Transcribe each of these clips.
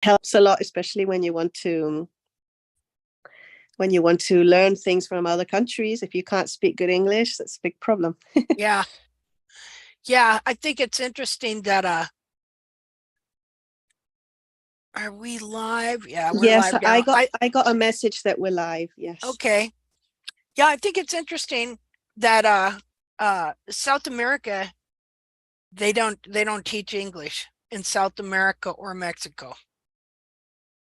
Helps a lot, especially when you want to learn things from other countries. If you can't speak good English, that's a big problem. Yeah. Yeah, I think it's interesting that are we live? Yeah, we're Yes, live I now. got I got a message that we're live. Yes. Okay. Yeah, I think it's interesting that South America, they don't teach English in South America or Mexico.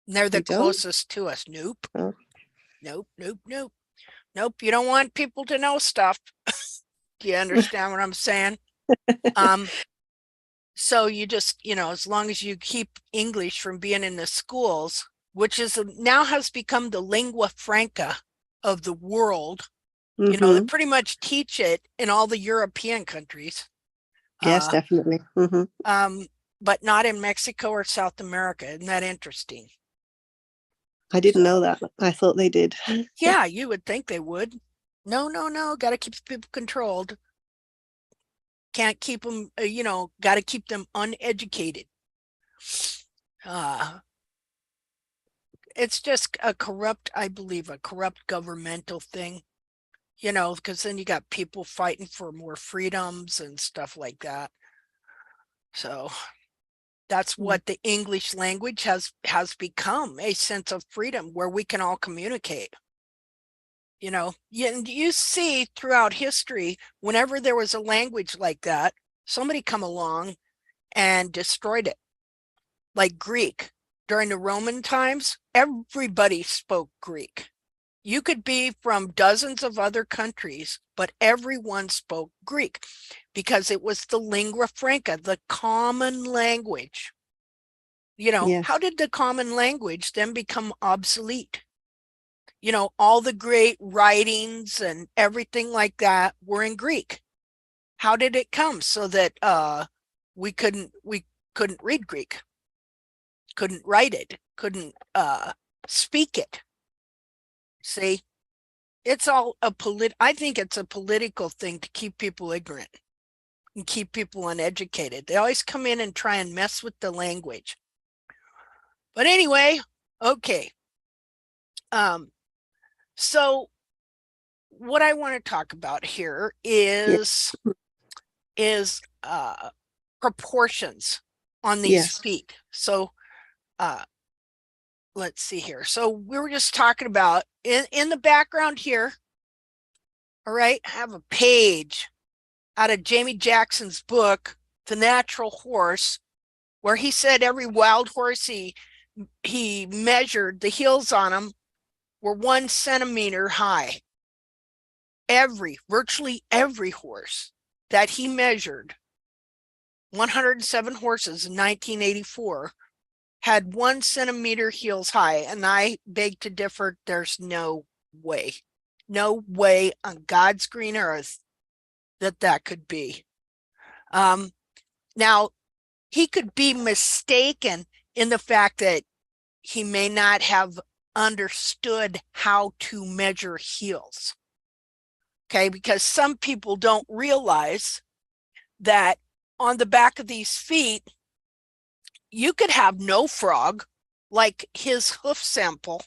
And they're the They don't? closest to us. Nope. Oh. Nope, nope, nope. Nope, you don't want people to know stuff. Do you understand what I'm saying? Um, so you just, as long as you keep English from being in the schools, which is now has become the lingua franca of the world. They Mm-hmm. pretty much teach it in all the European countries. Yes, Uh, definitely. Mm-hmm. but not in Mexico or South America. Isn't that interesting? I didn't know So, that. I thought they did. yeah, you would think they would. No, no, no. Got to keep people controlled. Can't keep them, got to keep them uneducated. Uh, it's just I believe, a corrupt governmental thing, because then you got people fighting for more freedoms and stuff like that. So that's what the English language has become, a sense of freedom where we can all communicate. You see throughout history, whenever there was a language like that, somebody come along and destroyed it. Like Greek. During the Roman times, everybody spoke Greek. You could be from dozens of other countries, but everyone spoke Greek because it was the lingua franca, the common language. How Yes. did the common language then become obsolete? All the great writings and everything like that were in Greek. How did it come so that we couldn't read Greek, couldn't write it, couldn't speak it? See, it's all I think it's a political thing to keep people ignorant and keep people uneducated. They always come in and try and mess with the language. But anyway, okay. So what I want to talk about here is Yes. is proportions on these Yes. feet. So let's see here. So we were just talking about in the background here. All right, I have a page out of Jamie Jackson's book, The Natural Horse, where he said every wild horse he measured, the heels on them were 1 centimeter high. Virtually every horse that he measured, 107 horses in 1984, had 1 centimeter heels high. And I beg to differ. There's no way on God's green earth that could be. Now, he could be mistaken in the fact that he may not have understood how to measure heels. Okay, because some people don't realize that on the back of these feet, you could have no frog, like his hoof sample.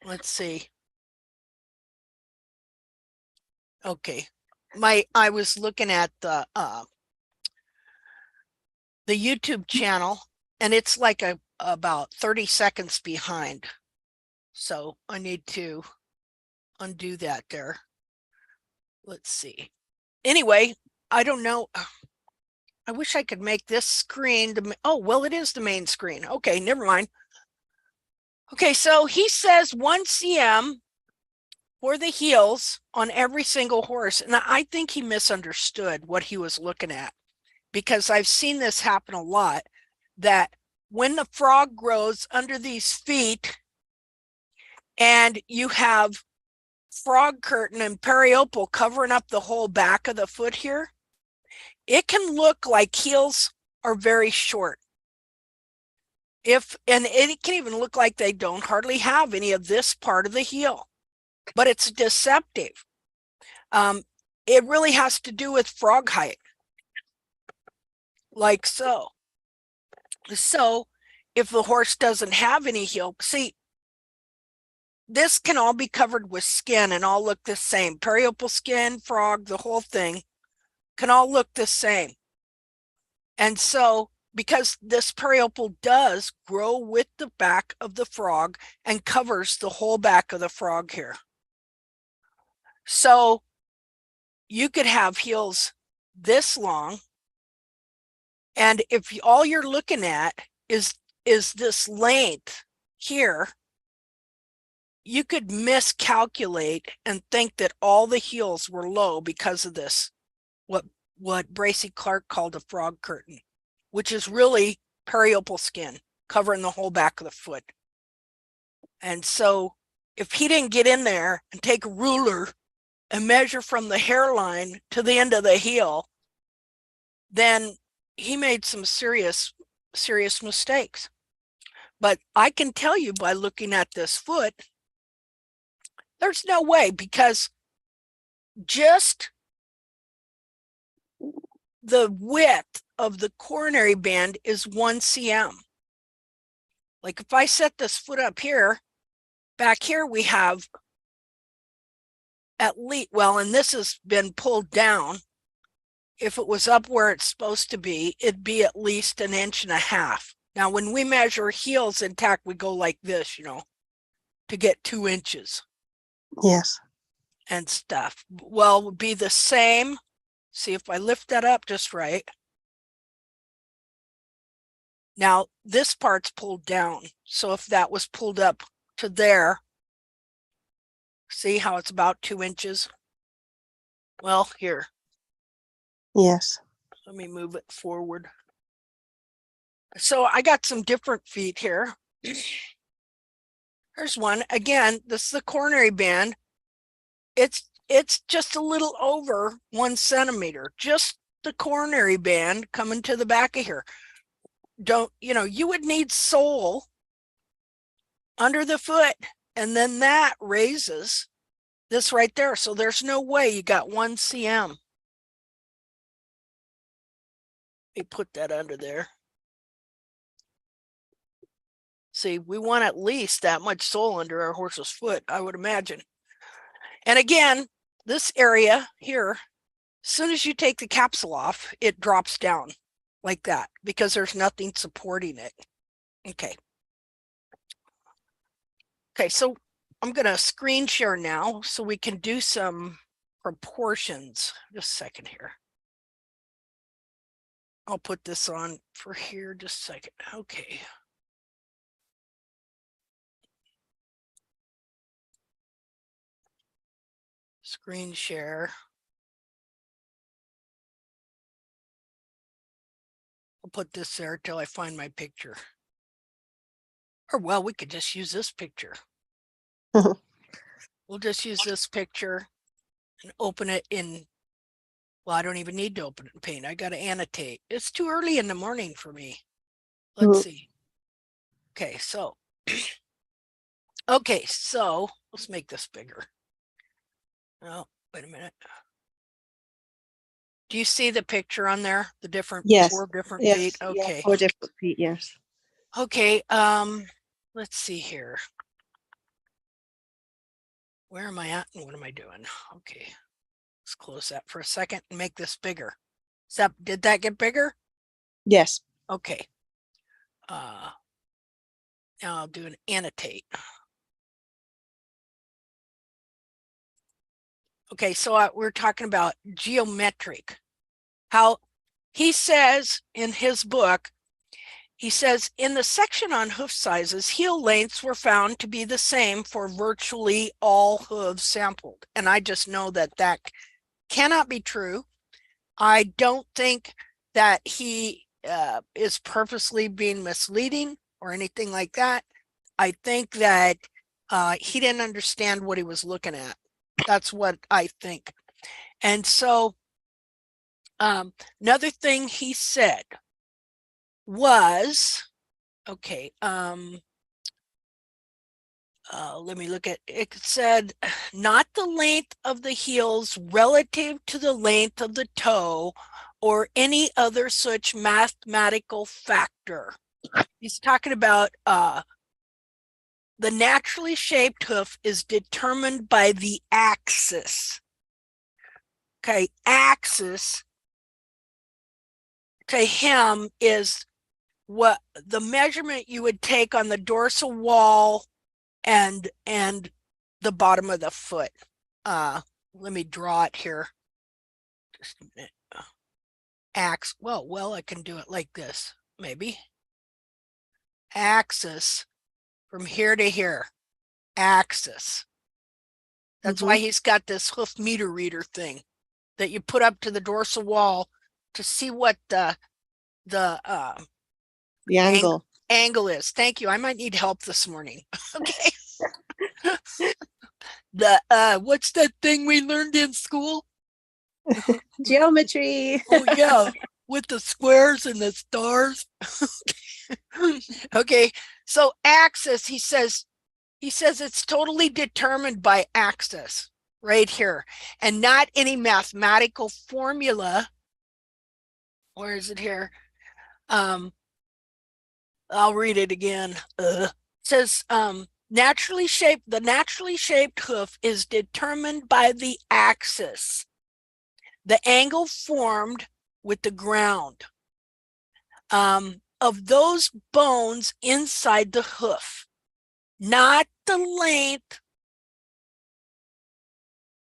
Let's see. Okay, I was looking at the YouTube channel, and it's like about 30 seconds behind. So I need to undo that there. Let's see. Anyway, I don't know. I wish I could make this screen. Oh, well, it is the main screen. Okay, never mind. Okay, so he says 1 cm for the heels on every single horse. And I think he misunderstood what he was looking at, because I've seen this happen a lot, that when the frog grows under these feet and you have frog curtain and periopal covering up the whole back of the foot here, it can look like heels are very short. And it can even look like they don't hardly have any of this part of the heel, but it's deceptive. It really has to do with frog height, like so. So if the horse doesn't have any heel, see, this can all be covered with skin and all look the same. Periopal skin, frog, the whole thing can all look the same. And so, because this periopal does grow with the back of the frog and covers the whole back of the frog here. So you could have heels this long, and if all you're looking at is this length here, you could miscalculate and think that all the heels were low because of this, what Bracy Clark called a frog curtain, which is really periopal skin covering the whole back of the foot. And so if he didn't get in there and take a ruler and measure from the hairline to the end of the heel, then he made some serious mistakes. But I can tell you by looking at this foot, there's no way, because just the width of the coronary band is 1 cm. Like if I set this foot up here, back here we have at least, well, and this has been pulled down. If it was up where it's supposed to be, it'd be at least 1.5 inches. Now, when we measure heels in TACT, we go like this, you know, to get 2 inches. Yes. And stuff. Well, it would be the same. See if I lift that up just right. Now, this part's pulled down. So if that was pulled up to there, see how it's about 2 inches? Well, here. Yes. Let me move it forward. So I got some different feet here. There's one. Again, this is the coronary band. It's just a little over 1 centimeter, just the coronary band coming to the back of here. You would need sole under the foot, and then that raises this right there. So there's no way you got 1 cm. Let me put that under there. See, we want at least that much sole under our horse's foot, I would imagine. And again, this area here, as soon as you take the capsule off, it drops down like that because there's nothing supporting it. Okay. Okay, so I'm going to screen share now so we can do some proportions. Just a second here. I'll put this on for here just a second. Okay. Screen share. I'll put this there till I find my picture. Or well, we could just use this picture. We'll just use this picture and open it in, well, I don't even need to open it in Paint. I got to annotate. It's too early in the morning for me. Let's see. Okay, so, let's make this bigger. Oh, wait a minute. Do you see the picture on there? The different, Yes. 4 different Yes. feet? Okay. Yeah, 4 different feet, yes. Okay, let's see here. Where am I at and what am I doing? Okay, let's close that for a second and make this bigger. Did that get bigger? Yes. Okay. Now I'll do an annotate. Okay, so we're talking about geometric. How he says in his book, he says, in the section on hoof sizes, heel lengths were found to be the same for virtually all hooves sampled. And I just know that that cannot be true. I don't think that he is purposely being misleading or anything like that. I think that he didn't understand what he was looking at. That's what I think. And so another thing he said was, okay, let me look at it. It said, not the length of the heels relative to the length of the toe or any other such mathematical factor. He's talking about the naturally shaped hoof is determined by the axis. Okay, axis to him is what the measurement you would take on the dorsal wall and the bottom of the foot. Let me draw it here. Just a minute. Well, I can do it like this, maybe. Axis from here to here. Axis. That's why he's got this hoof meter reader thing that you put up to the dorsal wall to see what the angle. Angle is. Thank you. I might need help this morning. Okay. What's that thing we learned in school? Geometry. Oh yeah, with the squares and the stars. Okay, so axis, he says it's totally determined by axis right here, and not any mathematical formula. Where is it here? I'll read it again. It says the naturally shaped hoof is determined by the axis, the angle formed with the ground of those bones inside the hoof, not the length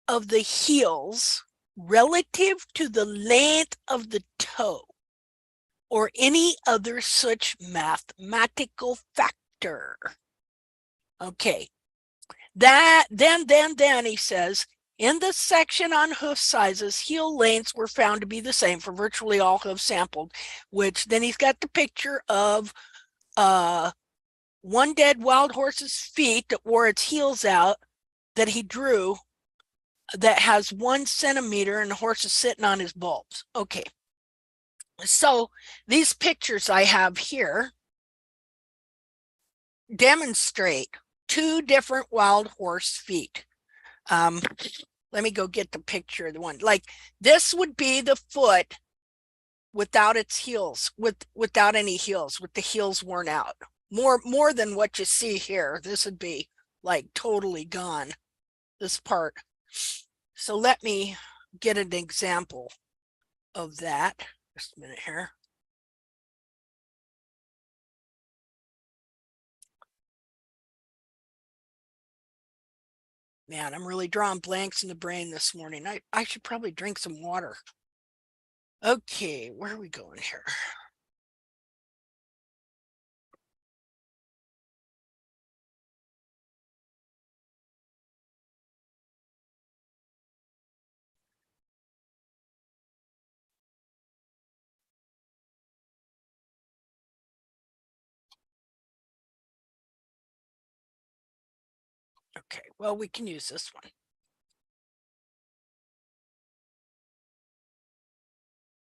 of the heels relative to the length of the toe or any other such mathematical factor. Okay, then he says, in the section on hoof sizes, heel lengths were found to be the same for virtually all hoofs sampled, which then he's got the picture of one dead wild horse's feet that wore its heels out that he drew that has 1 centimeter and the horse is sitting on his bulbs. Okay, so these pictures I have here demonstrate 2 different wild horse feet. Let me go get the picture of the one. Like this would be the foot without its heels, without any heels, with the heels worn out. More than what you see here. This would be like totally gone, this part. So let me get an example of that. Just a minute here. Man, I'm really drawing blanks in the brain this morning. I should probably drink some water. Okay, where are we going here? Okay, well, we can use this one.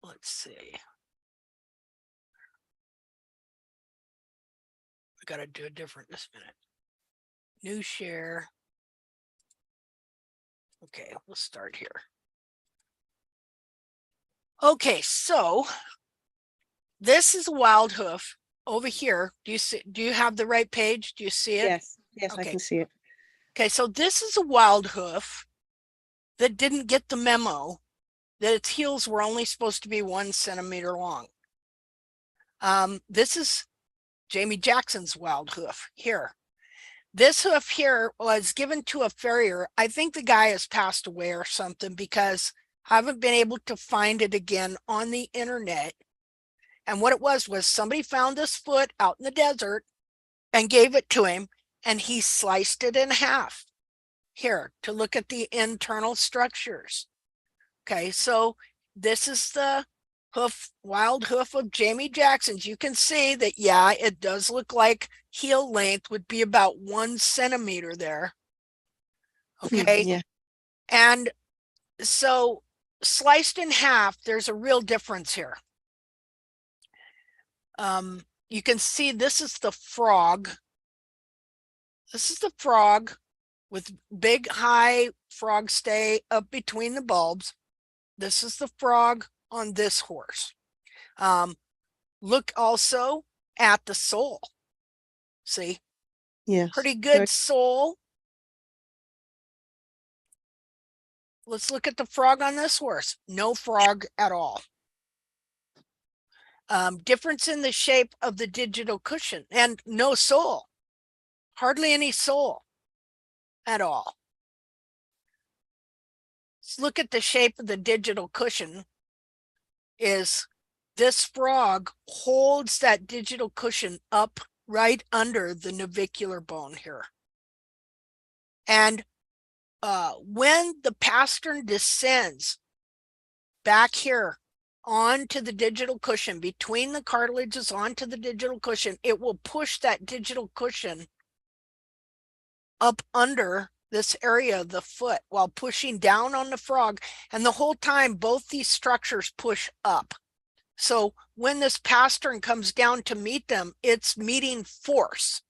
Let's see. I gotta do a different this minute. New share. Okay, we'll start here. Okay, so this is a wild hoof over here. Do you have the right page? Do you see it? Yes, okay. I can see it. Okay, so this is a wild hoof that didn't get the memo that its heels were only supposed to be 1 centimeter long. This is Jamie Jackson's wild hoof here. This hoof here was given to a farrier. I think the guy has passed away or something because I haven't been able to find it again on the internet. And what it was somebody found this foot out in the desert and gave it to him, and he sliced it in half here to look at the internal structures. Okay, so this is the wild hoof of Jamie Jackson's. You can see that, yeah, it does look like heel length would be about 1 centimeter there. Okay, Yeah. And so sliced in half, there's a real difference here. You can see this is the frog. This is the frog with big high frog stay up between the bulbs. This is the frog on this horse. Look also at the sole. See, Yes. pretty good sole. Let's look at the frog on this horse. No frog at all. Difference in the shape of the digital cushion and no sole. Hardly any sole at all. Let's look at the shape of the digital cushion. Is this frog holds that digital cushion up right under the navicular bone here. And when the pastern descends back here onto the digital cushion, between the cartilages onto the digital cushion, it will push that digital cushion up under this area of the foot while pushing down on the frog. And the whole time, both these structures push up. So when this pastern comes down to meet them, it's meeting force.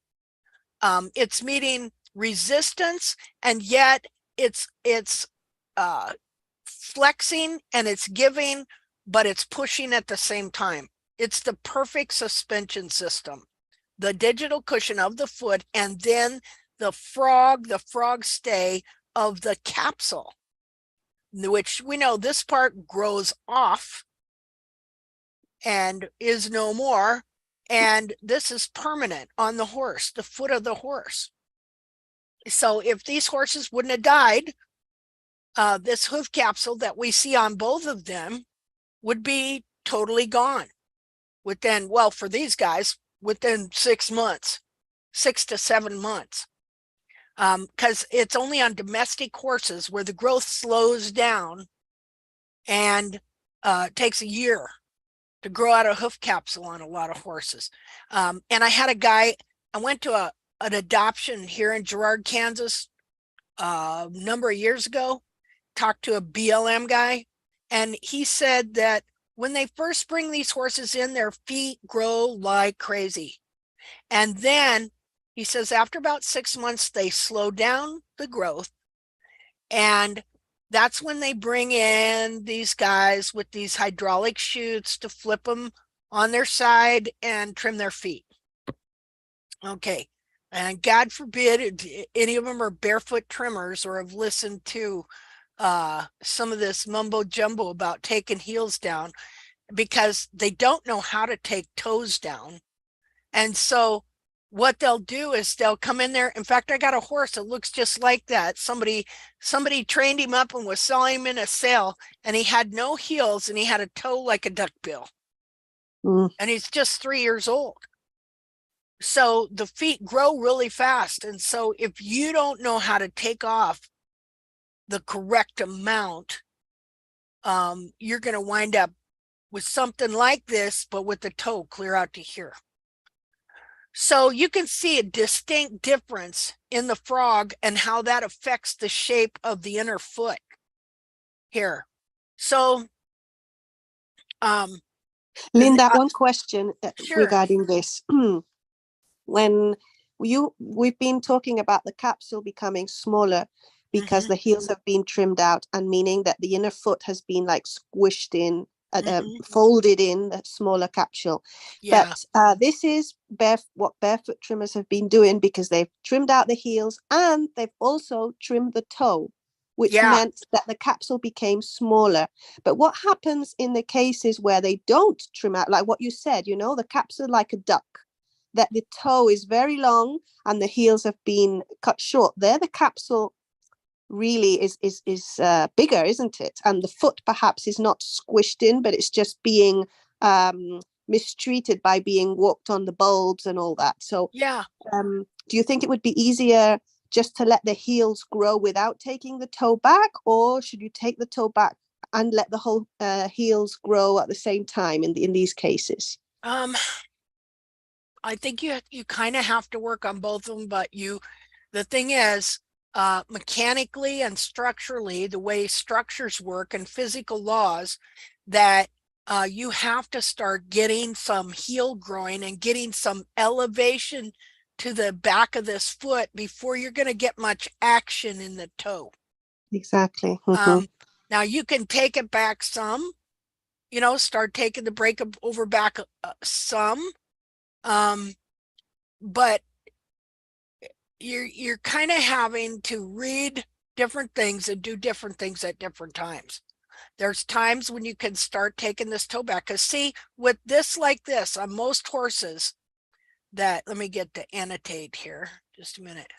It's meeting resistance, and yet it's flexing and it's giving, but it's pushing at the same time. It's the perfect suspension system. The digital cushion of the foot, and then the frog stay of the capsule, which we know this part grows off and is no more. And this is permanent on the horse, the foot of the horse. So if these horses wouldn't have died, this hoof capsule that we see on both of them would be totally gone within, well, for these guys, within 6 months, 6 to 7 months. Because it's only on domestic horses where the growth slows down and takes a year to grow out a hoof capsule on a lot of horses. And I had a guy, I went to an adoption here in Girard, Kansas, a number of years ago, talked to a BLM guy, and he said that when they first bring these horses in, their feet grow like crazy. And then he says after about 6 months, they slow down the growth. And that's when they bring in these guys with these hydraulic chutes to flip them on their side and trim their feet. Okay. And God forbid any of them are barefoot trimmers or have listened to some of this mumbo jumbo about taking heels down, because they don't know how to take toes down. And so what they'll do is they'll come in there. In fact, I got a horse that looks just like that. Somebody trained him up and was selling him in a sale, and he had no heels and he had a toe like a duckbill. And he's just 3 years old. So the feet grow really fast. And so if you don't know how to take off the correct amount, you're going to wind up with something like this, but with the toe clear out to here. So you can see a distinct difference in the frog and how that affects the shape of the inner foot here. So, Linda, one question sure. regarding this. When we've been talking about the capsule becoming smaller because the heels have been trimmed out, and meaning that the inner foot has been like squished in, folded in the smaller capsule. Yeah. But this is what barefoot trimmers have been doing, because they've trimmed out the heels and they've also trimmed the toe, which meant that the capsule became smaller. But what happens in the cases where they don't trim out, like what you said, the capsule like a duck, that the toe is very long and the heels have been cut short, there the capsule really is bigger, isn't it? And the foot perhaps is not squished in, but it's just being mistreated by being walked on the bulbs and all that. So do you think it would be easier just to let the heels grow without taking the toe back, or should you take the toe back and let the whole heels grow at the same time in these cases? I think you kind of have to work on both of them, but the thing is, mechanically and structurally, the way structures work and physical laws, that you have to start getting some heel growing and getting some elevation to the back of this foot before you're going to get much action in the toe. Exactly. Now you can take it back some, start taking the break over back some, But you're kind of having to read different things and do different things at different times. There's times when you can start taking this toe back, because see, with this like this on most horses that, let me get to annotate here just a minute.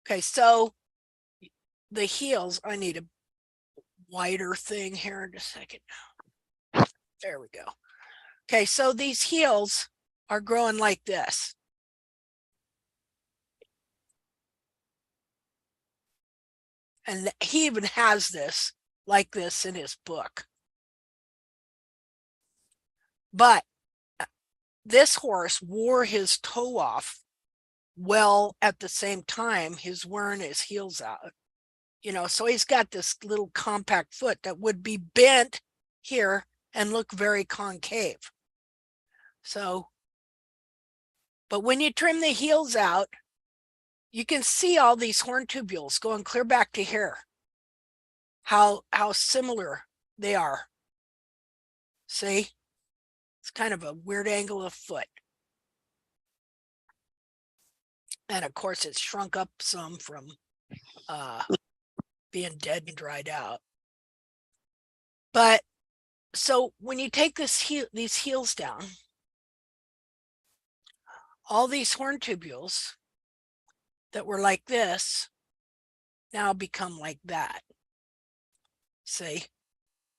Okay, so the heels, I need a wider thing here in a second. There we go. Okay, so these heels are growing like this. And he even has this like this in his book. But this horse wore his toe off well at the same time he's wearing his heels out. You know, so he's got this little compact foot that would be bent here and look very concave. So, but when you trim the heels out, you can see all these horn tubules going clear back to here. How similar they are. See? It's kind of a weird angle of foot. And of course it's shrunk up some from being dead and dried out. But so when you take these heels down, all these horn tubules that were like this now become like that. See?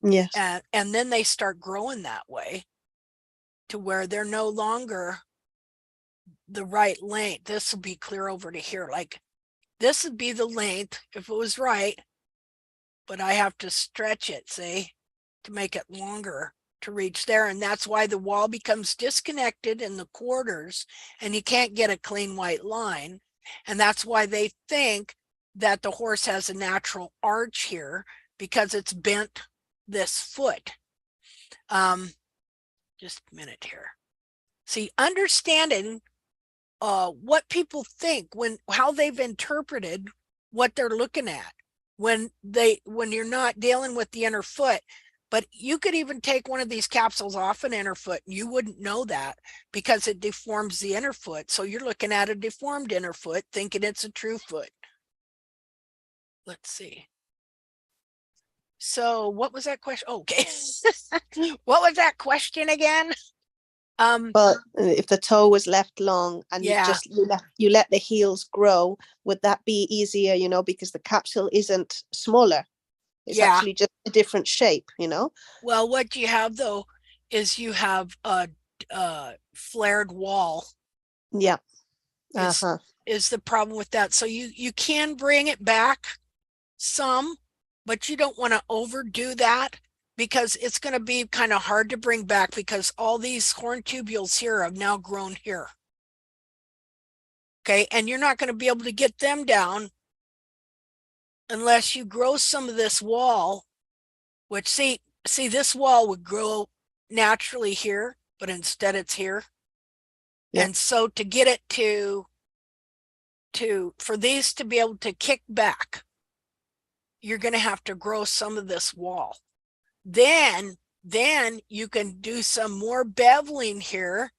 Yes. And then they start growing that way to where they're no longer the right length. This will be clear over to here. Like this would be the length if it was right, but I have to stretch it, see, to make it longer to reach there. And that's why the wall becomes disconnected in the quarters and you can't get a clean white line. And that's why they think that the horse has a natural arch here, because it's bent this foot. Just a minute here. See, understanding what people think, how they've interpreted what they're looking at when you're not dealing with the inner foot. But you could even take one of these capsules off an inner foot and you wouldn't know that, because it deforms the inner foot. So you're looking at a deformed inner foot thinking it's a true foot. Let's see. So what was that question? Okay. What was that question again? Well, if the toe was left long and yeah, you let the heels grow, would that be easier, you know, because the capsule isn't smaller? It's actually just a different shape, you know? Well, what you have though is you have a flared wall. Yeah. Is the problem with that. So you can bring it back some, but you don't want to overdo that, because it's going to be kind of hard to bring back, because all these horn tubules here have now grown here. Okay, and you're not going to be able to get them down unless you grow some of this wall, which see this wall would grow naturally here, but instead it's here. Yeah. And so to get it for these to be able to kick back, you're going to have to grow some of this wall. Then you can do some more beveling here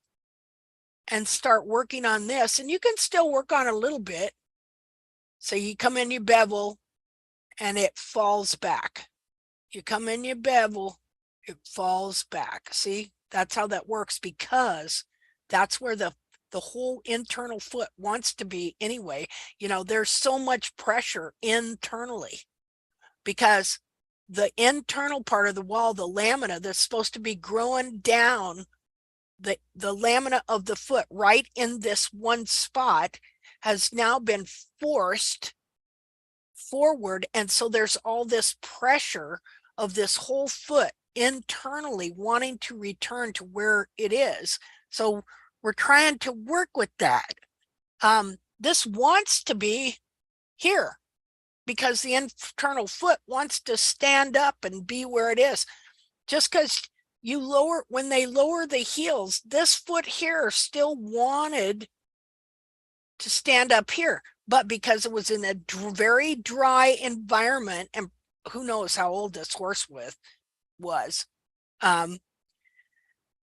and start working on this. And you can still work on a little bit. So you come in, you bevel, and it falls back. You come in, you bevel, it falls back. See, that's how that works, because that's where the whole internal foot wants to be anyway. You know, there's so much pressure internally, because the internal part of the wall, the lamina that's supposed to be growing down, the lamina of the foot right in this one spot, has now been forced forward. And so there's all this pressure of this whole foot internally wanting to return to where it is. So we're trying to work with that. This wants to be here, because the internal foot wants to stand up and be where it is. Just because when they lower the heels, this foot here still wanted to stand up here, but because it was in a very dry environment, and who knows how old this horse was,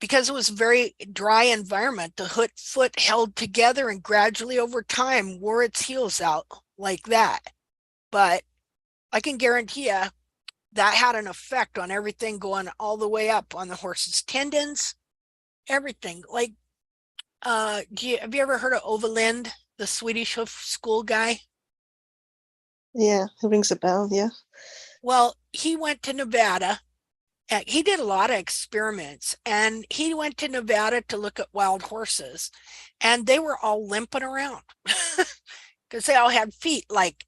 because it was a very dry environment, the foot held together and gradually over time wore its heels out like that. But I can guarantee you that had an effect on everything going all the way up on the horse's tendons, everything. Like, have you ever heard of Overland, the Swedish Hoof school guy? Yeah, it rings a bell. Yeah. Well, he went to Nevada. He did a lot of experiments, and he went to Nevada to look at wild horses, and they were all limping around because they all had feet like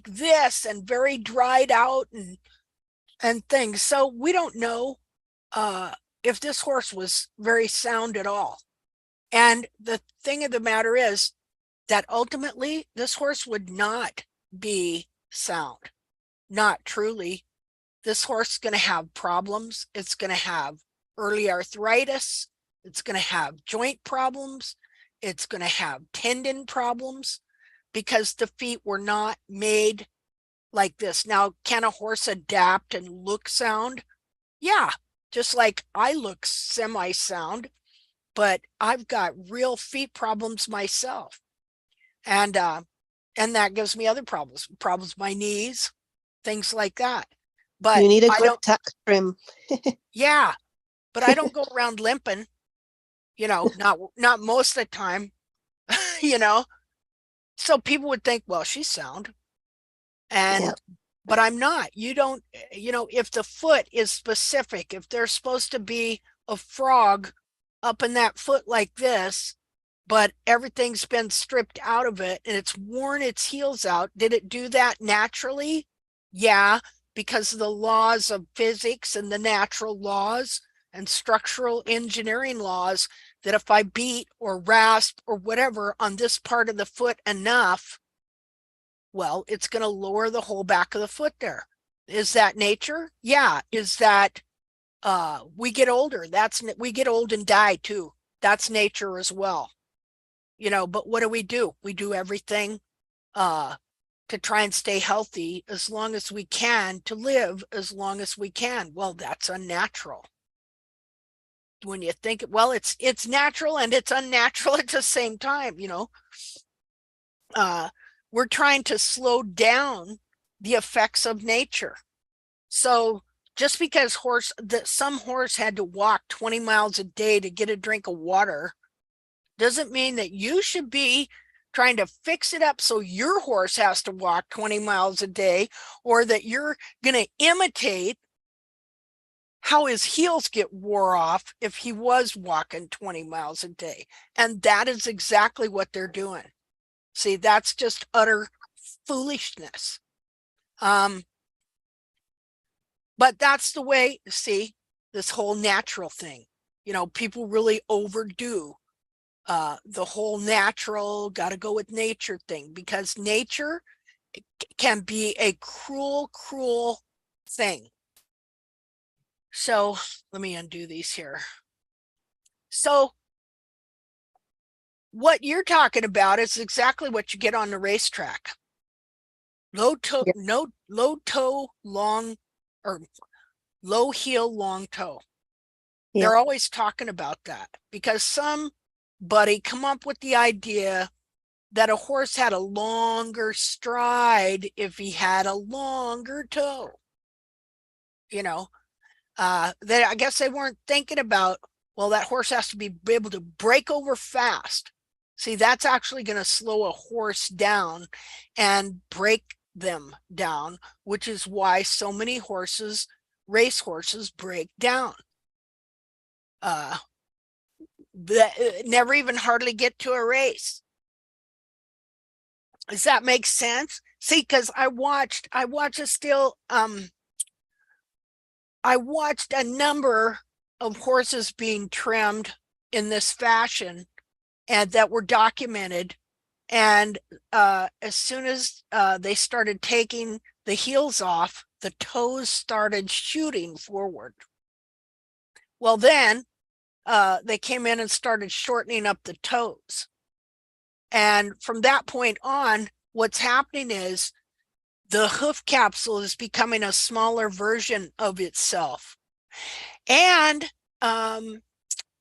this and very dried out and things. So we don't know if this horse was very sound at all. And the thing of the matter is that ultimately this horse would not be sound, not truly. This horse is going to have problems. It's going to have early arthritis. It's going to have joint problems. It's going to have tendon problems because the feet were not made like this. Now, can a horse adapt and look sound? Yeah, just like I look semi-sound, but I've got real feet problems myself. And that gives me other problems with my knees, things like that. But you need a I good don't, TACT trim. yeah, but I don't go around limping, not most of the time, you know. So people would think, well, she's sound. Yeah. But I'm not. You don't, if the foot is specific, if there's supposed to be a frog up in that foot like this, but everything's been stripped out of it and it's worn its heels out, did it do that naturally? Yeah, because of the laws of physics and the natural laws and structural engineering laws, that if I beat or rasp or whatever on this part of the foot enough, well, it's going to lower the whole back of the foot there. Is that nature? Yeah. Is that we get older? We get old and die too. That's nature as well. But what do? We do everything to try and stay healthy as long as we can, to live as long as we can. Well, that's unnatural. When you think, well, it's natural and it's unnatural at the same time, we're trying to slow down the effects of nature. So just because some horse had to walk 20 miles a day to get a drink of water doesn't mean that you should be trying to fix it up so your horse has to walk 20 miles a day, or that you're going to imitate how his heels get wore off if he was walking 20 miles a day. And that is exactly what they're doing. See, that's just utter foolishness. But that's the way, see, this whole natural thing, people really overdo the whole natural, got to go with nature thing, because nature can be a cruel, cruel thing. So let me undo these here. So what you're talking about is exactly what you get on the racetrack. Low toe, Yeah. no low toe, long, or low heel, long toe. Yeah. They're always talking about that because somebody come up with the idea that a horse had a longer stride if he had a longer toe. I guess they weren't thinking about, well, that horse has to be able to break over fast. See, that's actually going to slow a horse down and break them down, which is why so many race horses break down. Never even hardly get to a race. Does that make sense? See, because I watched a number of horses being trimmed in this fashion and that were documented. And as soon as they started taking the heels off, the toes started shooting forward. Well, then they came in and started shortening up the toes. And from that point on, what's happening is the hoof capsule is becoming a smaller version of itself. And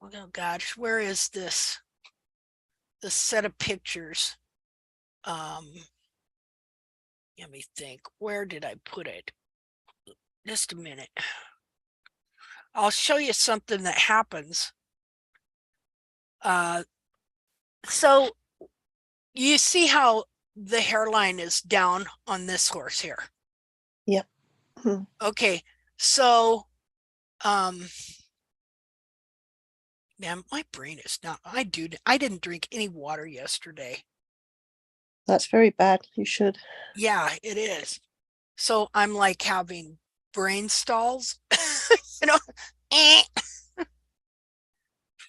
Oh gosh, where is this? The set of pictures. Let me think. Where did I put it? Just a minute. I'll show you something that happens. So you see how the hairline is down on this horse here? Yep. Okay, so man, my brain is not. I didn't drink any water yesterday. That's very bad. You should. Yeah, it is. So I'm like having brain stalls. you know.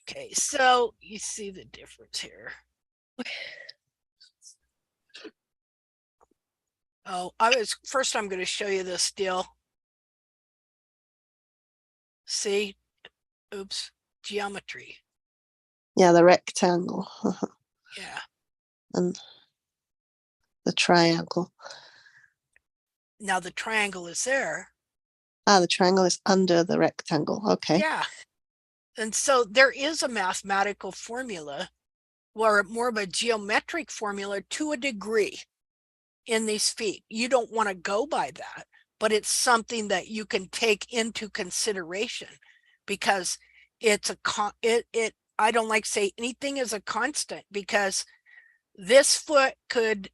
Okay, so you see the difference here. Oh, I'm going to show you this deal. See, oops, geometry. Yeah, the rectangle. Yeah. And the triangle. Now the triangle is there. Ah, the triangle is under the rectangle. Okay. Yeah. And so there is a mathematical formula, or more of a geometric formula to a degree in these feet. You don't want to go by that, but it's something that you can take into consideration because it's I don't like to say anything is a constant, because this foot could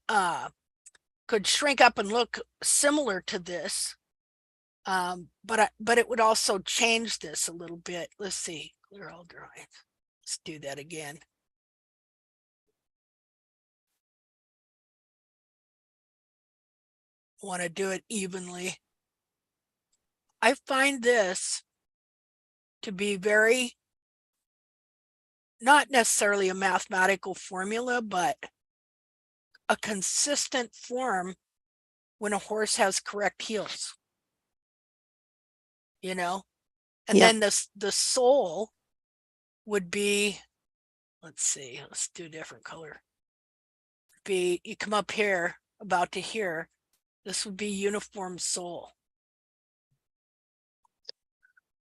shrink up and look similar to this, but it would also change this a little bit. Let's see, clear all drawings. Let's do that again. Want to do it evenly. I find this to be very, not necessarily a mathematical formula, but a consistent form when a horse has correct heels. And Yep. then the sole would be, let's see, let's do a different color. You come up here about to here, this would be uniform sole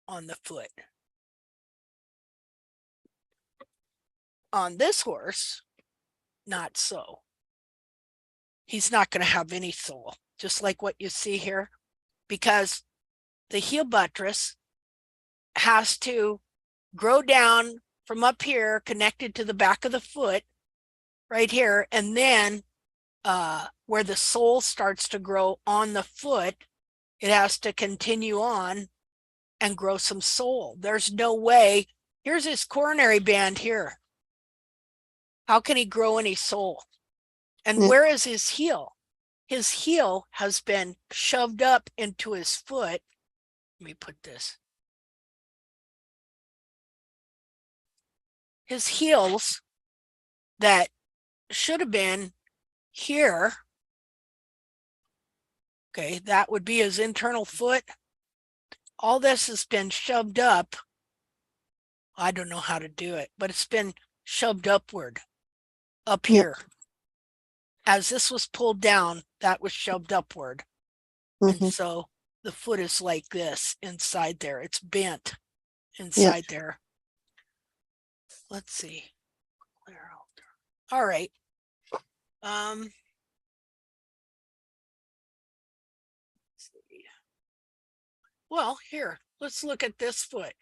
on the foot. On this horse, not so. He's not going to have any sole, just like what you see here, because the heel buttress has to grow down from up here, connected to the back of the foot right here, and then where the sole starts to grow on the foot, it has to continue on and grow some sole. There's no way. Here's his coronary band here. How can he grow any sole? And where is his heel? His heel has been shoved up into his foot. Let me put this. His heels that should have been here. Okay, that would be his internal foot. All this has been shoved up. I don't know how to do it, but it's been shoved upward, up here. As this was pulled down, that was shoved upward. And so the foot is like this inside there. It's bent inside there. Let's see. All right. Well, here, let's look at this foot.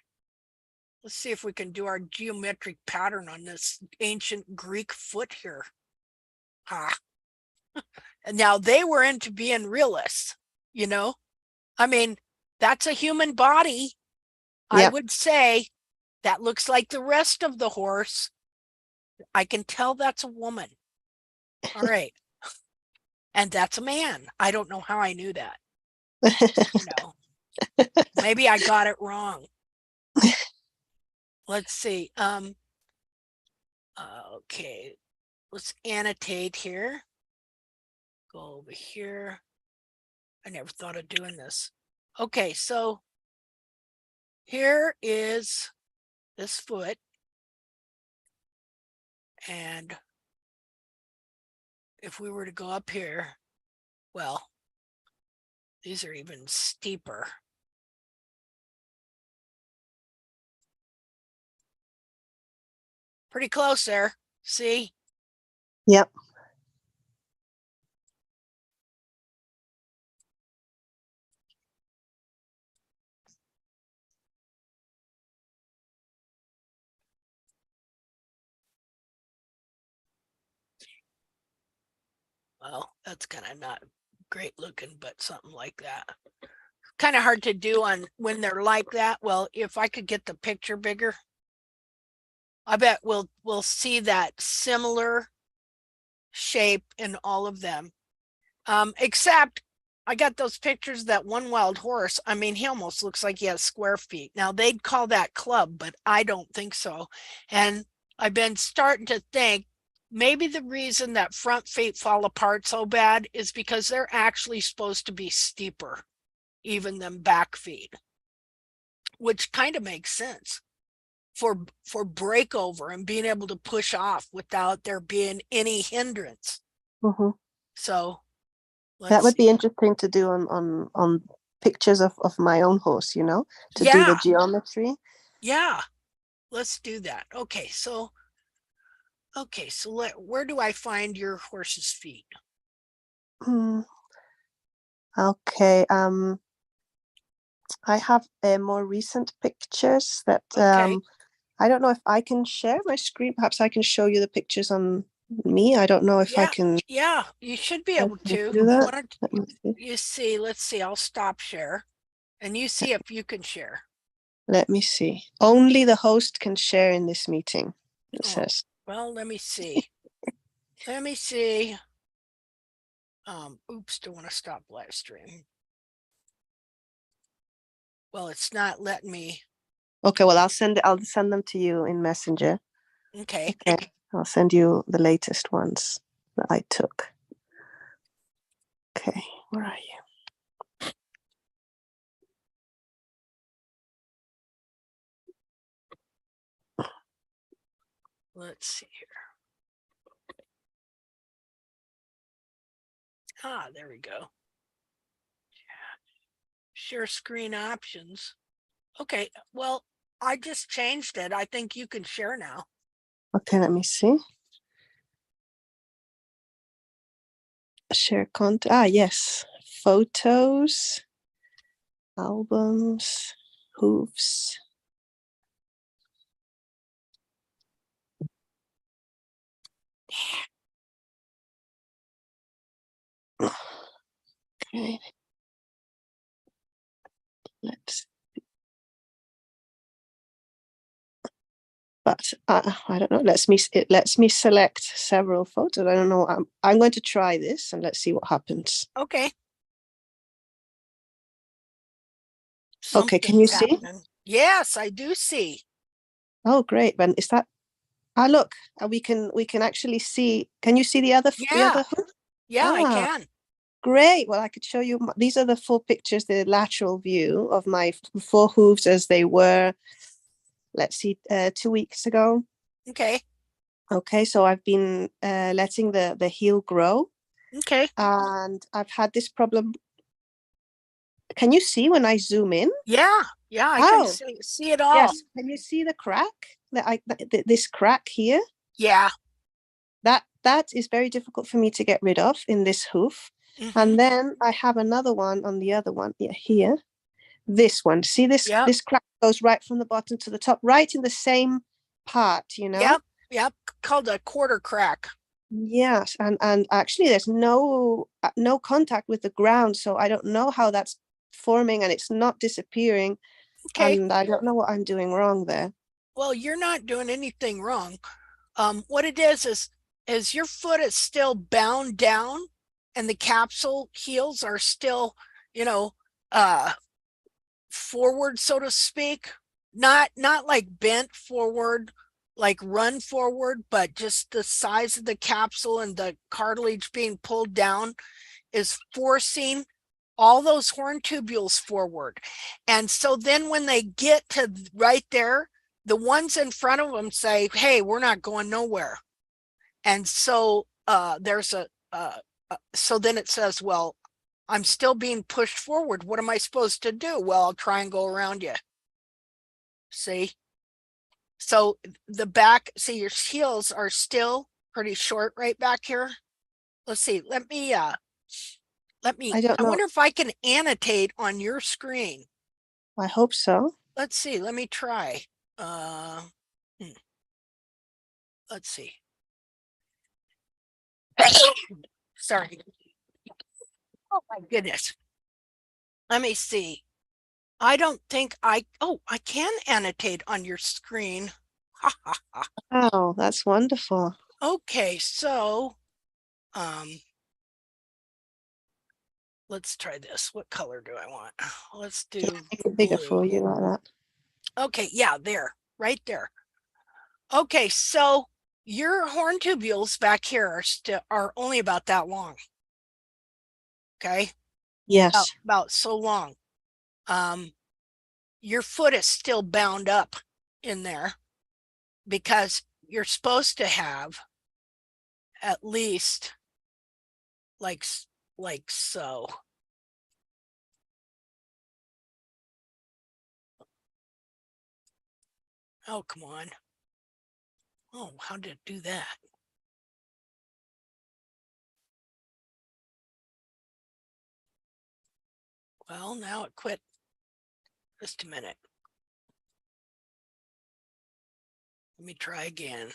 Let's see if we can do our geometric pattern on this ancient Greek foot here. And now they were into being realists, I mean, that's a human body. I would say that looks like the rest of the horse. I can tell that's a woman. All right. And that's a man. I don't know how I knew that. Maybe I got it wrong. Let's see. Okay. Let's annotate here. Go over here. I never thought of doing this. Okay, so here is this foot. And if we were to go up here, well, these are even steeper. Pretty close there. See? Yep. Well, that's kind of not great looking, but something like that. Kind of hard to do on when they're like that. Well, if I could get the picture bigger, I bet we'll see that similar shape in all of them. Except I got those pictures of that one wild horse. I mean, he almost looks like he has square feet. Now they'd call that club, but I don't think so. And I've been starting to think maybe the reason that front feet fall apart so bad is because they're actually supposed to be steeper even than back feet, which kind of makes sense for breakover and being able to push off without there being any hindrance. Mm-hmm. So that would be interesting to do on pictures of my own horse, you know, to do the geometry. Yeah, let's do that. Okay, so where do I find your horse's feet? Okay, I have more recent pictures that I don't know if I can share my screen. Perhaps I can show you the pictures on me. I don't know if I can. Yeah, you should be able to. Do that. You see, let's see, I'll stop share and you see if you can share. Let me see. Only the host can share in this meeting, it says. Well, let me see. Let me see. Oops, don't want to stop live stream. Well, it's not letting me. Okay, well, I'll send them to you in Messenger. Okay. I'll send you the latest ones that I took. Okay, where are you? Let's see here. Ah, there we go. Share screen options. Okay, well, I just changed it. I think you can share now. Okay, let me see. Share content. Ah, yes. Photos, albums, hoofs. Okay. Let's. But I don't know. It lets me select several photos. I don't know. I'm going to try this and let's see what happens. Okay. Okay, can you see? Yes, I do see. Oh, great. Then is that? Ah, look, we can actually see. Can you see the other? Yeah. The other hoof? Yeah, I can. Great. Well, I could show you. These are the full pictures, the lateral view of my 4 hooves as they were. Let's see, 2 weeks ago. Okay. Okay, so I've been letting the heel grow. Okay. And I've had this problem. Can you see when I zoom in? Yeah, I can see it all. Yes. Can you see the crack? This crack here? Yeah. That is very difficult for me to get rid of in this hoof. Mm-hmm. And then I have another one on the other one here. This one. See this? Yep. This crack goes right from the bottom to the top, right in the same part, you know? Yep. Called a quarter crack. Yes, and actually there's no contact with the ground, so I don't know how that's forming, and it's not disappearing. Okay. And I don't know what I'm doing wrong there. Well, you're not doing anything wrong. What it is your foot is still bound down and the capsule heels are still, forward, so to speak, not like bent forward, like run forward, but just the size of the capsule and the cartilage being pulled down is forcing all those horn tubules forward. And so then when they get to right there, the ones in front of them say, hey, we're not going nowhere. And so there's so then it says, well, I'm still being pushed forward. What am I supposed to do? Well, I'll try and go around you. See? So the back, see your heels are still pretty short right back here. Let's see, I don't know. wonder if I can annotate on your screen. I hope so. Let's see, let me try. Let's see. Sorry. Oh my goodness. Let me see. I don't think I can annotate on your screen. Oh, that's wonderful. Okay, so let's try this. What color do I want? Let's do Make it bigger blue. for you like that. Okay, yeah, there, right there. Okay, so your horn tubules back here are only about that long. Okay. Yes. About so long. Your foot is still bound up in there because you're supposed to have at least like so. Oh, come on. Oh, how did it do that? Well, now it quit. Just a minute. Let me try again.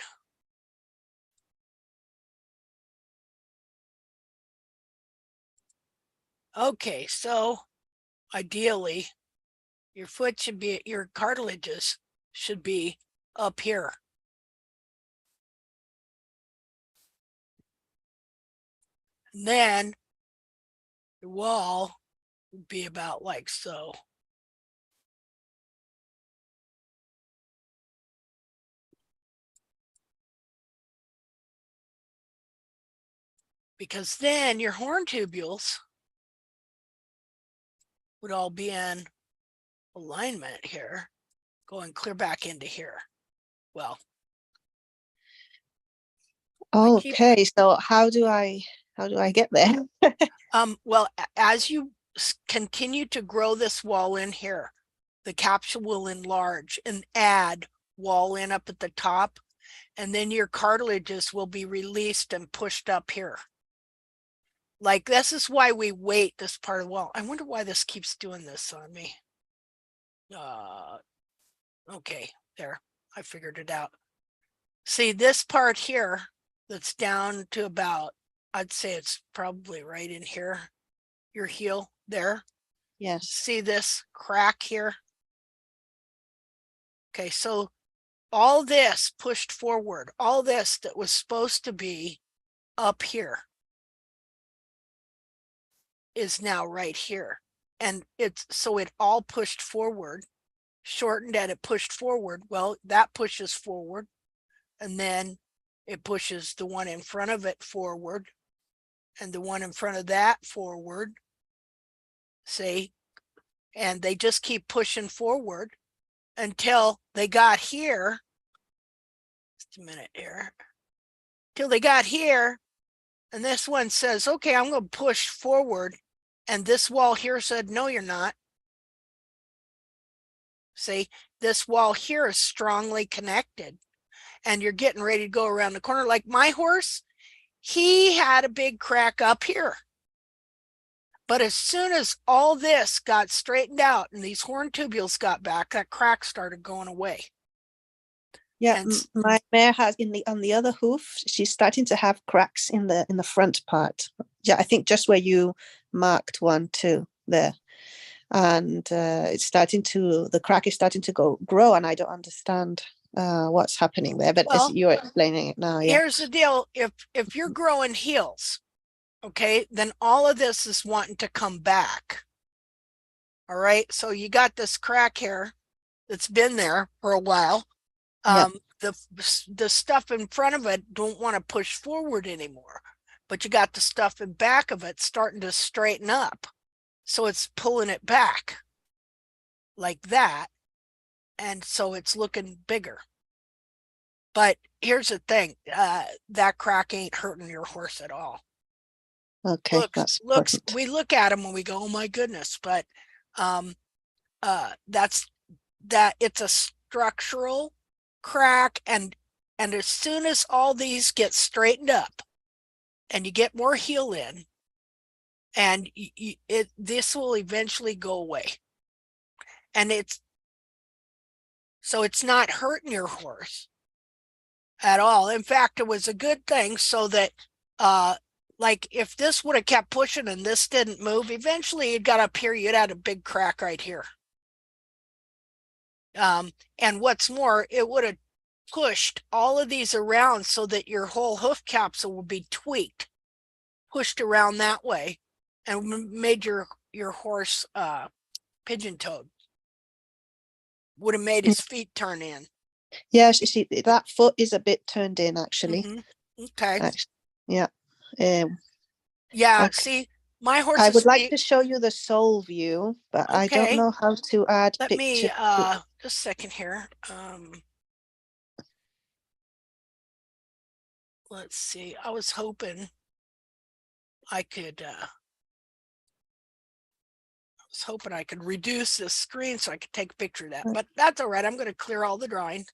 Okay, so ideally, your foot should be, your cartilages should be up here. And then your wall would be about like so. Because then your horn tubules would all be in alignment here, going clear back into here. Well, okay, so how do I get there? Well, as you continue to grow this wall in here, the capsule will enlarge and add wall in up at the top, and then your cartilages will be released and pushed up here. Like, this is why we weight this part of the wall. I wonder why this keeps doing this on me. Okay, there, I figured it out. See this part here that's down to about, I'd say it's probably right in here, your heel there. Yes. See this crack here? Okay, so all this pushed forward, all this that was supposed to be up here is now right here. And it's so it all pushed forward, shortened and it pushed forward. Well, that pushes forward, and then it pushes the one in front of it forward, and the one in front of that forward. See, and they just keep pushing forward until they got here. Just a minute here. Till they got here, and this one says, okay, I'm going to push forward, and this wall here said, no, you're not. See, this wall here is strongly connected, and you're getting ready to go around the corner. Like my horse, he had a big crack up here. But as soon as all this got straightened out and these horn tubules got back, that crack started going away. Yeah, my mare has on the other hoof, she's starting to have cracks in the front part. Yeah, I think just where you marked one too there. And it's starting to, the crack is starting to grow, and I don't understand what's happening there. But as you're explaining it now, yeah. Here's the deal: if you're growing heels, okay, then all of this is wanting to come back. All right, so you got this crack here that's been there for a while. The stuff in front of it don't want to push forward anymore, but you got the stuff in back of it starting to straighten up, so it's pulling it back like that, and so it's looking bigger. But here's the thing, that crack ain't hurting your horse at all. Okay, we look at them and we go, oh my goodness, but it's a structural crack, and as soon as all these get straightened up and you get more heel in, and this will eventually go away. And it's not hurting your horse at all. In fact, it was a good thing, so that like if this would have kept pushing and this didn't move, eventually it got up here, you'd had a big crack right here. And what's more, it would have pushed all of these around so that your whole hoof capsule would be tweaked, pushed around that way, and made your horse pigeon-toed. Would have made his feet turn in. Yes, you see that foot is a bit turned in actually. Okay. Yeah. Yeah. Okay. See, my horse. I would like to show you the sole view, but okay. I don't know how to add Let pictures. me just a second here. Let's see. I was hoping I could reduce this screen so I could take a picture of that, but that's all right. I'm going to clear all the drawing.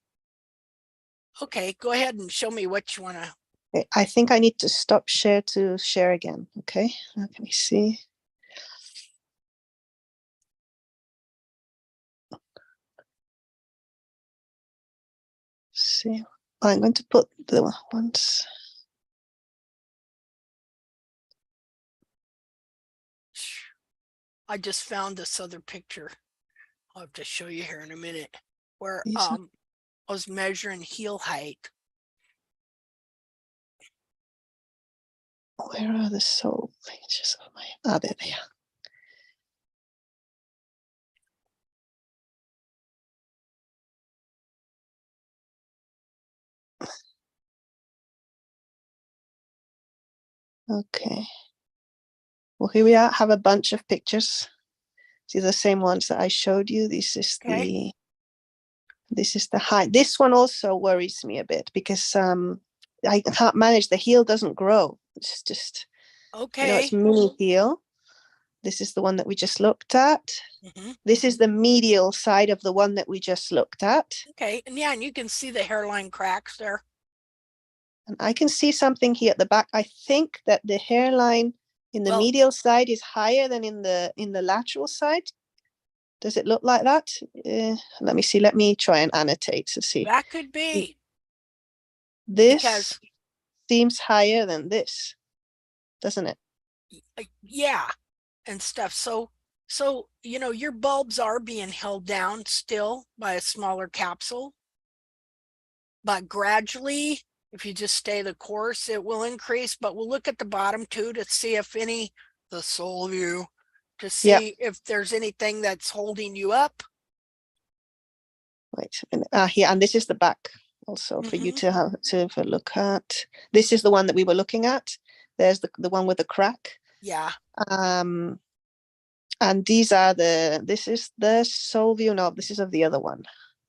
Okay, go ahead and show me what you want to. Okay, I think I need to stop share to share again. Okay, let me see. See, I'm going to put the ones. I just found this other picture. I'll have to show you here in a minute, where I was measuring heel height. Where are the sole pages of my? Ah, there they are. Okay. Well, here we are. Have a bunch of pictures. See the same ones that I showed you. This is the height. This one also worries me a bit because I can't manage. The heel doesn't grow. It's just it's mini heel. This is the one that we just looked at. This is the medial side of the one that we just looked at. Okay, and yeah, and you can see the hairline cracks there. And I can see something here at the back. I think that the hairline in the medial side is higher than in the lateral side. Does it look like that? Let me see. Let me try and annotate to see. That could be. This seems higher than this, doesn't it? Yeah, and stuff. So your bulbs are being held down still by a smaller capsule, but gradually, if you just stay the course, it will increase. But we'll look at the bottom too to see if the sole view, to see if there's anything that's holding you up. Wait a minute. Here, and this is the back also for you to have a look at. This is the one that we were looking at. There's the one with the crack. Yeah. And these are this is the sole view. No, this is of the other one.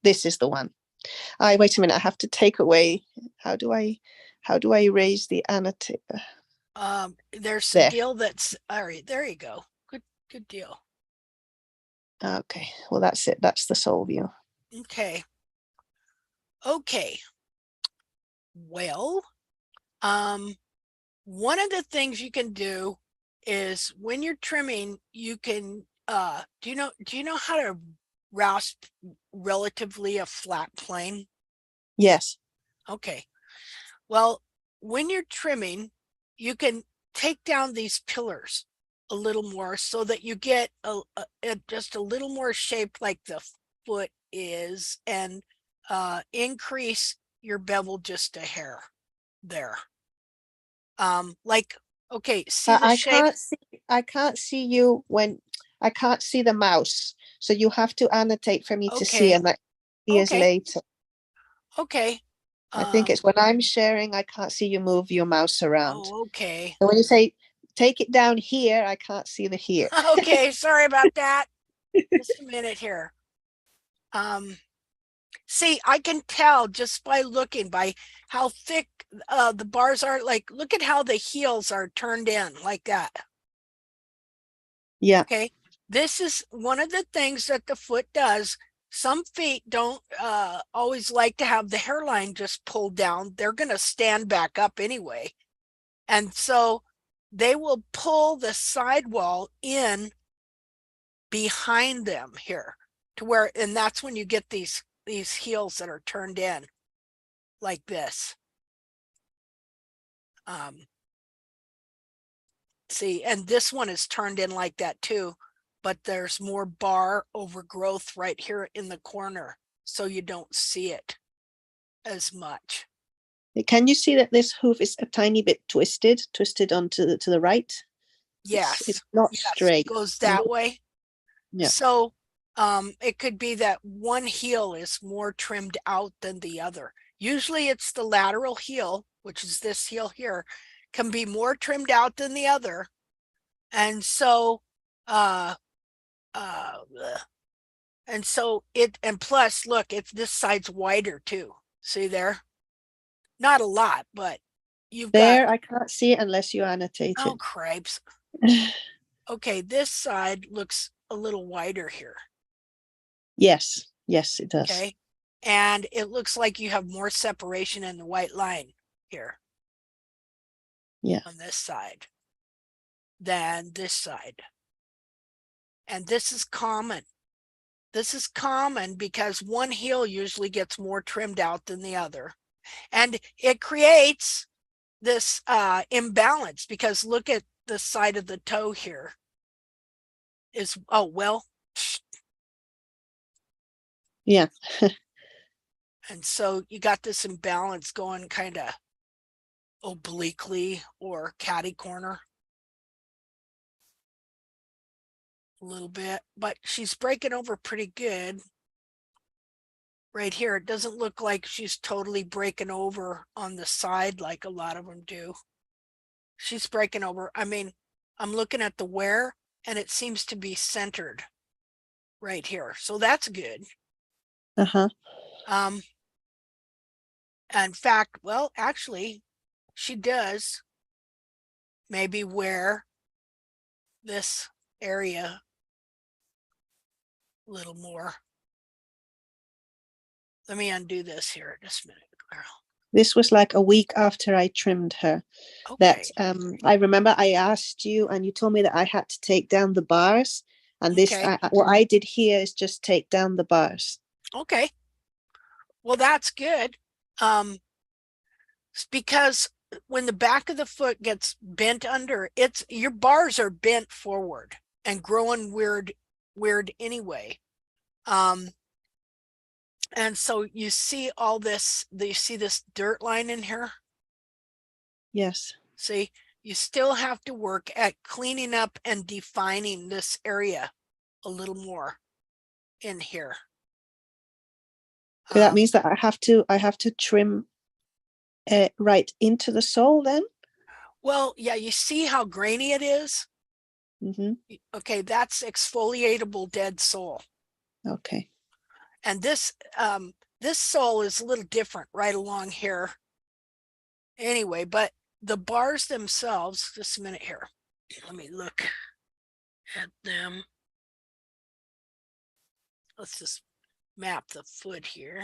This is the one. Wait a minute. I have to take away. How do I erase the annotator? There's some deal that's all right. There you go. Good deal. Okay. Well, that's it. That's the sole view. Okay. Well, one of the things you can do is when you're trimming, you can do you know how to rasp relatively a flat plane? Yes. Okay. Well, when you're trimming, you can take down these pillars a little more so that you get just a little more shape like the foot is, and increase your bevel just a hair there. See the shape? I can't see you when I can't see the mouse, so you have to annotate for me to see, and that years later. Okay. I think it's when I'm sharing, I can't see you move your mouse around. Oh, okay. So when you say take it down here, I can't see the here. Okay, sorry about that. Just a minute here. See, I can tell just by looking by how thick the bars are. Like, look at how the heels are turned in like that. Yeah. Okay. This is one of the things that the foot does some feet don't always like to have the hairline just pulled down. They're going to stand back up anyway. And so they will pull the sidewall in behind them here to where, and that's when you get these heels that are turned in like this. See, and this one is turned in like that too, but there's more bar overgrowth right here in the corner, so you don't see it as much. Can you see that this hoof is a tiny bit twisted onto to the right? Yes, it's not yes, straight. it goes that way. Yeah. So it could be that one heel is more trimmed out than the other. Usually it's the lateral heel, which is this heel here, can be more trimmed out than the other. And so and plus look, it's this side's wider too. See there? Not a lot, but you've there got, I can't see it unless you annotate oh it. cripes. Okay, this side looks a little wider here. Yes, it does. Okay, and it looks like you have more separation in the white line here. Yeah. On this side than this side. And this is common. This is common because one heel usually gets more trimmed out than the other. And it creates this imbalance because look at the side of the toe here. Is, oh, well. Yeah. And so you got this imbalance going kind of obliquely or catty corner. A little bit, but she's breaking over pretty good. Right here, it doesn't look like she's totally breaking over on the side like a lot of them do. She's breaking over. I mean, I'm looking at the wear and it seems to be centered right here. So that's good. Uh-huh. In fact, well, actually, she does maybe wear this area a little more. Let me undo this here just a minute, Clara. This was like a week after I trimmed her. Okay. That I remember I asked you and you told me that I had to take down the bars. And this, Okay. what I did here is just take down the bars. Okay. Well, that's good. Because when the back of the foot gets bent under, it's your bars are bent forward and growing weird anyway. And so you see all this, you see this dirt line in here? Yes. See, you still have to work at cleaning up and defining this area a little more in here. That means that I have to trim right into the sole then? Well, yeah, you see how grainy it is? Mm-hmm. Okay, that's exfoliatable dead sole. Okay. And this sole is a little different right along here. Anyway, but the bars themselves, just a minute here. Let me look at them. Let's just map the foot here.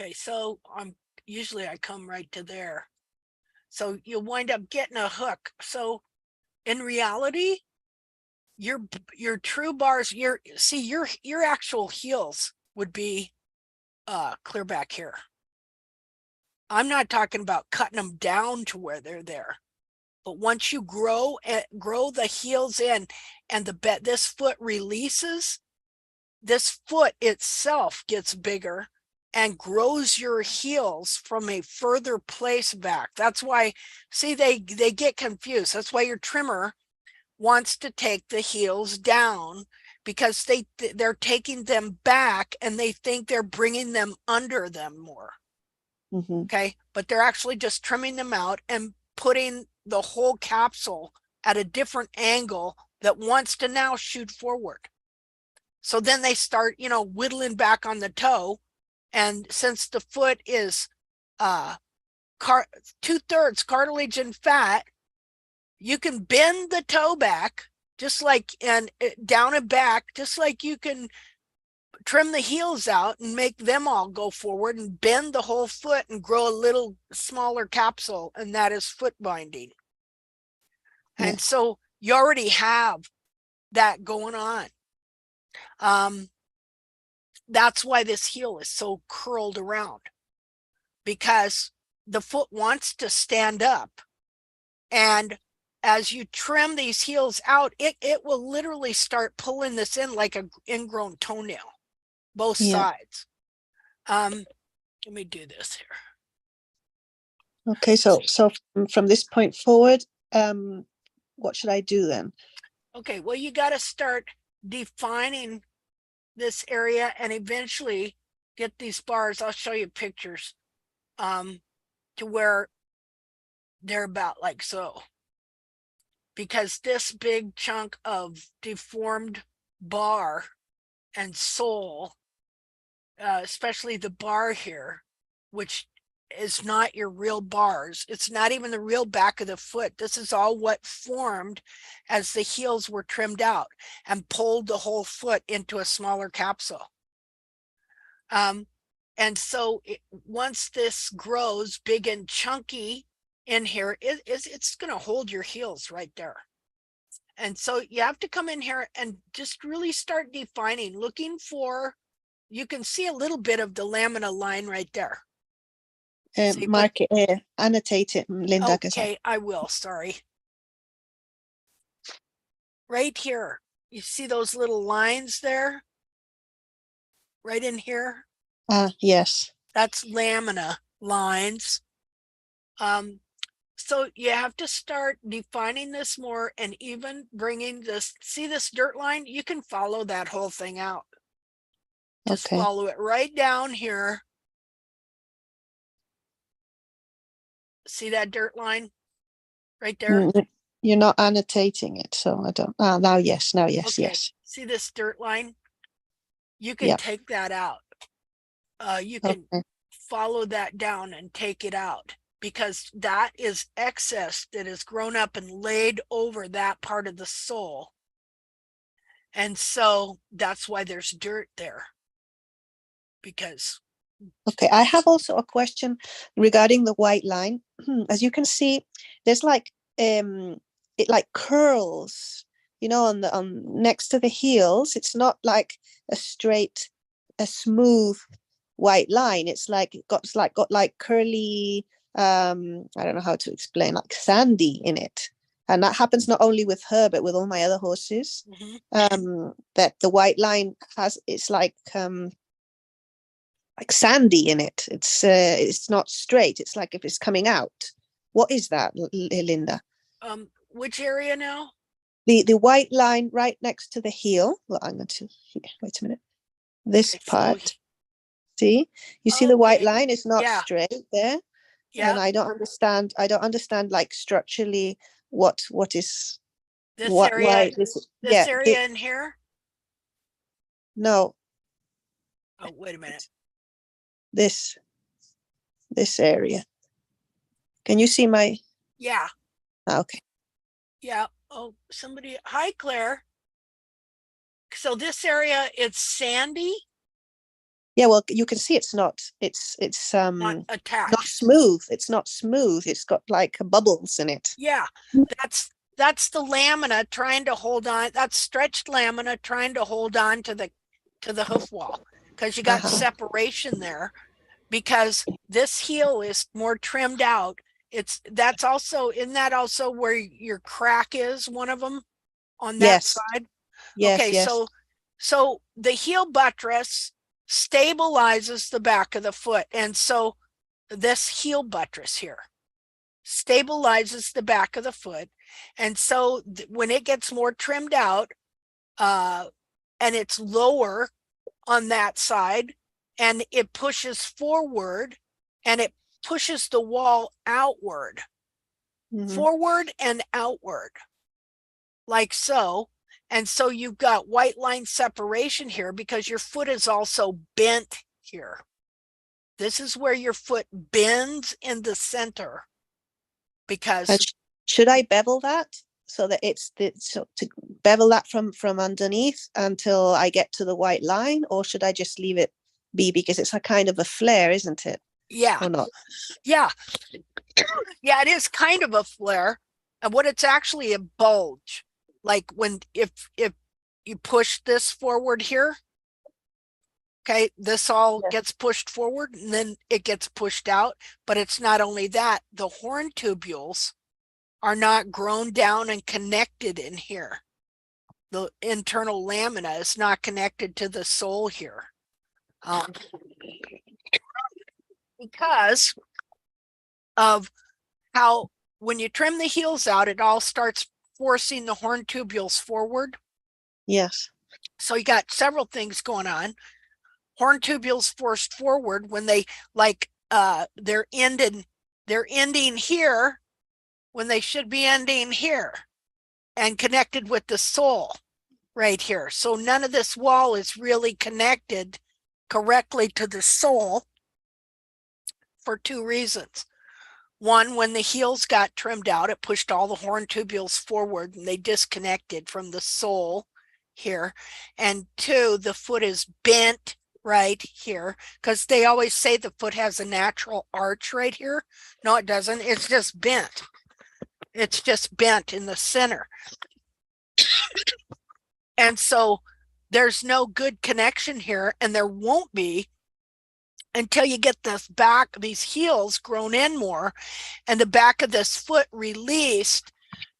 Okay, so usually I come right to there. So you'll wind up getting a hook. So in reality, your true bars, your actual heels would be clear back here. I'm not talking about cutting them down to where they're there. But once you grow the heels in and this foot releases, this foot itself gets bigger and grows your heels from a further place back. That's why, see, they get confused. That's why your trimmer wants to take the heels down because they're taking them back and they think they're bringing them under them more. Mm-hmm. Okay, but they're actually just trimming them out and putting the whole capsule at a different angle that wants to now shoot forward. So then they start, whittling back on the toe. And since the foot is 2/3 cartilage and fat. You can bend the toe back just like, and down and back, just like you can trim the heels out and make them all go forward and bend the whole foot and grow a little smaller capsule, and that is foot binding. Yeah. And so you already have that going on. That's why this heel is so curled around, because the foot wants to stand up. And as you trim these heels out, it will literally start pulling this in like an ingrown toenail, both sides. Let me do this here. Okay, so from this point forward, what should I do then? Okay, well, you got to start defining this area and eventually get these bars. I'll show you pictures to where they're about like so. Because this big chunk of deformed bar and sole, especially the bar here, which is not your real bars. It's not even the real back of the foot. This is all what formed as the heels were trimmed out and pulled the whole foot into a smaller capsule. And so once this grows big and chunky in here, it's going to hold your heels right there. And so you have to come in here and just really start defining, looking for, you can see a little bit of the lamina line right there. Mark it, annotate it, Linda. Okay, I will, sorry. Right here, you see those little lines there? Right in here? Yes. That's lamina lines. So you have to start defining this more, and even bringing this, see this dirt line? You can follow that whole thing out. Just follow it right down here. See that dirt line right there? You're not annotating it, so I don't. Now, yes. Okay. Yes. See this dirt line? You can take that out. You can follow that down and take it out, because that is excess that has grown up and laid over that part of the sole. And so that's why there's dirt there. Because okay, I have also a question regarding the white line. As you can see, there's like it like curls, on next to the heels. It's not like a straight, a smooth white line. It's like got curly, I don't know how to explain, like sandy in it. And that happens not only with her but with all my other horses. That the white line it's like sandy in it. It's not straight. It's like if it's coming out. What is that, Linda? Which area now? The white line right next to the heel. Well, I'm going to wait a minute. This part. See, you see the white line is not straight there. Yeah. And I don't understand like structurally what is this area. This area in here. No. Oh, wait a minute. This area. Can you see my? Yeah. Okay. Yeah. Oh, somebody. Hi, Claire. So this area, it's sandy. Yeah, well, you can see it's not attached. Not smooth. It's not smooth. It's got like bubbles in it. Yeah, that's the lamina trying to hold on. That's stretched lamina trying to hold on to the hoof wall, because you got separation there, because this heel is more trimmed out. That's also, isn't that also where your crack is, one of them on that side? Yes. Okay, yes. so the heel buttress stabilizes the back of the foot, and so this heel buttress here stabilizes the back of the foot, and so when it gets more trimmed out, and it's lower on that side, and it pushes forward, and it pushes the wall outward, forward and outward, like so. And so you've got white line separation here because your foot is also bent here. This is where your foot bends in the center, because should I bevel that so that so to bevel that from underneath until I get to the white line, or should I just leave it be because it's a kind of a flare, isn't it? yeah, Or not? yeah, yeah, it is kind of a flare, and what it's actually a bulge. Like when if you push this forward here, okay, this all gets pushed forward and then it gets pushed out. But it's not only that, the horn tubules are not grown down and connected in here. The internal lamina is not connected to the sole here. Because of how when you trim the heels out, it all starts forcing the horn tubules forward. Yes. So you got several things going on. Horn tubules forced forward when they they're ending here when they should be ending here and connected with the sole right here. So none of this wall is really connected correctly to the sole for two reasons. One, when the heels got trimmed out, it pushed all the horn tubules forward and they disconnected from the sole here. And two, the foot is bent right here, because they always say the foot has a natural arch right here. No, it doesn't. It's just bent. It's just bent in the center. And so there's no good connection here, and there won't be until you get this back, these heels grown in more, and the back of this foot released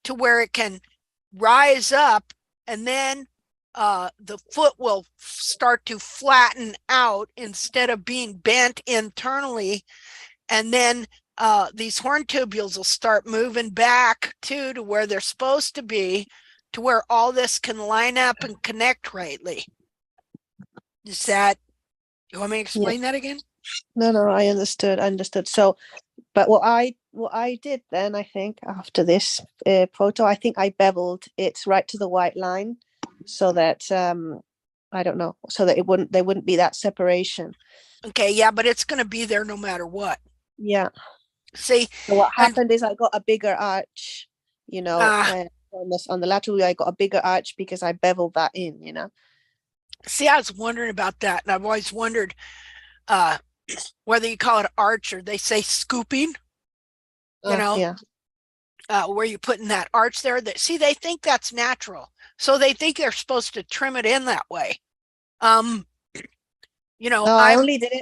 to where it can rise up, and then the foot will start to flatten out instead of being bent internally. And then these horn tubules will start moving back to where they're supposed to be, to where all this can line up and connect rightly. Is that, you want me to explain that again? No, I understood. So, but what I did then, I think after this photo, I think I beveled it right to the white line, so that I don't know, so that there wouldn't be that separation. Okay, yeah, but it's going to be there no matter what. Yeah. See, So what happened is I got a bigger arch, on the lateral view, I got a bigger arch because I beveled that in, See, I was wondering about that, and I've always wondered whether you call it arch or they say scooping, Yeah. Where you're putting that arch there. That, see, they think that's natural, so they think they're supposed to trim it in that way. No, I only did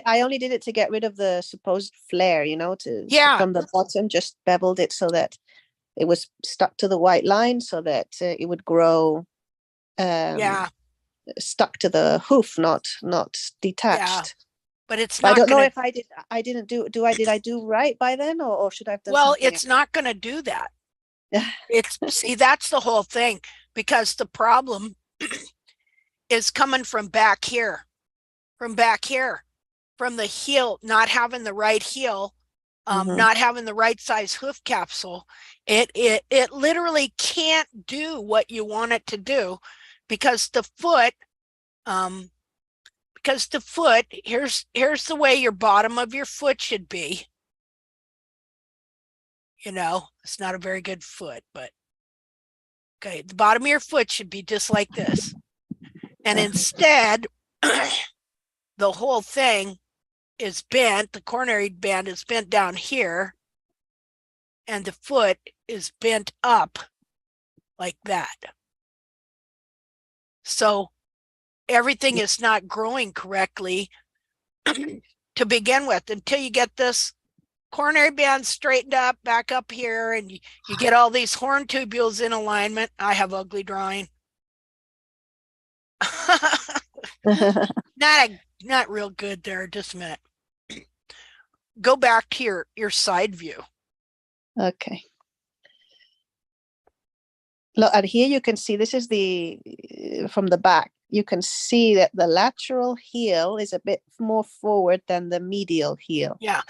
it to get rid of the supposed flare, from the bottom, just beveled it so that it was stuck to the white line, so that it would grow stuck to the hoof, not detached. But it's But not. I don't know if did I do right by then, or should I have done something It's not going to do that. See, that's the whole thing, because the problem is coming from back here, from the heel, not having the right heel, not having the right size hoof capsule. It literally can't do what you want it to do, because the foot, here's the way your bottom of your foot should be. It's not a very good foot, but okay, the bottom of your foot should be just like this. And instead, the whole thing is bent. The coronary band is bent down here, and the foot is bent up like that. So everything is not growing correctly to begin with, until you get this coronary band straightened up back up here, and you get all these horn tubules in alignment. I have ugly drawing. Not real good there. Just a minute. Go back to your side view. Okay. Look, and here you can see, this is from the back, you can see that the lateral heel is a bit more forward than the medial heel. Yeah.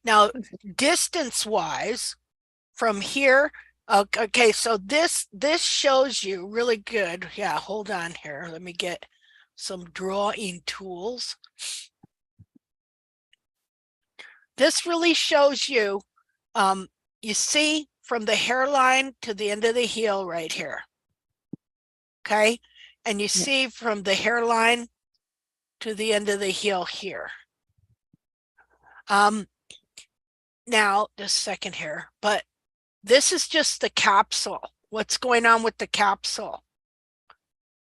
Now, distance wise from here, okay, so this shows you really good. Yeah, hold on here. Let me get some drawing tools. this really shows you, you see from the hairline to the end of the heel right here. Okay. And you see from the hairline to the end of the heel here. Now just a second here, but this is just the capsule. What's going on with the capsule?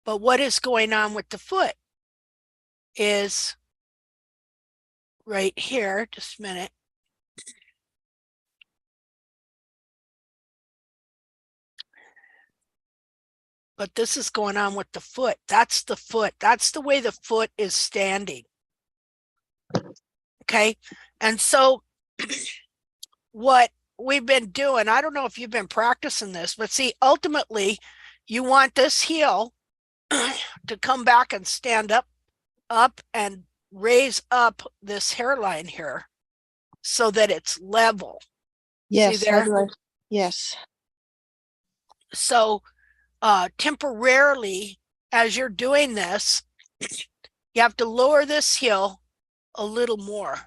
But what is going on with the foot is right here. Just a minute. But this is going on with the foot. That's the foot. That's the way the foot is standing. Okay. And so what we've been doing, I don't know if you've been practicing this, but see, ultimately you want this heel to come back and stand up and raise up this hairline here so that it's level. Yes. See there? Yes. So temporarily, as you're doing this, you have to lower this heel a little more.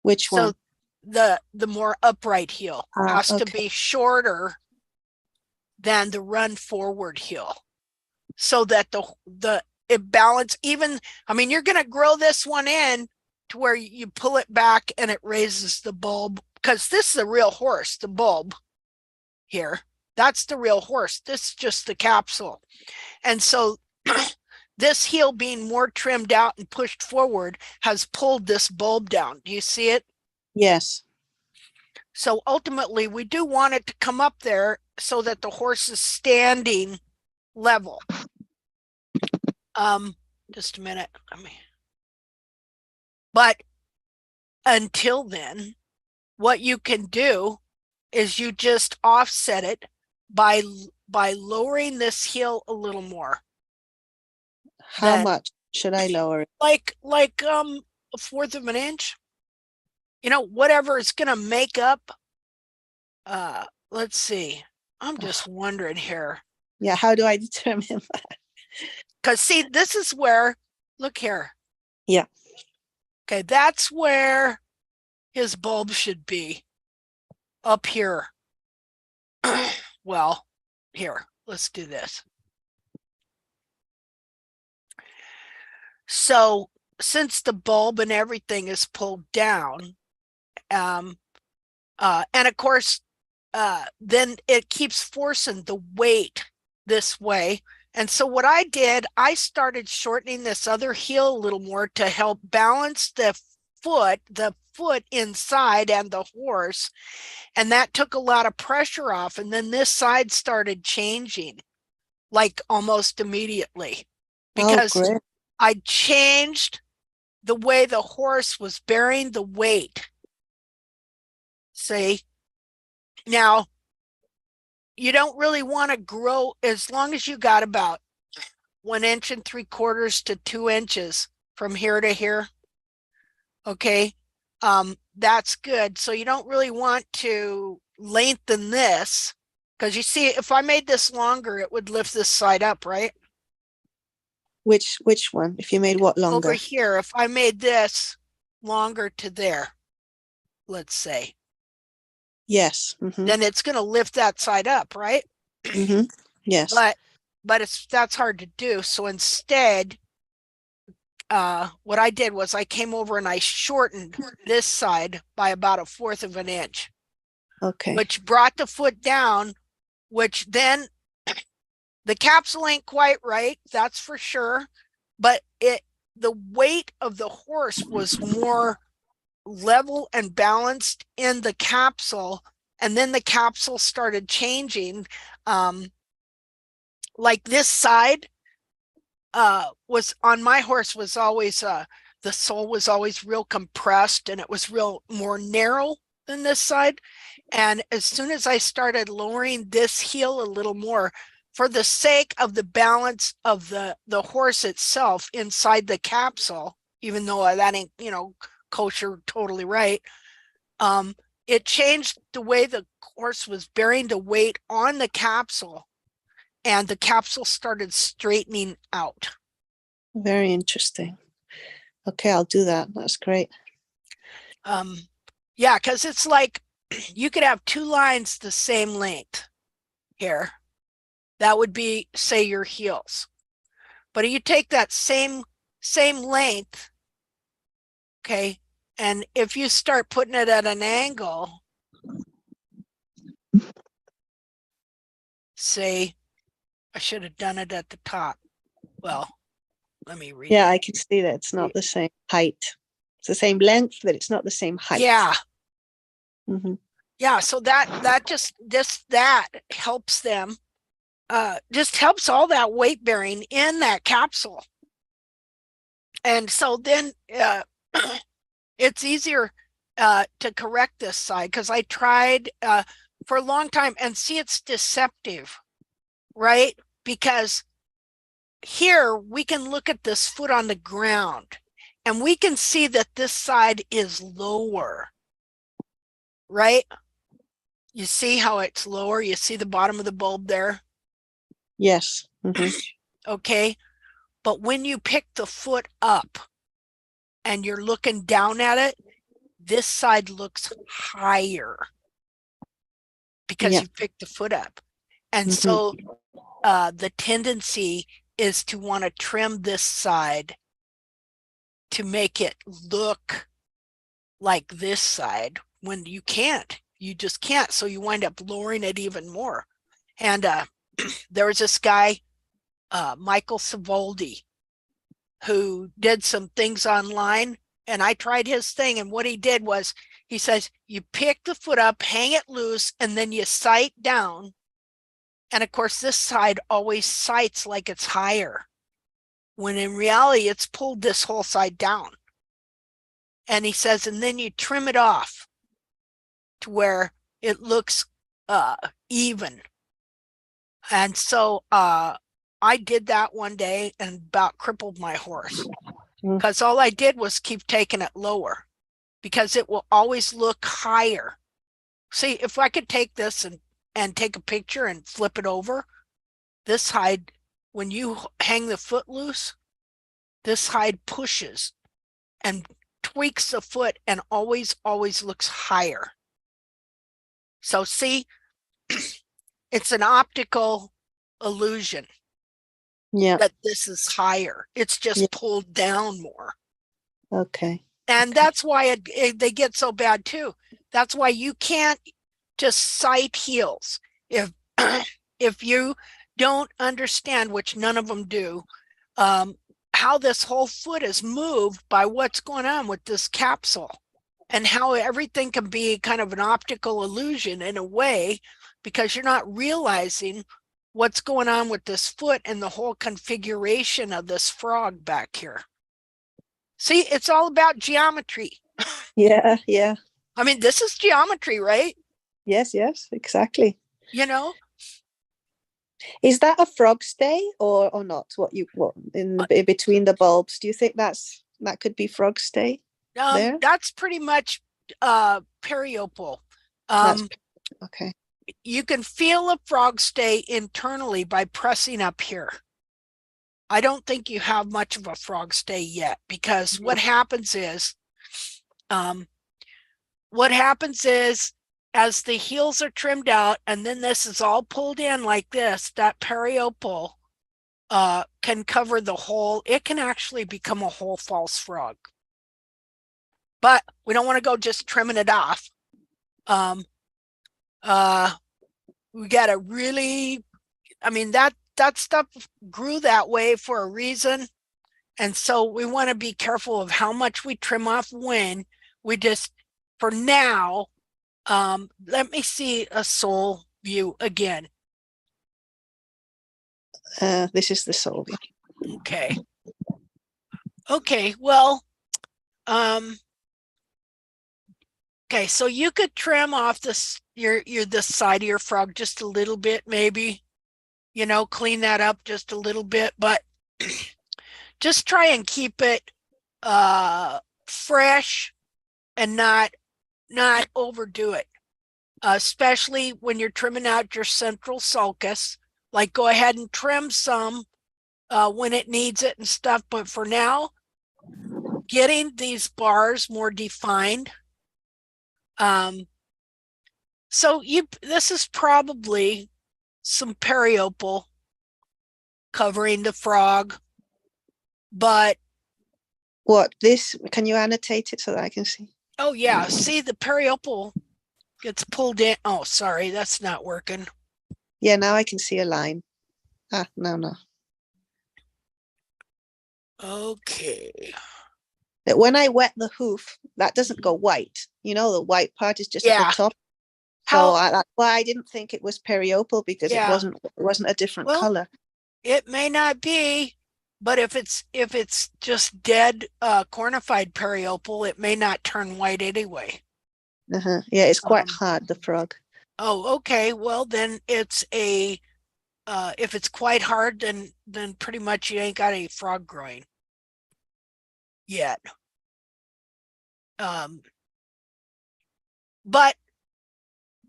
Which one? So the more upright heel has to be shorter than the run forward heel, so that it balance even. I mean, you're going to grow this one in to where you pull it back and it raises the bulb, because this is the real horse, the bulb here. That's the real horse. This is just the capsule. And so this heel being more trimmed out and pushed forward has pulled this bulb down. Do you see it? Yes. So ultimately, we do want it to come up there so that the horse is standing level. Just a minute. But until then, what you can do is you just offset it by lowering this heel a little more. How much should I lower it? Like a fourth of an inch. You know, whatever is going to make up. Let's see. I'm just wondering here. Yeah, how do I determine that? Because see, this is where, look here. Yeah. Okay, that's where his bulb should be. Up here. Well, here, let's do this. So since the bulb and everything is pulled down, and of course, then it keeps forcing the weight this way. And so what I did, I started shortening this other heel a little more to help balance the foot inside and the horse. And that took a lot of pressure off. And then this side started changing like almost immediately, because I changed the way the horse was bearing the weight. See? Now, you don't really want to grow as long as you got about 1 3/4 to 2 inches from here to here. Okay. That's good. So you don't really want to lengthen this, because you see, if I made this longer, it would lift this side up, right? Which one? If you made what longer? Over here, if I made this longer to there, let's say. Yes. Mm-hmm. Then it's going to lift that side up, right? Mm-hmm. Yes. But that's hard to do. So instead, what I did was I came over and I shortened this side by about 1/4 of an inch. Okay. Which brought the foot down, which then the capsule ain't quite right, that's for sure. But the weight of the horse was more level and balanced in the capsule, and then the capsule started changing. Like this side was on my horse was always the sole was always real compressed, and it was real more narrow than this side. And as soon as I started lowering this heel a little more for the sake of the balance of the horse itself inside the capsule, even though that ain't, kosher totally right, it changed the way the horse was bearing the weight on the capsule, and the capsule started straightening out. Very interesting. Okay, I'll do that. That's great. Yeah, because it's like you could have two lines the same length here. That would be, say, your heels. But you take that same length, okay, and if you start putting it at an angle, say, I should have done it at the top. Well, let me read. Yeah, I can see that it's not the same height. It's the same length, but it's not the same height. Yeah. Mm-hmm. Yeah, so that helps them, just helps all that weight bearing in that capsule. And so then it's easier to correct this side, because I tried for a long time, and see, it's deceptive, right? Because here we can look at this foot on the ground and we can see that this side is lower, right? You see how it's lower? You see the bottom of the bulb there? Yes. Mm-hmm. Okay. But when you pick the foot up and you're looking down at it, this side looks higher because you picked the foot up. And so the tendency is to want to trim this side to make it look like this side, when you can't. You just can't. So you wind up lowering it even more. And there was this guy, Michael Savoldi, who did some things online, and I tried his thing. And what he did was, he says, you pick the foot up, hang it loose, and then you sight down. And of course, this side always sights like it's higher, when in reality, it's pulled this whole side down. And he says, and then you trim it off to where it looks even. And so I did that one day and about crippled my horse, because all I did was keep taking it lower, because it will always look higher. See, if I could take this and take a picture and flip it over, this hide, when you hang the foot loose, this hide pushes and tweaks the foot and always looks higher. So see, it's an optical illusion. Yeah. That this is higher. It's just pulled down more. Okay. And that's why they get so bad too. That's why you can't just sight heels. If you don't understand, which none of them do, how this whole foot is moved by what's going on with this capsule, and how everything can be kind of an optical illusion in a way, because you're not realizing what's going on with this foot and the whole configuration of this frog back here. See, it's all about geometry. Yeah, yeah. I mean, this is geometry, right? Yes, exactly. You know? Is that a frog stay or not? What in between the bulbs? Do you think that could be frog stay? There? That's pretty much periopal. Okay. You can feel a frog stay internally by pressing up here. I don't think you have much of a frog stay yet, because what happens is as the heels are trimmed out and then this is all pulled in like this, that periopal can cover the whole. It can actually become a whole false frog. But we don't want to go just trimming it off. We got to really, I mean, that stuff grew that way for a reason. And so we want to be careful of how much we trim off when. We just, for now, let me see a sole view again. This is the sole view. Okay. Okay, well, okay, so you could trim off this this side of your frog just a little bit, maybe, clean that up just a little bit, but just try and keep it fresh and not overdo it, especially when you're trimming out your central sulcus. Like, go ahead and trim some when it needs it and stuff, but for now, getting these bars more defined So this is probably some periopal covering the frog, but what this? Can you annotate it so that I can see? oh yeah, see the periopal gets pulled in. Oh, sorry, that's not working. Yeah, now I can see a line. No. Okay. That when I wet the hoof, that doesn't go white. The white part is just at the Yeah. top. So that's why I didn't think it was periopal, because it wasn't a different color. It may not be, but if it's just dead cornified periopal, it may not turn white anyway. Yeah, it's quite hard, the frog. Oh, okay. Well, then it's a if it's quite hard, then pretty much you ain't got any frog growing yet. But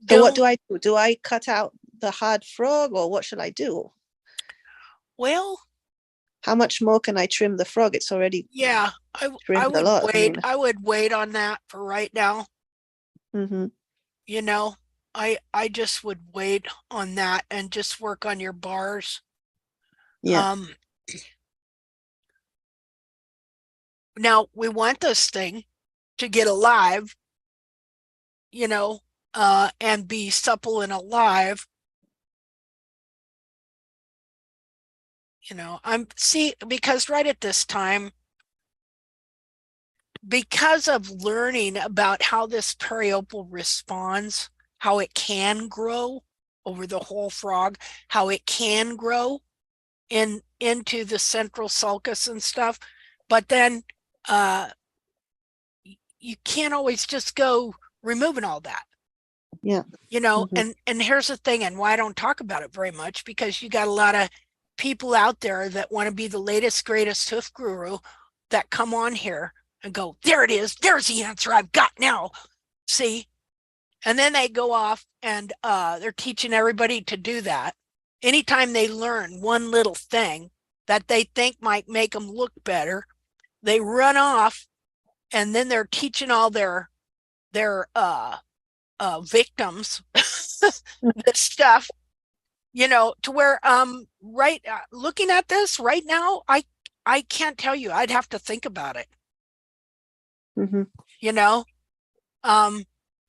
so what do I do? Do I cut out the hard frog, or what should I do? Well, how much more can I trim the frog? It's already I would a lot. wait. I would wait on that for right now. Mm-hmm. I just would wait on that and just work on your bars. Yeah. Now we want this thing to get alive, and be supple and alive. Because right at this time, because of learning about how this periopal responds, how it can grow over the whole frog, how it can grow into the central sulcus and stuff, but then you can't always just go removing all that. Yeah. And here's the thing, and why I don't talk about it very much, because you got a lot of people out there that want to be the latest, greatest hoof guru that come on here and go, there it is, there's the answer I've got now. See? And then they go off and they're teaching everybody to do that. Anytime they learn one little thing that they think might make them look better, they run off, and then they're teaching all their victims this stuff, to where looking at this right now, I can't tell you. I'd have to think about it.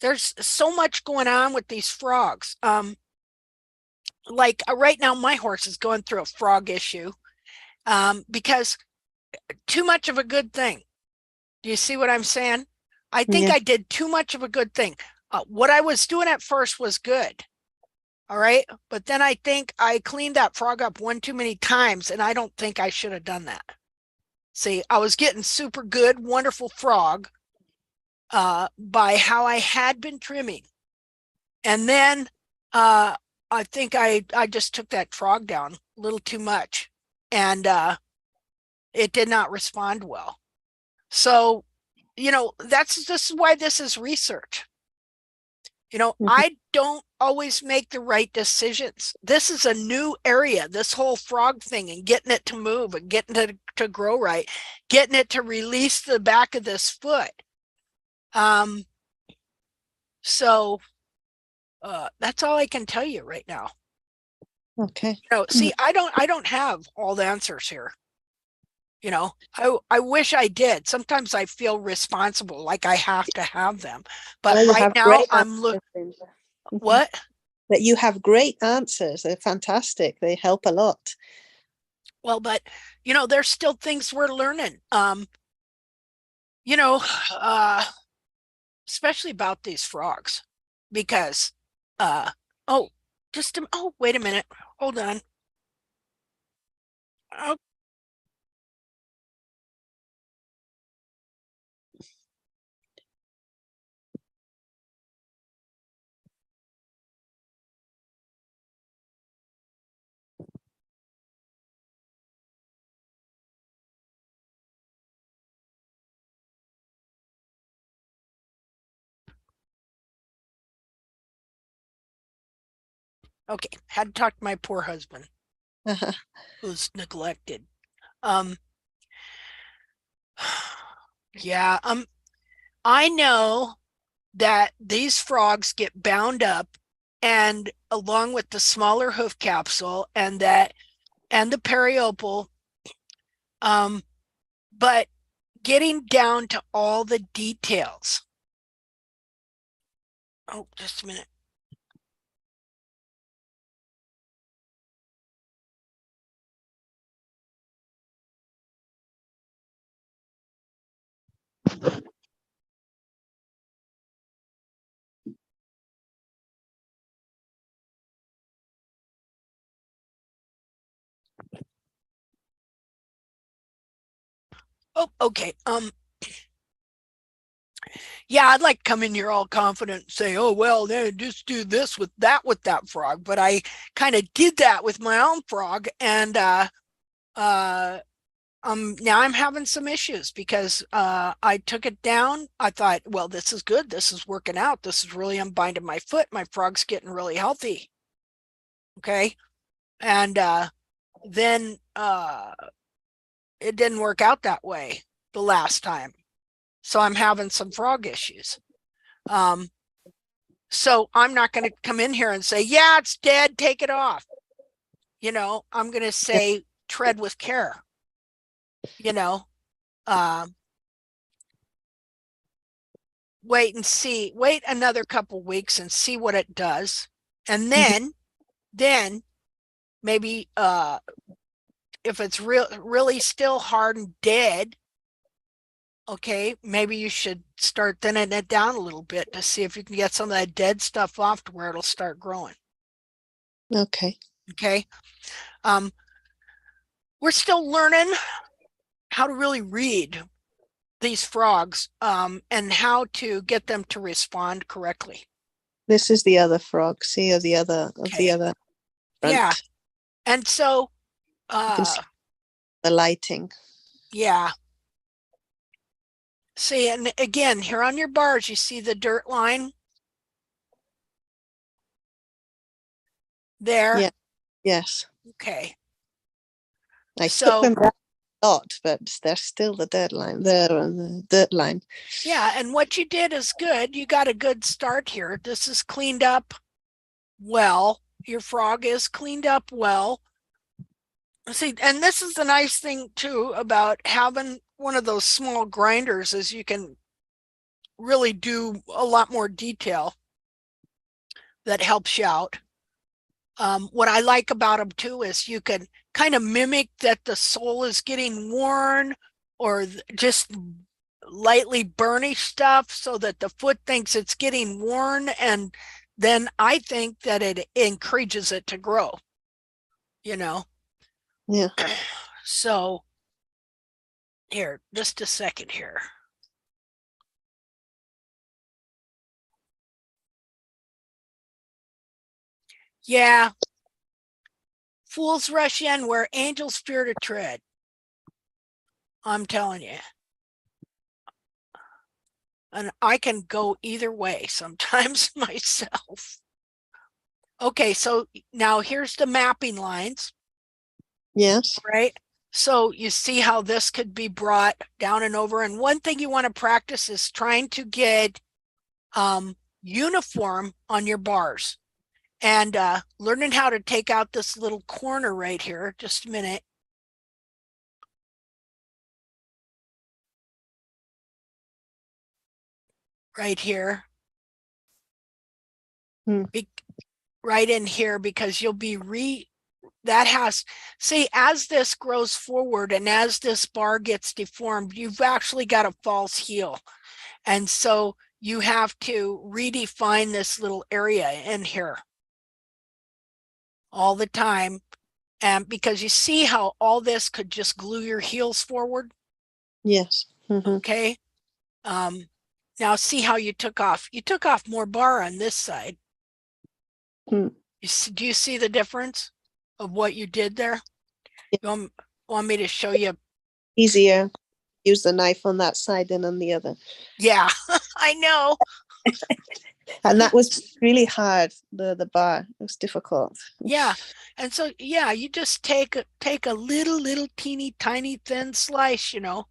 There's so much going on with these frogs. Like right now, my horse is going through a frog issue because too much of a good thing. Do you see what I'm saying? I think I did too much of a good thing. What I was doing at first was good. All right. But then I think I cleaned that frog up one too many times, and I don't think I should have done that. See, I was getting super good, wonderful frog by how I had been trimming. And then I think I just took that frog down a little too much, and it did not respond well. So, this is why this is research. I don't always make the right decisions. This is a new area, this whole frog thing, and getting it to move and getting it to grow right, getting it to release the back of this foot. So that's all I can tell you right now. Okay. See, I don't have all the answers here. I wish I did. Sometimes I feel responsible, like I have to have them. But right now I'm looking. What? That you have great answers. They're fantastic. They help a lot. Well, but there's still things we're learning. Especially about these frogs, because wait a minute. Hold on. Oh. Okay, had to talk to my poor husband, who's neglected. Yeah, I know that these frogs get bound up, and along with the smaller hoof capsule and the periopal, but getting down to all the details. Oh, just a minute. Oh, okay. Yeah, I'd like to come in here all confident and say, oh, well, then just do this with that frog. But I kind of did that with my own frog, and now I'm having some issues because I took it down. I thought, well, this is good. This is working out. This is really unbinding my foot. My frog's getting really healthy. Okay. And then it didn't work out that way the last time. So I'm having some frog issues. So I'm not going to come in here and say, yeah, it's dead, take it off. You know, I'm going to say tread with care. You know, wait and see, wait another couple weeks and see what it does. And then maybe if it's really still hard and dead, okay, maybe you should start thinning it down a little bit to see if you can get some of that dead stuff off to where it'll start growing. Okay. Okay. We're still learning how to really read these frogs and how to get them to respond correctly. This is the other frog. See, or the other of Okay. the other front. Yeah. And so you can see the lighting. Yeah. See, and again, here on your bars, you see the dirt line there? Yeah. Yes. Okay. I took them down a lot, but there's still the dirt line there on the dirt line. Yeah, and what you did is good. You got a good start here. This is cleaned up well. Your frog is cleaned up well. See, and this is the nice thing too about having one of those small grinders is you can really do a lot more detail that helps you out. What I like about them too is you can kind of mimic that the sole is getting worn or just lightly burnished stuff so that the foot thinks it's getting worn, and then I think that it encourages it to grow, you know. Yeah. So here, just a second here. Yeah. Fools rush in where angels fear to tread. I'm telling you. And I can go either way sometimes myself. Okay, so now here's the mapping lines. Yes. Right? So you see how this could be brought down and over. And one thing you want to practice is trying to get uniform on your bars and learning how to take out this little corner right here. Just a minute. Right here. Right in here, because you'll be see, as this grows forward and as this bar gets deformed, you've actually got a false heel. And so you have to redefine this little area in here all the time. And because you see how all this could just glue your heels forward. Yes. Okay. Now see how you took off more bar on this side. Do you see the difference of what you did there? You want me to show you? Easier use the knife on that side than on the other. Yeah, I know. And that was really hard, the bar. It was difficult. Yeah. And so, yeah, you just take a little teeny tiny thin slice, you know,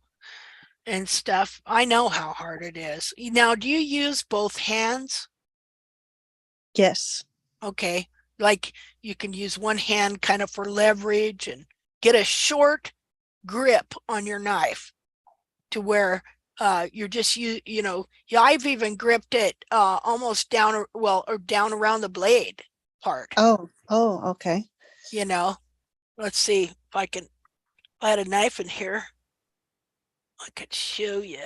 and stuff. I know how hard it is. Now, do you use both hands? Yes. Okay. Like you can use one hand kind of for leverage and get a short grip on your knife to where you're just I've even gripped it almost down or down around the blade part. Oh, okay. Let's see if I can. I had a knife in here. I could show you.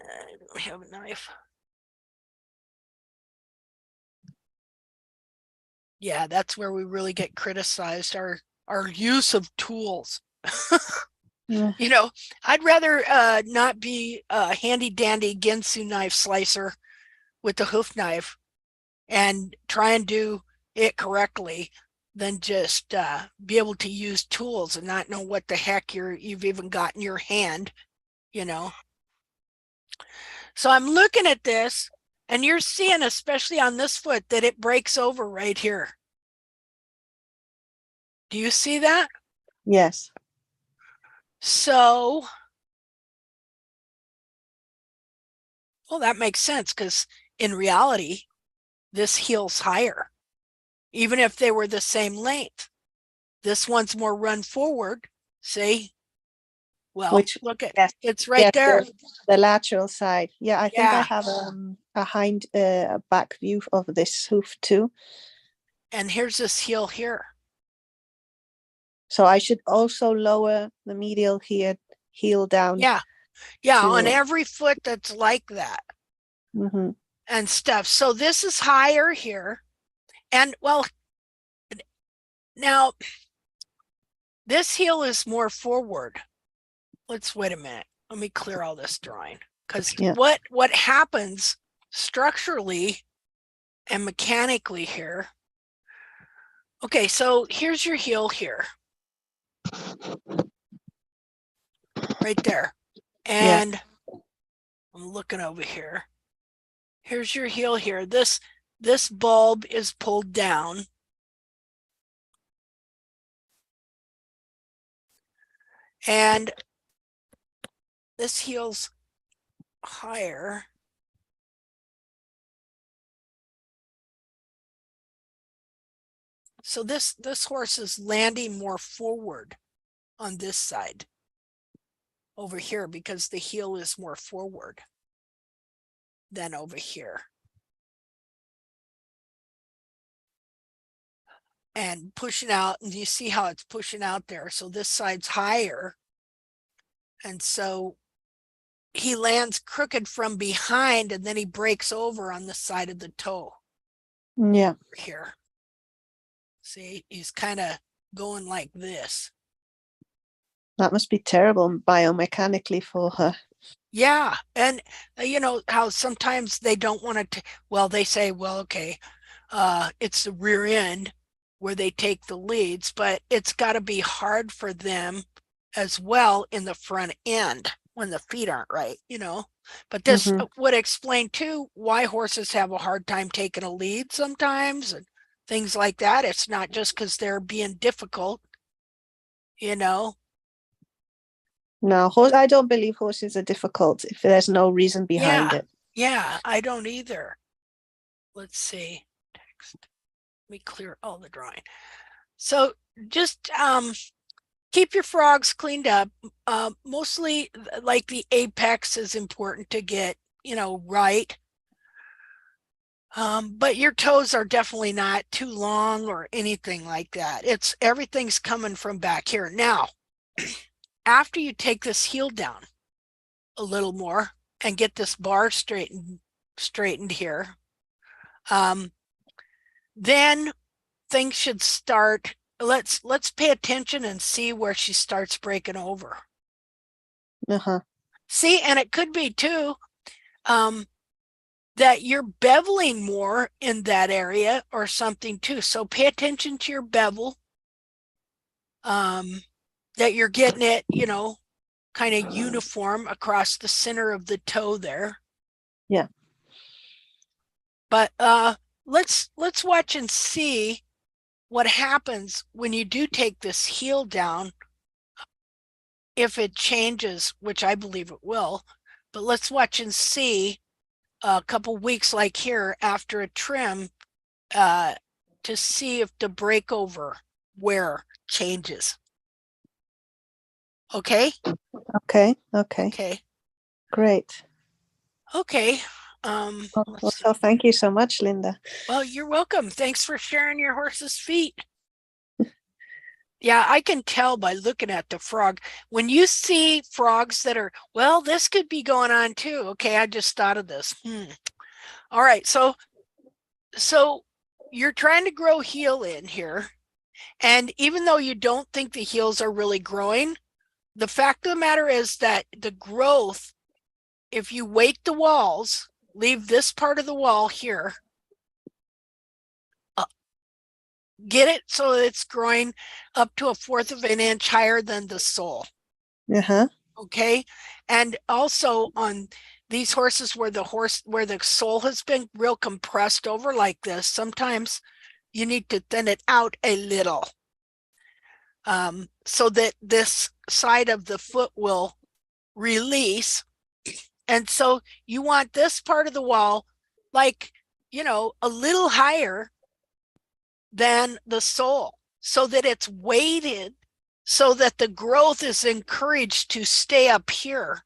I don't have a knife. Yeah, that's where we really get criticized, our use of tools. Yeah. I'd rather not be a handy dandy Ginsu knife slicer with the hoof knife and try and do it correctly than just be able to use tools and not know what the heck you've even got in your hand. So I'm looking at this, and you're seeing, especially on this foot, that it breaks over right here. Do you see that? Yes. So, well, that makes sense, because in reality, this heel's higher, even if they were the same length. This one's more run forward. See? Well, look at yes, it's right there. The lateral side. Yeah, I think I Yeah. have a back view of this hoof too. And here's this heel here. So I should also lower the medial heel down. Yeah. On every foot that's like that. Mm-hmm. And stuff. So this is higher here. And well, now this heel is more forward. Let's wait a minute. Let me clear all this drawing, because what happens structurally and mechanically here. Okay, so here's your heel here. Right there. And I'm looking over here. Here's your heel here. This bulb is pulled down. And this heel's higher. So this horse is landing more forward on this side over here, because the heel is more forward than over here. And pushing out, and you see how it's pushing out there. So this side's higher. And so he lands crooked from behind, and then he breaks over on the side of the toe. Yeah. Here. See, he's kind of going like this. That must be terrible biomechanically for her. Yeah. And you know how sometimes they don't want to, well, they say, well, okay, it's the rear end where they take the leads, but it's got to be hard for them as well in the front end when the feet aren't right, But this would explain too why horses have a hard time taking a lead sometimes and things like that. It's not just because they're being difficult, No, I don't believe horses are difficult if there's no reason behind it. Yeah, I don't either. Let's see. Text. Let me clear all the drawing. So just keep your frogs cleaned up. Mostly like the apex is important to get, right. But your toes are definitely not too long or anything like that. Everything's coming from back here. Now, after you take this heel down a little more and get this bar straightened here, then things should start. Let's pay attention and see where she starts breaking over. See, and it could be too that you're beveling more in that area or something too. So pay attention to your bevel, that you're getting it, kind of uniform across the center of the toe there. Yeah. But let's watch and see what happens when you do take this heel down if it changes, which I believe it will, but let's watch and see a couple weeks like here after a trim to see if the breakover wear changes. Okay? Okay. Okay. Okay. Great. Okay. So thank you so much, Linda. Well, you're welcome. Thanks for sharing your horse's feet. Yeah, I can tell by looking at the frog. When you see frogs that are, well, this could be going on too. Okay, I just thought of this. All right, so you're trying to grow heel in here. And even though you don't think the heels are really growing, the fact of the matter is that the growth, if you weight the walls, leave this part of the wall here, get it so it's growing up to 1/4 of an inch higher than the sole. Okay. And also on these horses where the sole has been real compressed over like this, sometimes you need to thin it out a little, so that this side of the foot will release. And so you want this part of the wall, like, a little higher than the sole, so that it's weighted, so that the growth is encouraged to stay up here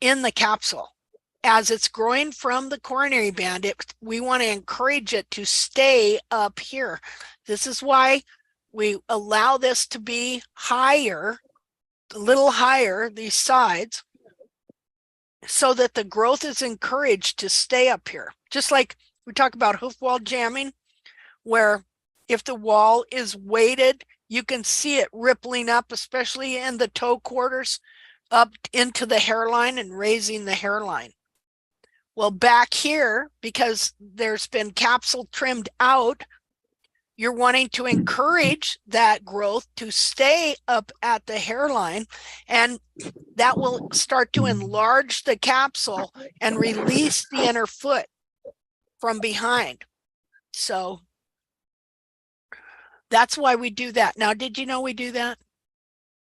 in the capsule. As it's growing from the coronary band, we want to encourage it to stay up here. This is why we allow this to be higher, a little higher, these sides, so that the growth is encouraged to stay up here. Just like we talk about hoof wall jamming, where if the wall is weighted, you can see it rippling up, especially in the toe quarters, up into the hairline and raising the hairline. Well, back here, because there's been capsule trimmed out, you're wanting to encourage that growth to stay up at the hairline, and that will start to enlarge the capsule and release the inner foot from behind. So that's why we do that. Now, did you know we do that?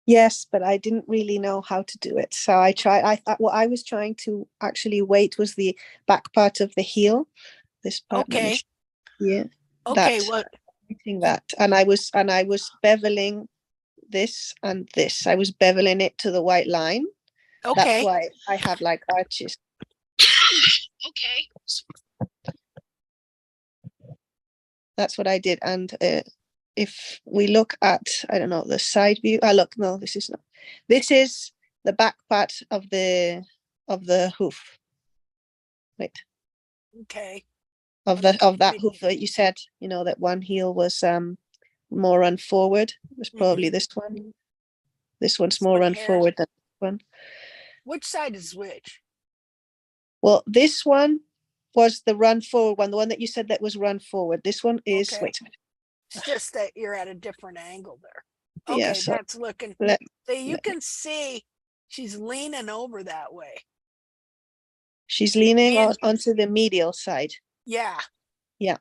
Yes, but I didn't really know how to do it. So I tried. What I was trying to actually weight was the back part of the heel. This part. Okay. Yeah. Okay. Well, that, and I was beveling this and this. I was beveling it to the white line. Okay. That's why I had like arches. Okay. That's what I did. And if we look at, I don't know, the side view. Look, no, this is not. This is the back part of the hoof. Wait. Okay. Of that hoof that you said, that one heel was more run forward. It was probably this one. This one's more run forward than this one. Which side is which? Well, this one was the run forward one, the one that you said that was run forward. This one is, wait a minute. It's just that you're at a different angle there. Okay, Yeah, so that's looking, so you can see she's leaning over that way. She's leaning onto the medial side. Yeah. Yeah.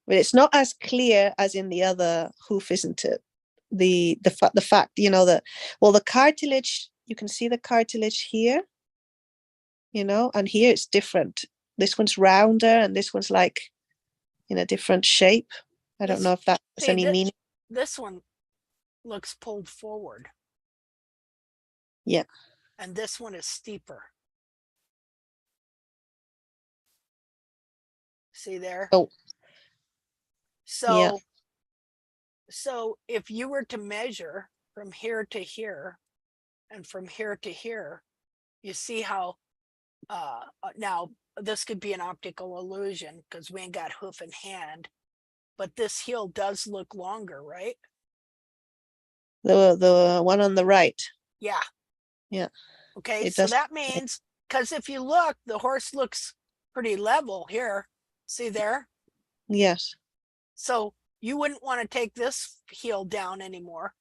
But it's not as clear as in the other hoof, isn't it? The fact, the cartilage, you can see the cartilage here, and here it's different. This one's rounder and this one's like in a different shape. I don't know if that has any meaning. This one looks pulled forward. Yeah. And this one is steeper. See there? Oh. So if you were to measure from here to here and from here to here, you see how now this could be an optical illusion because we ain't got hoof in hand, but this heel does look longer, right? The one on the right. Yeah. Yeah. Okay, so that means, because if you look, the horse looks pretty level here. See there? Yes. So you wouldn't want to take this heel down anymore.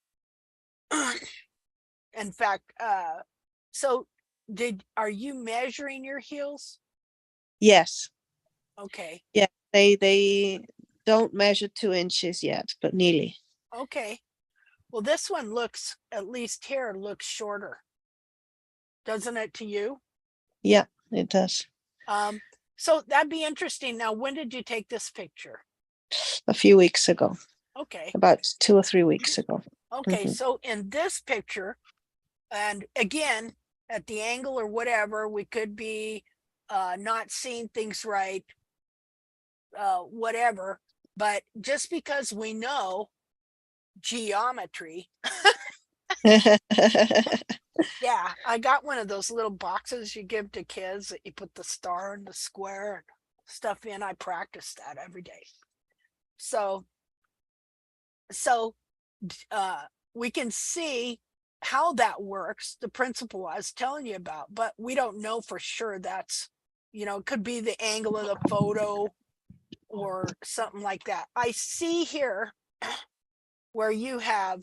In fact, so are you measuring your heels? Yes. Okay. Yeah, they don't measure 2 inches yet, but nearly. Okay. Well, this one looks, at least here, looks shorter. Doesn't it to you? Yeah, it does. So that'd be interesting. Now, when did you take this picture? A few weeks ago. Okay. About 2 or 3 weeks ago. Okay, so in this picture, and again, at the angle or whatever, we could be not seeing things right, whatever. But just because we know geometry, yeah, I got one of those little boxes you give to kids that you put the star and the square and stuff in. I practice that every day. So we can see how that works, the principle I was telling you about, but we don't know for sure that's, it could be the angle of the photo or something like that. I see here where you have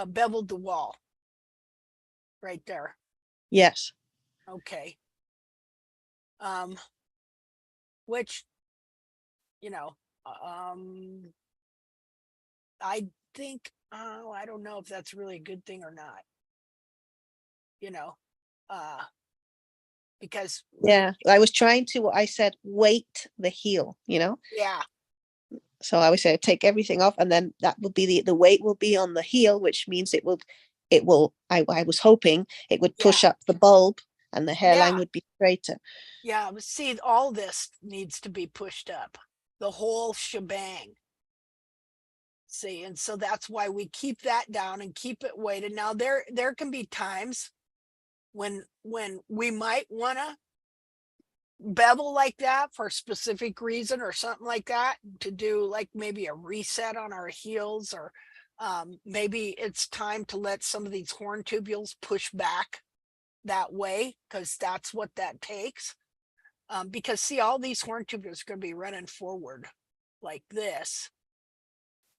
beveled the wall right there. Yes. Okay. Which, I think, I don't know if that's really a good thing or not, because Yeah, I was trying to, I said, weight the heel, yeah, so I would say take everything off, and then that will be the weight will be on the heel, which means I was hoping it would push yeah, up the bulb and the hairline yeah, would be straighter. yeah. See, all this needs to be pushed up, the whole shebang. See, and so that's why we keep that down and keep it weighted. Now there can be times when we might want to bevel like that for a specific reason or something like that, to do like maybe a reset on our heels, or maybe it's time to let some of these horn tubules push back that way, because that's what that takes. Because see, all these horn tubules are going to be running forward like this,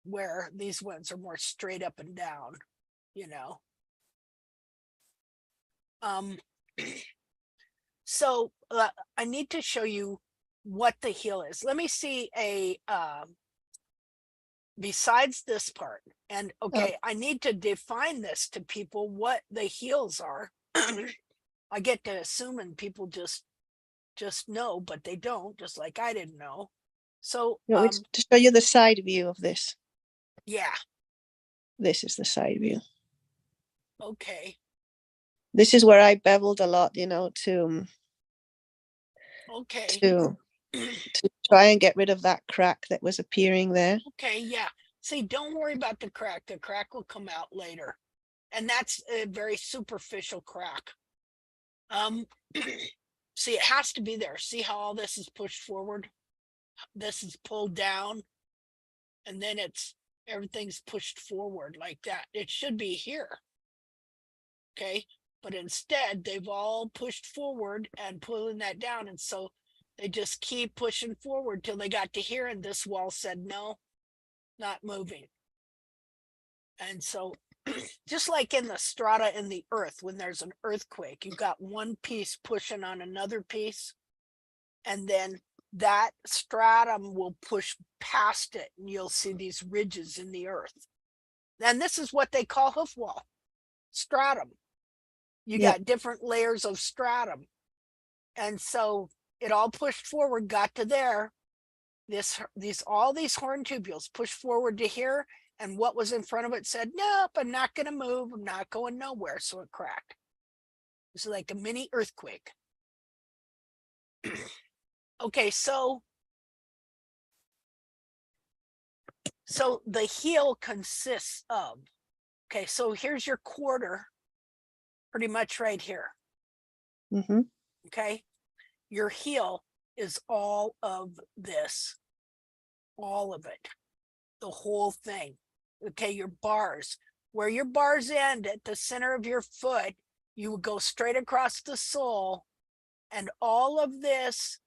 where these ones are more straight up and down, you know. So I need to show you what the heel is. Let me see besides this part. And okay, I need to define this to people, what the heels are. I get to assume, and people just know, but they don't, just like I didn't know. So You want me to show you the side view of this? yeah. This is the side view. Okay. This is where I beveled a lot, Okay. to try and get rid of that crack that was appearing there. Okay, yeah. See, don't worry about the crack. The crack will come out later. And that's a very superficial crack. See, it has to be there. See how all this is pushed forward? This is pulled down, and then everything's pushed forward like that. It should be here. Okay, but instead they've all pushed forward and pulling that down, and so they just keep pushing forward till they got to here, and this wall said no, not moving. And so just like in the strata in the earth, when there's an earthquake, you've got one piece pushing on another piece, and then that stratum will push past it, and you'll see these ridges in the earth. And this is what they call hoof wall, stratum. You got different layers of stratum. And so it all pushed forward, got to there. All these horn tubules pushed forward to here, and what was in front of it said, nope, I'm not going to move. I'm not going nowhere. So it cracked. It's like a mini earthquake. Okay, so the heel consists of, okay, so here's your quarter, pretty much right here. Mm-hmm. Okay, your heel is all of this, all of it, the whole thing. Okay, your bars, where your bars end at the center of your foot, you would go straight across the sole, and all of this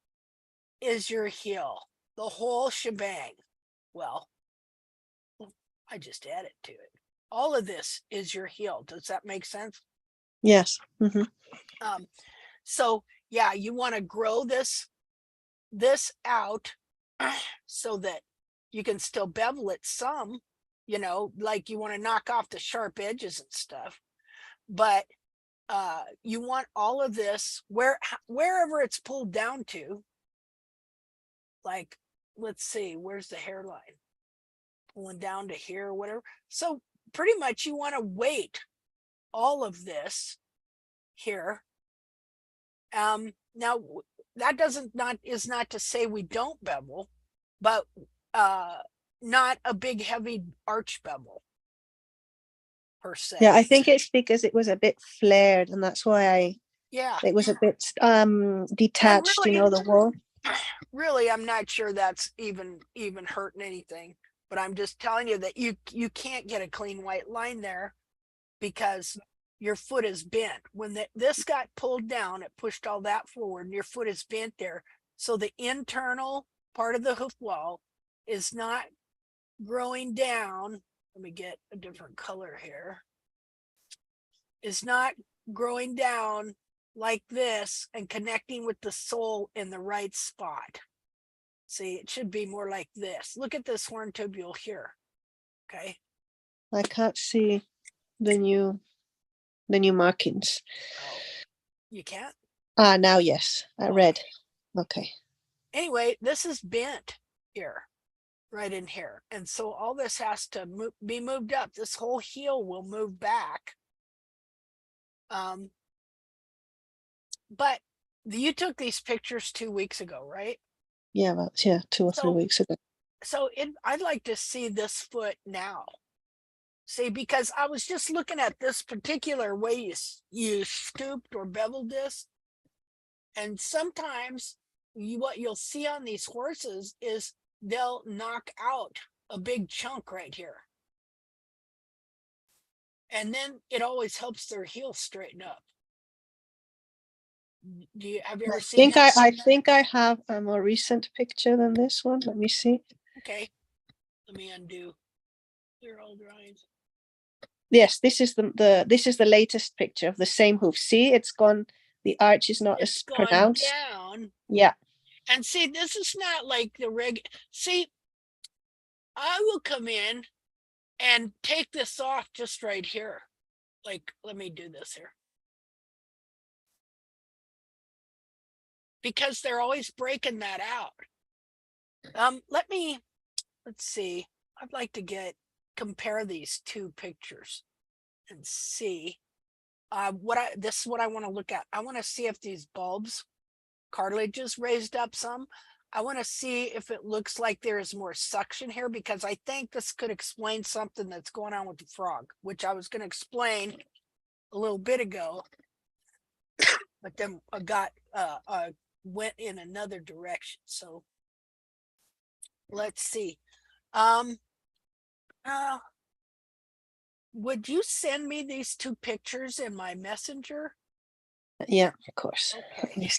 is your heel, the whole shebang. Well, I just added to it. All of this is your heel. Does that make sense? Yes. Mm-hmm. So yeah, you want to grow this out so that you can still bevel it some, you know, like you want to knock off the sharp edges and stuff. But you want all of this wherever it's pulled down to. Like, let's see, where's the hairline? Pulling down to here or whatever. So pretty much you want to weight all of this here. Now that is not to say we don't bevel, but not a big heavy arch bevel per se. Yeah, I think it's because it was a bit flared, and that's why it was a bit detached, really, you know, the wall. Really, I'm not sure that's even hurting anything, but I'm just telling you that you can't get a clean white line there because your foot is bent. When this got pulled down, it pushed all that forward, and your foot is bent there. So the internal part of the hoof wall is not growing down. Let me get a different color here. Is not growing down like this and connecting with the sole in the right spot. See, it should be more like this. Look at this horn tubule here. Okay. I can't see the new markings. Oh, you can't? Now yes, I read. Okay. Anyway, this is bent here, right in here. And so all this has to be moved up. This whole heel will move back. But you took these pictures 2 weeks ago, right? Yeah, well, yeah, 2 or 3 weeks ago. So I'd like to see this foot now. See, because I was just looking at this particular way you scooped or beveled this. And sometimes what you'll see on these horses is they'll knock out a big chunk right here. And then it always helps their heel straighten up. Have you ever seen that? I think I have a more recent picture than this one. Let me see. Okay. Let me undo. They're all drawings. Yes, this is the latest picture of the same hoof. See, it's gone. The arch is not as pronounced. Down. Yeah. And see, this is not like the see, I will come in and take this off just right here. Like, let me do this here. Because they're always breaking that out. Let's see. I'd like to compare these two pictures and see this is what I want to look at. I want to see if these bulbs, cartilages raised up some. I want to see if it looks like there is more suction here, because I think this could explain something that's going on with the frog, which I was going to explain a little bit ago, but then I went in another direction. So let's see. Would you send me these two pictures in my messenger? Yeah, of course. Okay.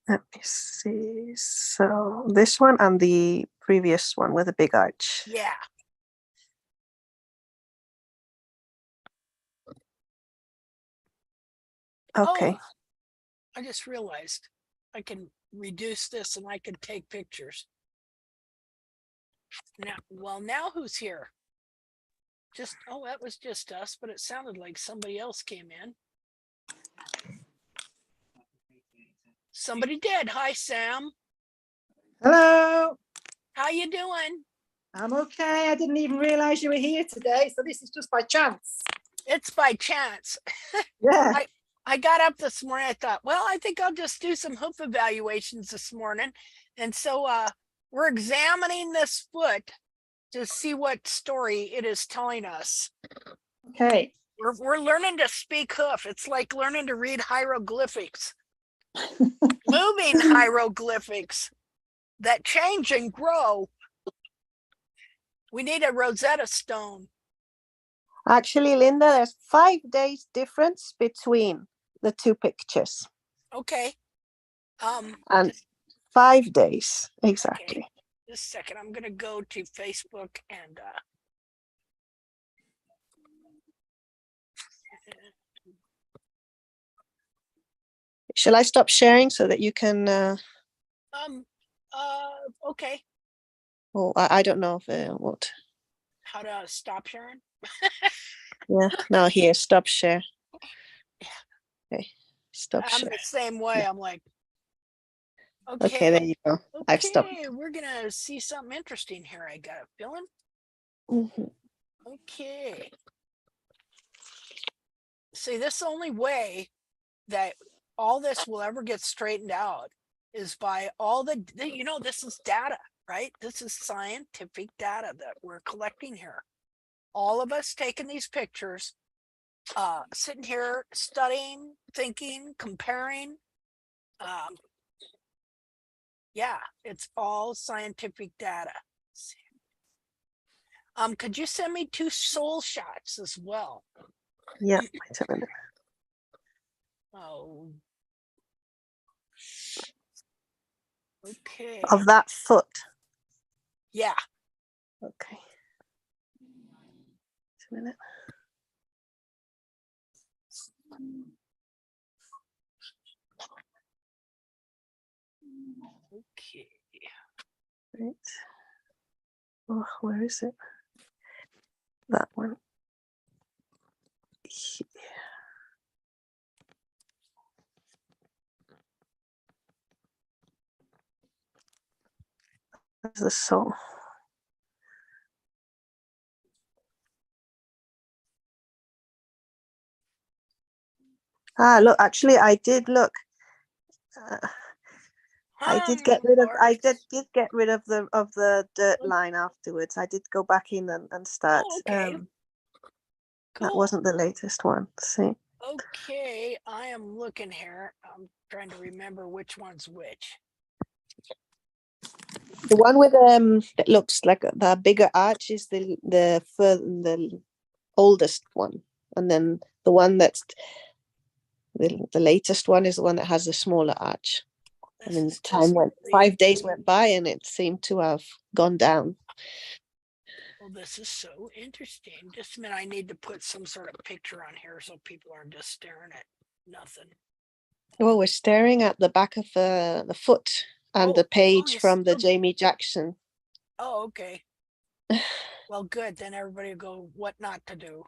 Let me see. So this one and the previous one with a big arch. Yeah. Okay. Oh, I just realized I can reduce this and I can take pictures. Now who's here? That was just us, but it sounded like somebody else came in. Somebody did. Hi, Sam. Hello. How you doing? I'm okay. I didn't even realize you were here today, so this is just by chance. It's by chance. Yeah. I got up this morning. I thought, well, I think I'll just do some hoof evaluations this morning. And so we're examining this foot to see what story it is telling us. Okay. We're learning to speak hoof. It's like learning to read hieroglyphics. Moving hieroglyphics that change and grow. We need a Rosetta Stone. Actually, Linda, there's 5 days difference between the two pictures. Okay. And 5 days, exactly. Okay. Just a second. I'm going to go to Facebook and shall I stop sharing so that you can Okay. Oh, I don't know if what. How to stop sharing? Yeah. Now here, stop share. Okay. Stop I'm share. the same way. I'm like, Okay, there okay, you go. I've stopped. okay, we're gonna see something interesting here. I got a feeling. Mhm. Okay. See, this is the only way that all this will ever get straightened out is by all you know, this is data, right? This is scientific data that we're collecting here. All of us taking these pictures, sitting here studying, thinking, comparing. Yeah, it's all scientific data. Could you send me 2 soul shots as well? Yeah. Wait a minute. Oh, okay. Of that foot. Yeah. Okay. Wait a minute. Okay. Right. Oh, where is it? That one. Here. That's the soul. Ah, look, actually, I did look. I did get rid of. I did get rid of the dirt line afterwards. I did go back in and start. Oh, okay. That Cool. wasn't the latest one. See. Okay, I am looking here. I'm trying to remember which one's which. The one with that looks like the bigger arch is the oldest one, and then the one that's the latest one is the one that has the smaller arch. And then time went 5 days went by, and it seemed to have gone down. Well, this is so interesting. Just a minute, I need to put some sort of picture on here so people aren't just staring at nothing. Well, we're staring at the back of the foot and the page from the Jamie Jackson. Oh, okay. Well, good. Then everybody will go, what not to do.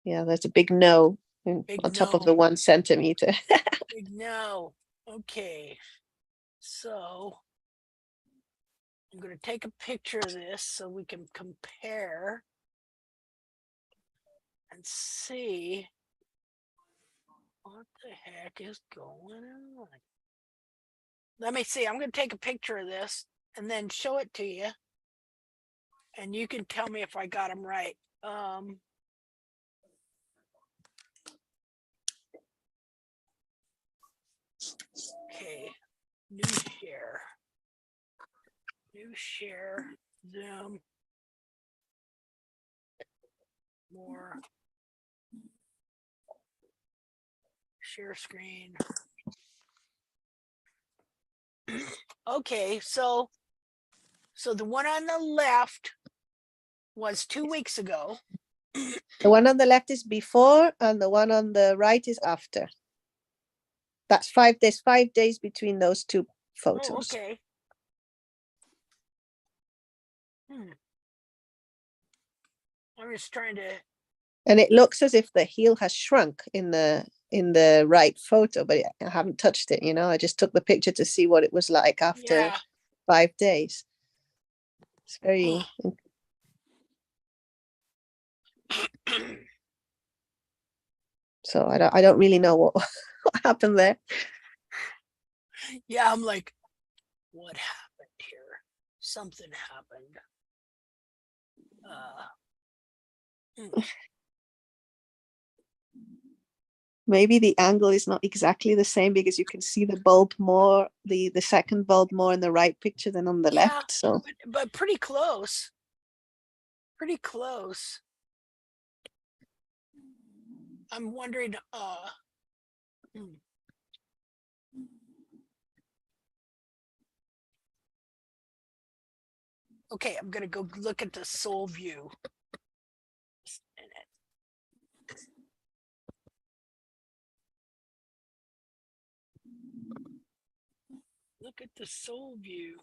Yeah, there's a big no on top of the 1 centimeter. Big no. Okay. So I'm going to take a picture of this so we can compare and see what the heck is going on. Let me see. I'm going to take a picture of this and then show it to you. And you can tell me if I got them right. Okay. New share, Zoom, more, share screen. Okay, so the one on the left was 2 weeks ago. The one on the left is before, and the one on the right is after. That's 5 days. 5 days between those 2 photos. Oh, okay. I'm just trying to. And it looks as if the heel has shrunk in the right photo, but I haven't touched it. I just took the picture to see what it was like after 5 days. It's very. So I don't really know what happened there. Yeah, I'm like, what happened here? Something happened. Maybe the angle is not exactly the same because you can see the bulb more, the second bulb more in the right picture than on the left. So, but pretty close. Pretty close. I'm wondering. Okay, I'm gonna go look at the soul view. look at the sole view.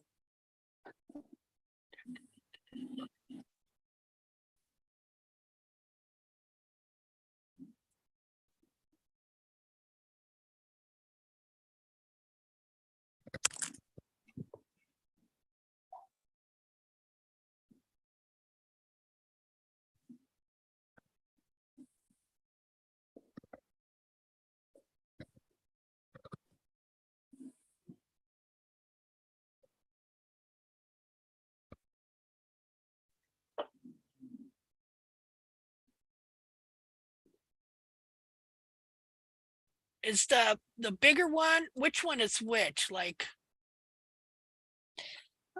Is the bigger one, which one is which? Like,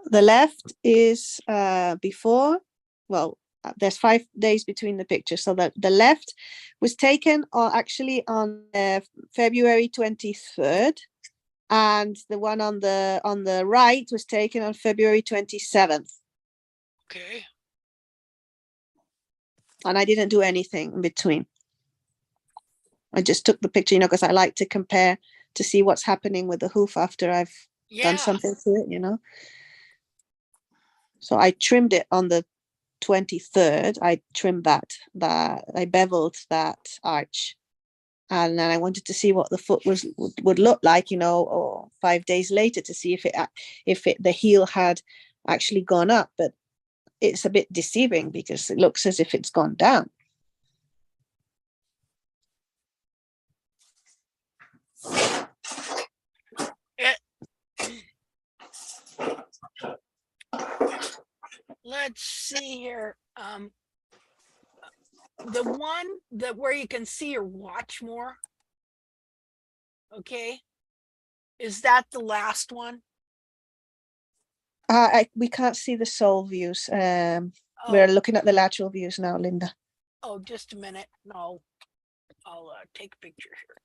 The left is before, well, there's 5 days between the pictures. So the left was taken actually on February 23rd, and the one on the right was taken on February 27th. okay. And I didn't do anything in between. I just took the picture, because I like to compare to see what's happening with the hoof after I've done something to it, So I trimmed it on the 23rd. I trimmed that I beveled that arch, and then I wanted to see what the foot would look like, or 5 days later, to see if the heel had actually gone up. But it's a bit deceiving because it looks as if it's gone down. Let's see here. The one where you can see your watch more. Okay. Is that the last one? We can't see the sole views. We're looking at the lateral views now, Linda. Oh, just a minute. No, I'll take a picture here.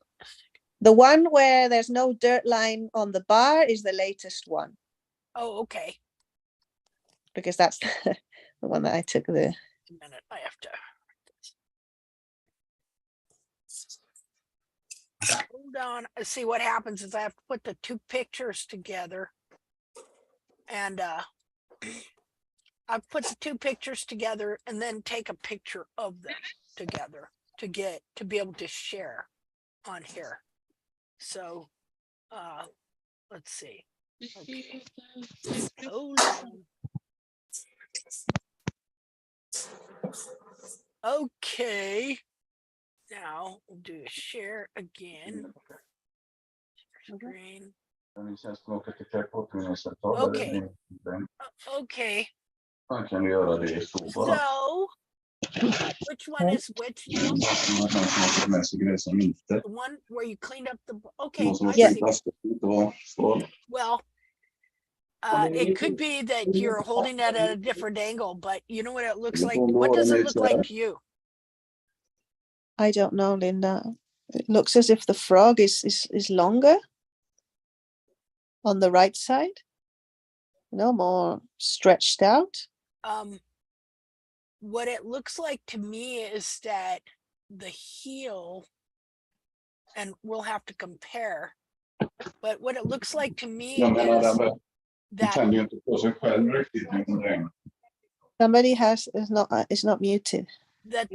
The one where there's no dirt line on the bar is the latest one. Oh, okay. Because that's the one that I took the. A minute, I have to. Hold on. See, what happens is I have to put the 2 pictures together, and I've put the 2 pictures together and then take a picture of them together to be able to share on here. So let's see. Okay. Hold on. Okay. Now we'll do a share again. Screen. Okay. Okay. So, which one is which now? The one where you cleaned up the. Okay. I see. Well, it could be that you're holding it at a different angle, but you know what it looks like? What does it look like to you? I don't know, Linda. It looks as if the frog is longer on the right side. More stretched out. What it looks like to me is that the heel, and we'll have to compare, but what it looks like to me is that somebody is not muted. That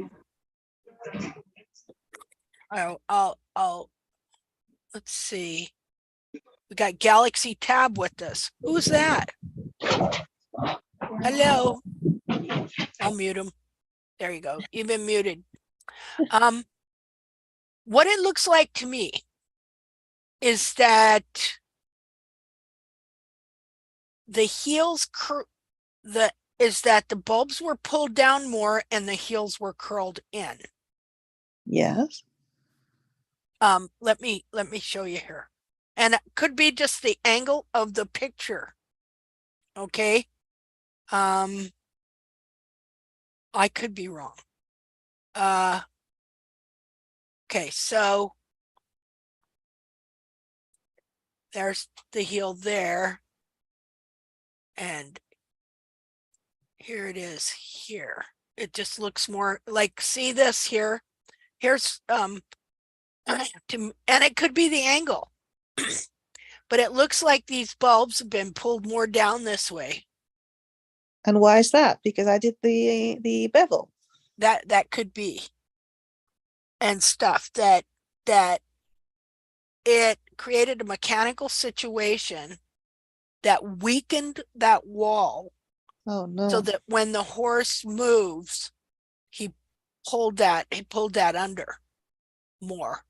I'll let's see. We got Galaxy Tab with us. Who's that? Hello. I'll mute him. There you go. You've been muted. What it looks like to me is that the heels the bulbs were pulled down more and the heels were curled in. Yes. Let me show you here. And it could be just the angle of the picture. Okay. I could be wrong. Okay, so there's the heel there. And here it is here. It just looks more like, see this here? Here's and it could be the angle. but it looks like these bulbs have been pulled more down this way. And why is that? Because I did the bevel. That could be. And stuff that it created a mechanical situation that weakened that wall. Oh no. So that when the horse moves, he pulled that under more.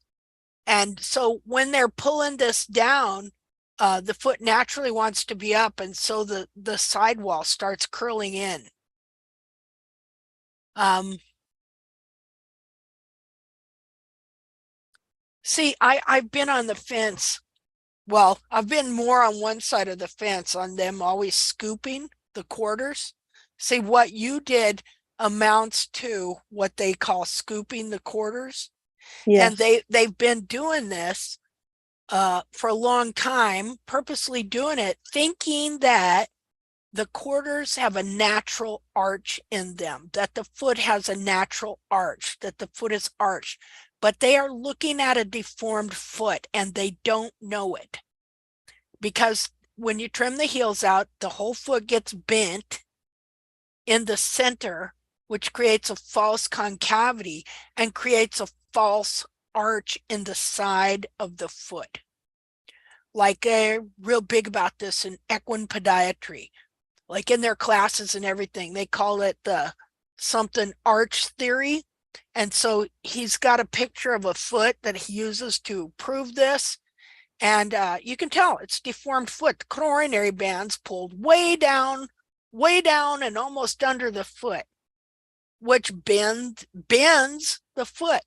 And so when they're pulling this down, the foot naturally wants to be up, and so the sidewall starts curling in. See, I've been on the fence. Well, I've been more on one side of the fence on them always scooping the quarters. See, what you did amounts to what they call scooping the quarters. Yes. And they've been doing this for a long time, purposely doing it, thinking that the quarters have a natural arch in them, that the foot has a natural arch, that the foot is arched. But they are looking at a deformed foot and they don't know it. Because when you trim the heels out, the whole foot gets bent in the center, which creates a false concavity and creates a false arch in the side of the foot. Like they're real big about this in equine podiatry, like in their classes and everything. They call it the something arch theory. And so he's got a picture of a foot that he uses to prove this. And you can tell it's deformed foot. The coronary band's pulled way down and almost under the foot, which bends the foot.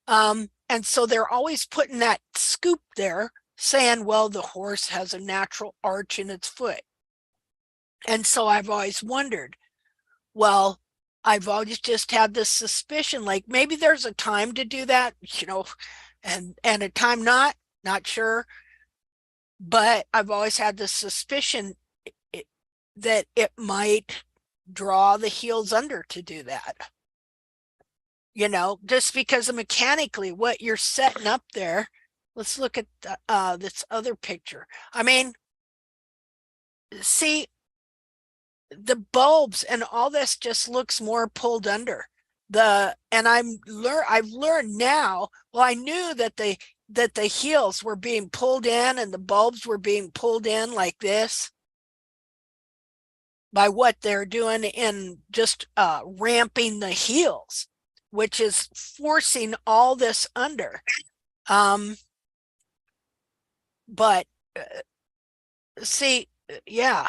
And so they're always putting that scoop there, saying, well, the horse has a natural arch in its foot. And so I've always wondered, well, I've always just had this suspicion, like maybe there's a time to do that, and a time not sure. But I've always had this suspicion that it might draw the heels under to do that. Just because of mechanically what you're setting up there. Let's look at this other picture. I mean, see, the bulbs and all this just looks more pulled under. And I've learned now, well, I knew that the heels were being pulled in and the bulbs were being pulled in like this by what they're doing in just ramping the heels, which is forcing all this under. But see, yeah.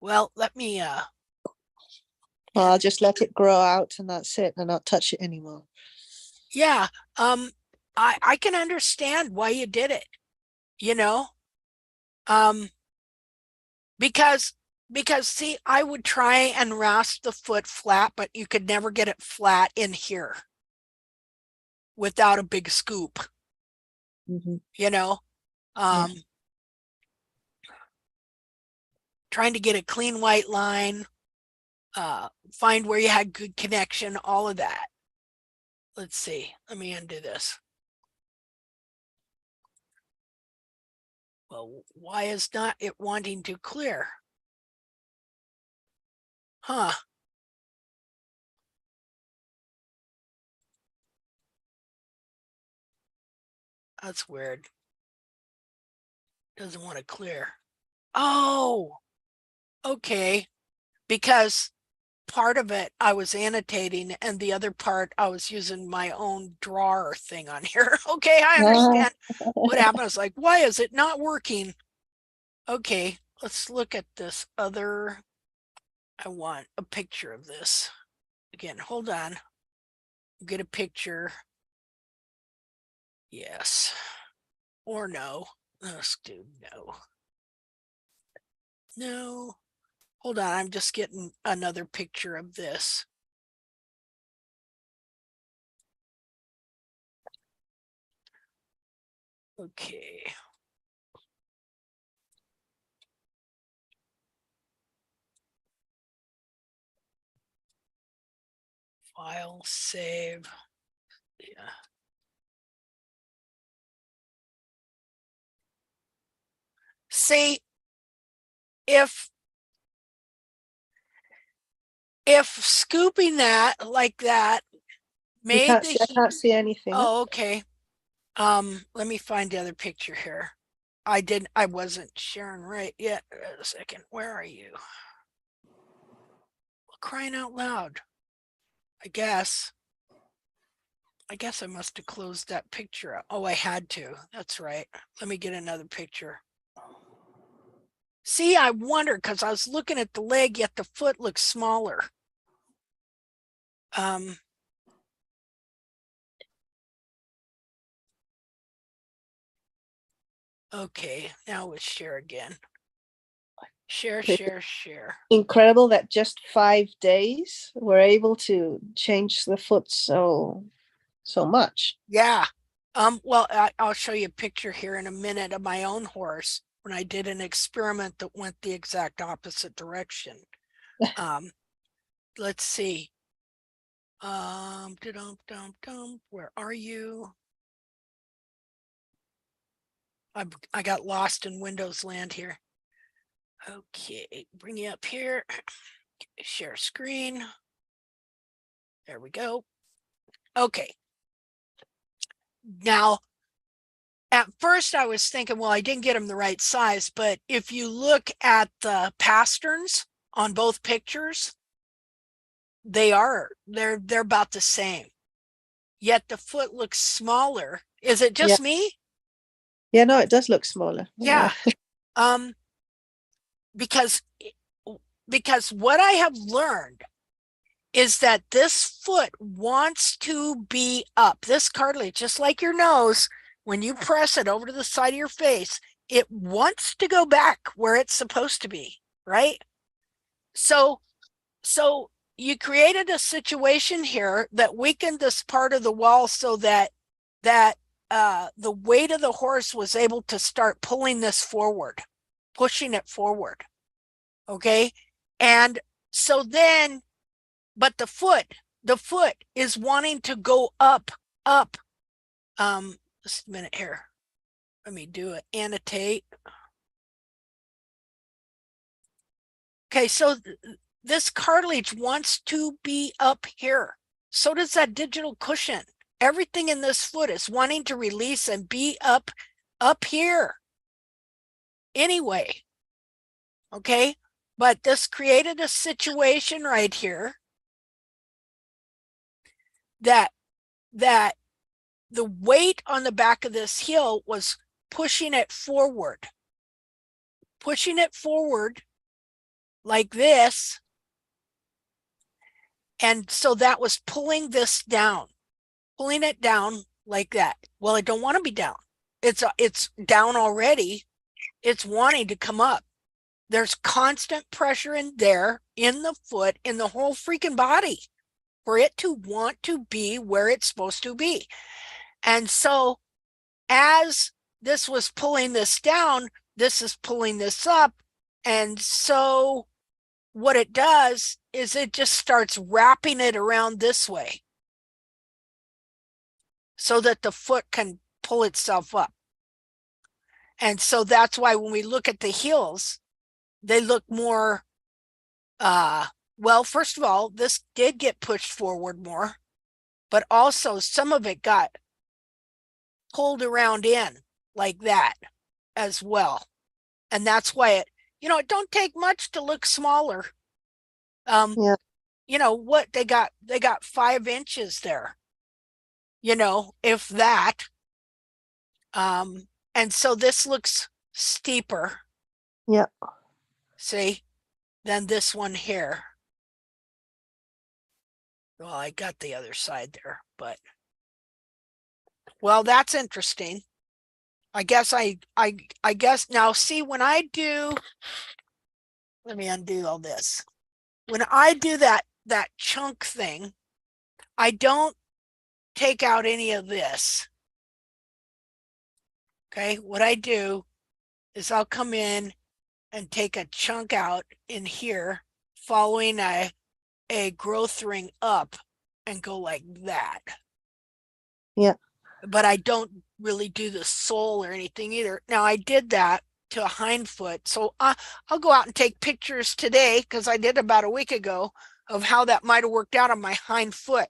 Well, let me Well, I'll just let it grow out and that's it, and not touch it anymore. Yeah. I can understand why you did it, because see, I would try and rasp the foot flat, but you could never get it flat in here without a big scoop. Trying to get a clean white line, find where you had good connection, all of that. Let's see, let me undo this. Well, why is not it wanting to clear? Huh. That's weird. Doesn't want to clear. Oh, okay. Because part of it I was annotating and the other part I was using my own drawer thing on here. Okay, I understand what happened. I was like, why is it not working? Okay, let's look at this other. I want a picture of this. Again, hold on. Get a picture. Yes. Or no. Let's do no. No. Hold on, I'm just getting another picture of this. Okay. File, save. Yeah. See, if scooping that like that You made can't the see, I can't see anything. oh, okay. Let me find the other picture here. I wasn't sharing right yet. A second. Where are you? Well, crying out loud. I guess I must have closed that picture up. Oh, I had to. That's right. Let me get another picture. See, I wonder because I was looking at the leg, yet the foot looks smaller. Okay, now let's share again. Share. Incredible that just 5 days we're able to change the foot so much. Yeah. Well, I'll show you a picture here in a minute of my own horse when I did an experiment that went the exact opposite direction. Let's see. Where are you? I got lost in Windows land here. Okay, bring you up here. Share screen. There we go. Okay. Now, at first I was thinking, well, I didn't get them the right size, but if you look at the pasterns on both pictures, they're about the same. Yet the foot looks smaller. Is it just me? Yeah, no, it does look smaller. Yeah. Because what I have learned is that this foot wants to be up. This cartilage, just like your nose, when you press it over to the side of your face, it wants to go back where it's supposed to be, right? So you created a situation here that weakened this part of the wall so that the weight of the horse was able to start pulling this forward, pushing it forward. Okay. And so then, but the foot is wanting to go up. Just a minute here. Let me do it. Annotate. Okay. So this cartilage wants to be up here. So does that digital cushion. Everything in this foot is wanting to release and be up here. Anyway. Okay. But this created a situation right here that the weight on the back of this heel was pushing it forward like this. And so that was pulling this down, pulling it down like that. Well, I don't want to be down. It's down already. It's wanting to come up. There's constant pressure in there, in the foot, in the whole freaking body for it to want to be where it's supposed to be. And so as this was pulling this down, this is pulling this up. And so what it does is it just starts wrapping it around this way so that the foot can pull itself up. And so that's why when we look at the heels, they look more, well, first of all, this did get pushed forward more, but also some of it got pulled around in like that as well. And that's why it don't take much to look smaller. What they got 5 inches there, if that. And so this looks steeper. Yeah. See, than this one here. Well, I got the other side there, but well, that's interesting. I guess I guess now see when I do, let me undo all this. When I do that chunk thing, I don't take out any of this. Okay, what I do is I'll come in and take a chunk out in here following a growth ring up and go like that. Yeah. But I don't really do the sole or anything either. Now I did that to a hind foot. So I'll go out and take pictures today, because I did about a week ago, of how that might have worked out on my hind foot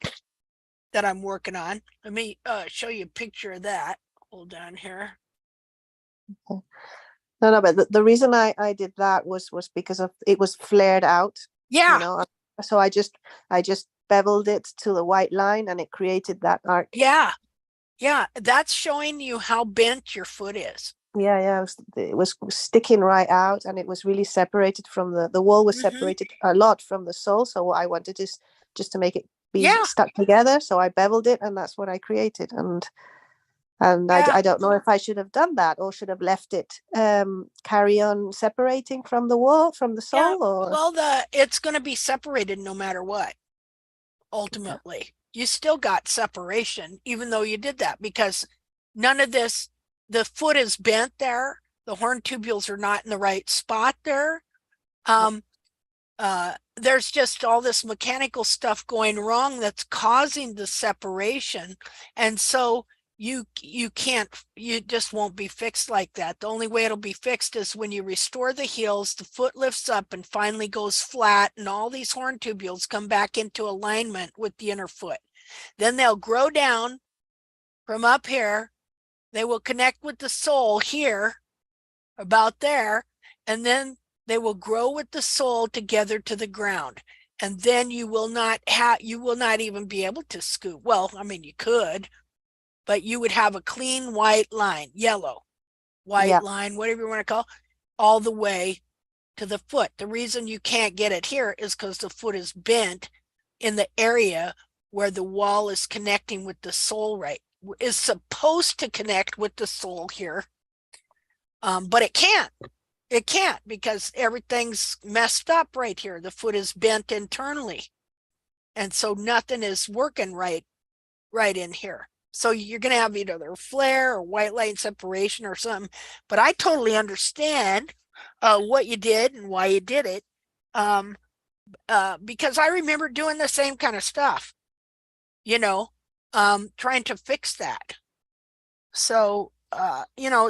that I'm working on. Let me show you a picture of that. Hold on here. Okay. No, but the reason I did that was because of it was flared out. Yeah. You know, so I just beveled it to the white line, and it created that arc. Yeah. Yeah. That's showing you how bent your foot is. Yeah, it was sticking right out, and it was really separated from the wall was separated a lot from the sole. So what I wanted is just to make it be stuck together. So I beveled it, and that's what I created. And I don't know if I should have done that, or should have left it carry on separating from the wall, from the sole. Or well, it's going to be separated no matter what. Ultimately, you still got separation, even though you did that, because none of this, the foot is bent there. The horn tubules are not in the right spot there. There's just all this mechanical stuff going wrong that's causing the separation. And so you just won't be fixed like that. The only way it'll be fixed is when you restore the heels, the foot lifts up and finally goes flat, and all these horn tubules come back into alignment with the inner foot. Then they'll grow down from up here. They will connect with the sole here, about there, and then they will grow with the sole together to the ground. And then you will not even be able to scoop. Well, I mean, you could, but you would have a clean white line, yellow, white line, whatever you want to call, all the way to the foot. The reason you can't get it here is because the foot is bent in the area where the wall is connecting with the sole, right? Is supposed to connect with the sole here. But it can't. It can't, because everything's messed up right here. The foot is bent internally. And so nothing is working right in here. So you're going to have either flare or white line separation or something. But I totally understand what you did and why you did it. Because I remember doing the same kind of stuff, trying to fix that. So,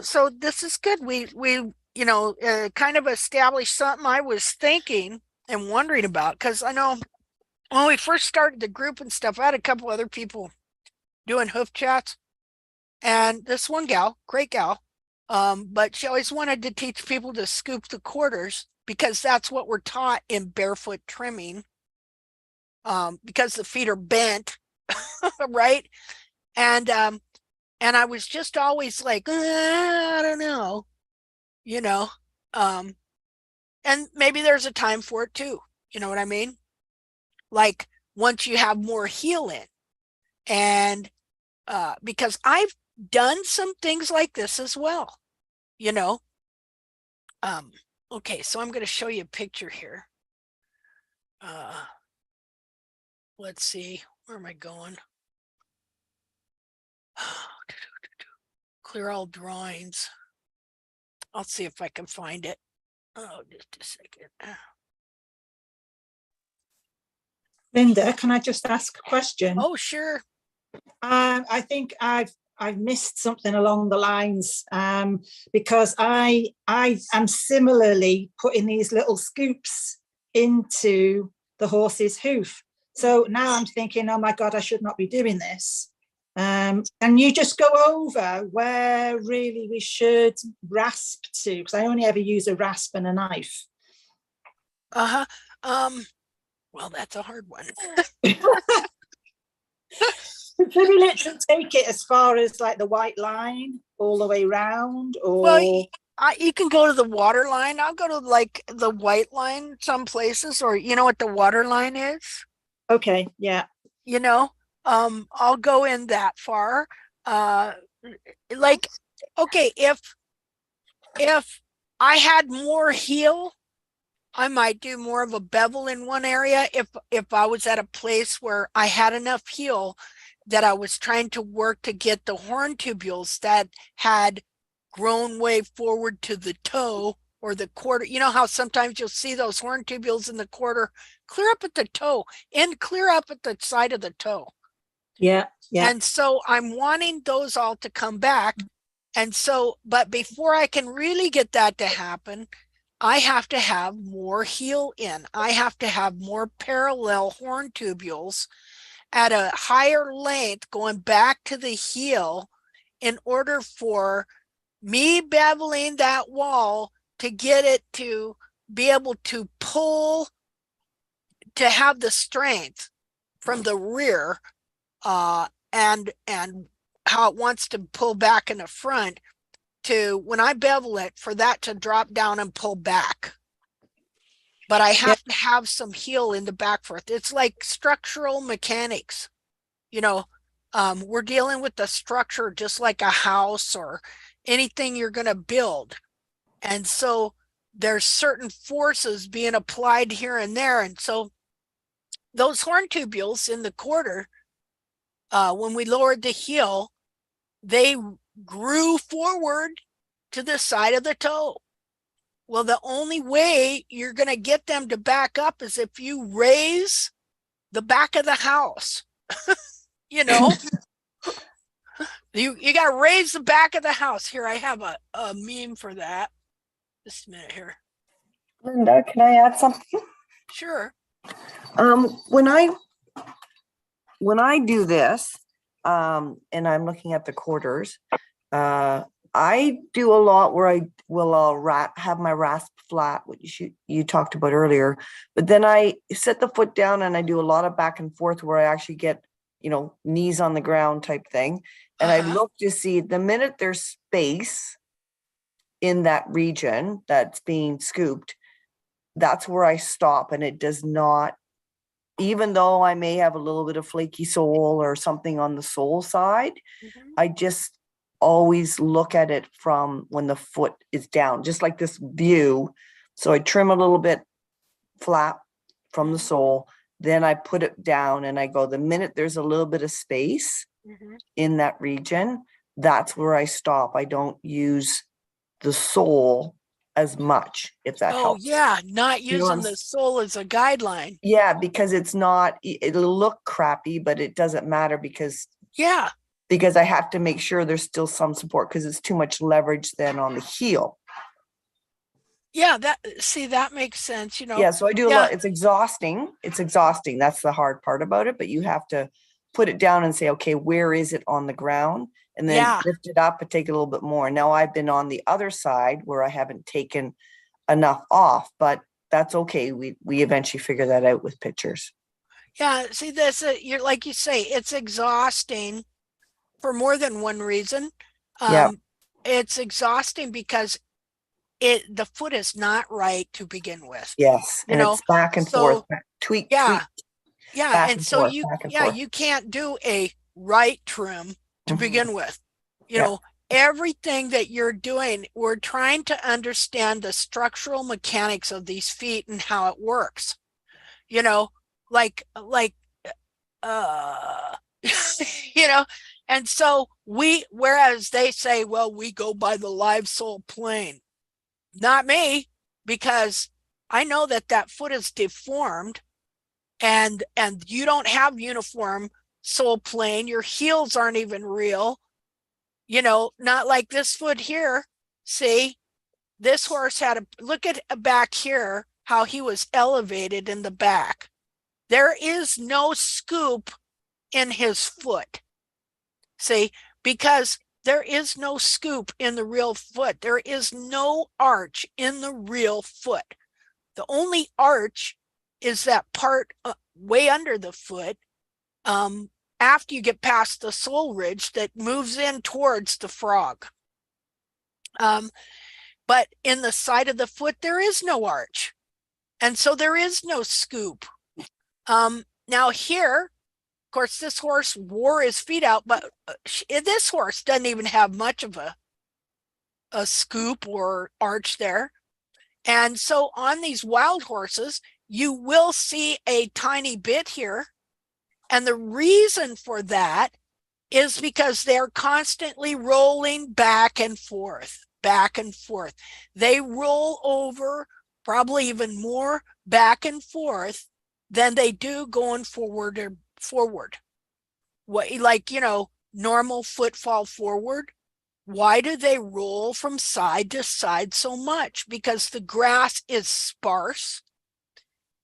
so this is good. We kind of established something I was thinking and wondering about, because I know when we first started the group and stuff, I had a couple other people doing hoof chats, and this one gal, great gal, but she always wanted to teach people to scoop the quarters, because that's what we're taught in barefoot trimming, because the feet are bent, right? And I was just always like, I don't know, and maybe there's a time for it too. You know what I mean? Like once you have more heel in, and because I've done some things like this as well, okay, so I'm going to show you a picture here. Let's see, where am I going? Clear all drawings. I'll see if I can find it. Oh, just a second. Linda, can I just ask a question? Oh, sure. I think I've missed something along the lines, because I am similarly putting these little scoops into the horse's hoof. So now I'm thinking, oh my God, I should not be doing this. Can you just go over where really we should rasp to? Because I only ever use a rasp and a knife. Well, that's a hard one. Should we literally take it as far as like the white line all the way round, or? Well, you can go to the water line. I'll go to like the white line some places, or you know what the water line is? Okay, yeah. I'll go in that far. Like, okay, if I had more heel, I might do more of a bevel in one area. If I was at a place where I had enough heel that I was trying to work to get the horn tubules that had grown way forward to the toe or the quarter. You know how sometimes you'll see those horn tubules in the quarter, clear up at the toe and clear up at the side of the toe. Yeah. And so I'm wanting those all to come back. And so, but before I can really get that to happen, I have to have more heel in. I have to have more parallel horn tubules at a higher length going back to the heel in order for me beveling that wall to get it to be able to pull, to have the strength from the rear, and how it wants to pull back in the front, to when I bevel it, for that to drop down and pull back. But I have to have some heel in the back for it. It's like structural mechanics. You know, we're dealing with the structure just like a house or anything you're going to build. And so there's certain forces being applied here and there. And so those horn tubules in the quarter, when we lowered the heel, they grew forward to the side of the toe. Well, the only way you're going to get them to back up is if you raise the back of the house. You know, you got to raise the back of the house. Here, I have a meme for that. Just a minute here. Linda, can I add something? Sure. When I do this, and I'm looking at the quarters, I do a lot where I will have my rasp flat, which you talked about earlier, but then I set the foot down and I do a lot of back and forth where I actually get, knees on the ground type thing. And I look to see the minute there's space in that region that's being scooped, that's where I stop. And it does not, even though I may have a little bit of flaky sole or something on the sole side, I just always look at it from when the foot is down, just like this view. So I trim a little bit flat from the sole, then I put it down and I go, the minute there's a little bit of space in that region, that's where I stop. I don't use the sole as much, if that helps. Oh yeah, not using the sole as a guideline. Yeah, because it's not, it'll look crappy, but it doesn't matter because I have to make sure there's still some support because it's too much leverage then on the heel. Yeah, that makes sense, Yeah, so I do a lot. It's exhausting. That's the hard part about it, but you have to put it down and say, okay, where is it on the ground? And then lift it up and take a little bit more. Now I've been on the other side where I haven't taken enough off, but that's okay. We eventually figure that out with pictures. Yeah, see, you're like you say, it's exhausting for more than one reason. It's exhausting because the foot is not right to begin with. Yes, and it's back and forth, tweak. Yeah, and so you can't do a right trim to begin with. You know, everything that you're doing, we're trying to understand the structural mechanics of these feet and how it works. And so whereas they say, well, we go by the live sole plane. Not me, because I know that foot is deformed and you don't have uniform sole plane. Your heels aren't even real, not like this foot here. See, this horse look at back here, how he was elevated in the back. There is no scoop in his foot. See, because there is no scoop in the real foot. There is no arch in the real foot. The only arch is that part way under the foot after you get past the sole ridge that moves in towards the frog. But in the side of the foot, there is no arch. And so there is no scoop. Now here, of course, this horse wore his feet out, but this horse doesn't even have much of a scoop or arch there. And so on these wild horses, you will see a tiny bit here. And the reason for that is because they're constantly rolling back and forth. back and forth. They roll over probably even more back and forth than they do going forward or forward. What, like, you know, normal footfall forward. Why do they roll from side to side so much? Because the grass is sparse.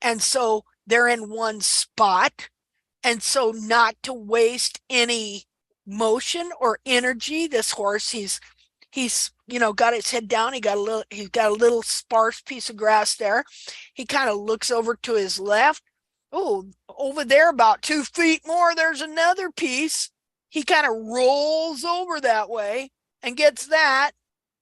And so they're in one spot. And so not to waste any motion or energy, this horse, he's you know, got his head down. He's got a little sparse piece of grass there. He kind of looks over to his left. Oh, over there about 2 feet more, there's another piece. He kind of rolls over that way and gets that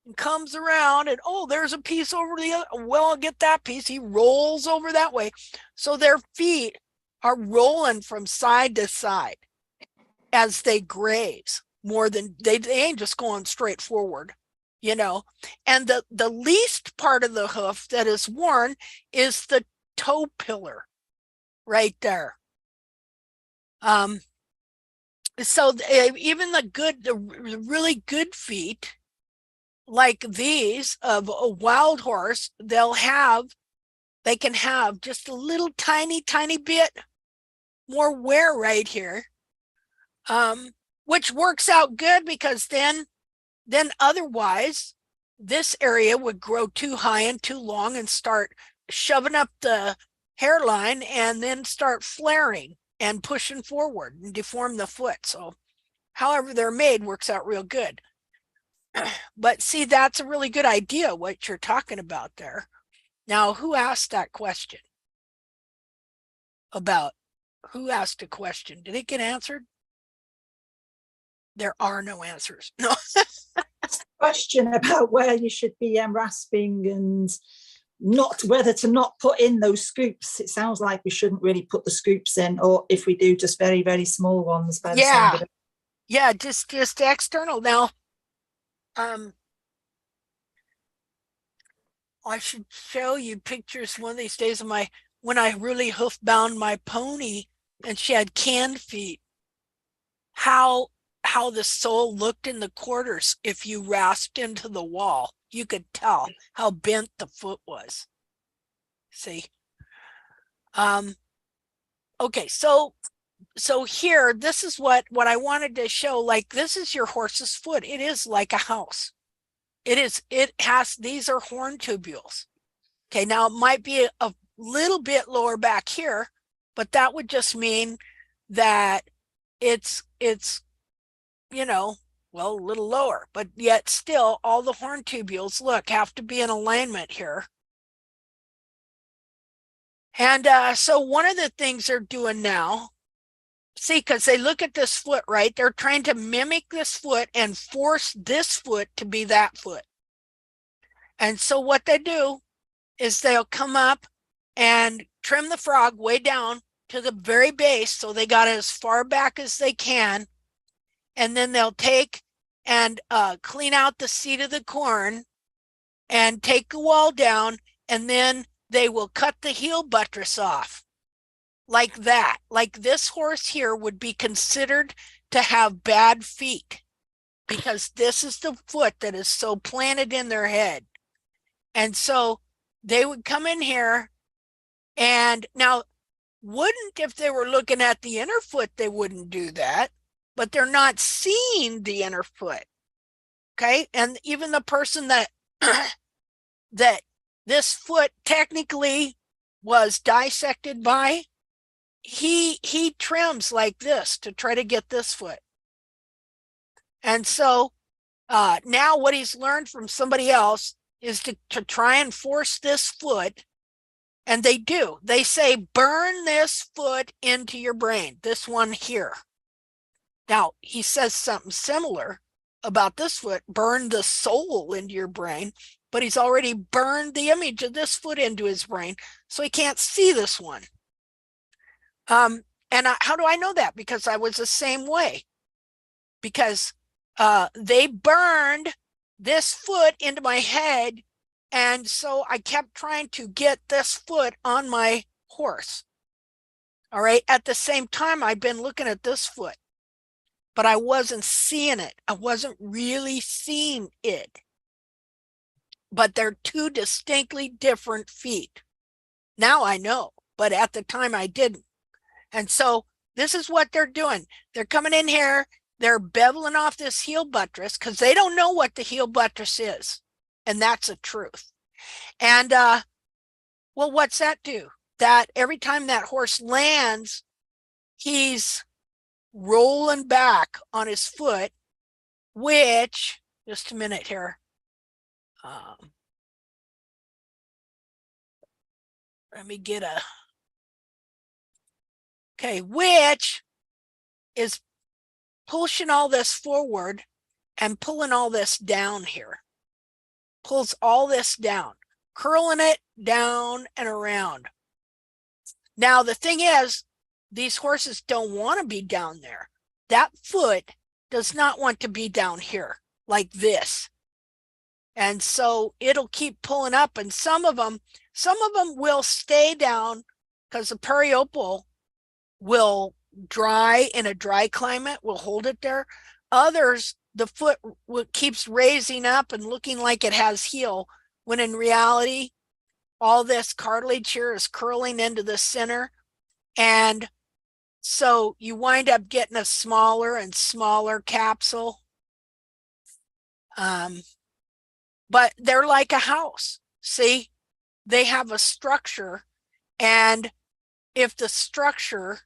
and comes around and, oh, there's a piece over the other. Well, I'll get that piece. He rolls over that way. So their feet are rolling from side to side as they graze more than they ain't just going straight forward, you know. And the least part of the hoof that is worn is the toe pillar right there. So even the really good feet like these of a wild horse, they can have just a little tiny bit more wear right here, which works out good, because then otherwise this area would grow too high and too long and start shoving up the hairline and then start flaring and pushing forward and deform the foot. So however they're made works out real good. But see, that's a really good idea what you're talking about there. Now, who asked that question? Who asked a question? Did it get answered? There are no answers. No. Question about where you should be rasping and whether to not put in those scoops. It sounds like we shouldn't really put the scoops in, or if we do, just very, very small ones. By the sound of it. Yeah, just external. Now, I should show you pictures one of these days of when I really hoof bound my pony and she had canned feet. How the sole looked in the quarters. If you rasped into the wall, you could tell how bent the foot was. See? Okay, so here, this is what I wanted to show. Like, this is your horse's foot. It is like a house. These are horn tubules. Okay, now it might be a little bit lower back here, but that would just mean that it's you know, well, a little lower, but yet still all the horn tubules, look, have to be in alignment here. And so one of the things they're doing now, see, because they look at this foot, right? They're trying to mimic this foot and force this foot to be that foot. And so what they do is they'll come up and trim the frog way down to the very base, so they got it as far back as they can. And then they'll take and clean out the seed of the corn and take the wall down, and then they will cut the heel buttress off like that. Like this horse here would be considered to have bad feet, because this is the foot that is so planted in their head. And so they would come in here, and now if they were looking at the inner foot, they wouldn't do that, but they're not seeing the inner foot. Okay. And even the person that that this foot technically was dissected by, he trims like this to try to get this foot. And so now what he's learned from somebody else is to try and force this foot. And they do. They say, burn this foot into your brain, this one here. Now, he says something similar about this foot, burn the soul into your brain, but he's already burned the image of this foot into his brain, so he can't see this one. How do I know that? Because I was the same way. Because they burned this foot into my head, and so I kept trying to get this foot on my horse. All right. At the same time, I've been looking at this foot, but I wasn't seeing it. I wasn't really seeing it. but they're two distinctly different feet. Now I know, but at the time I didn't. And so this is what they're doing. They're coming in here, they're beveling off this heel buttress because they don't know what the heel buttress is. And that's the truth. And well, what's that do? That every time that horse lands, he's rolling back on his foot, which, just a minute here. Let me get a, okay, which is pushing all this forward and pulling all this down here. Pulls all this down, curling it down and around. Now, the thing is, these horses don't want to be down there. That foot does not want to be down here like this. And so it'll keep pulling up, and some of them will stay down because the periopal will dry in a dry climate, will hold it there. Others, the foot keeps raising up and looking like it has heel, when in reality, all this cartilage here is curling into the center. And so you wind up getting a smaller and smaller capsule. But they're like a house. See, they have a structure, and if the structure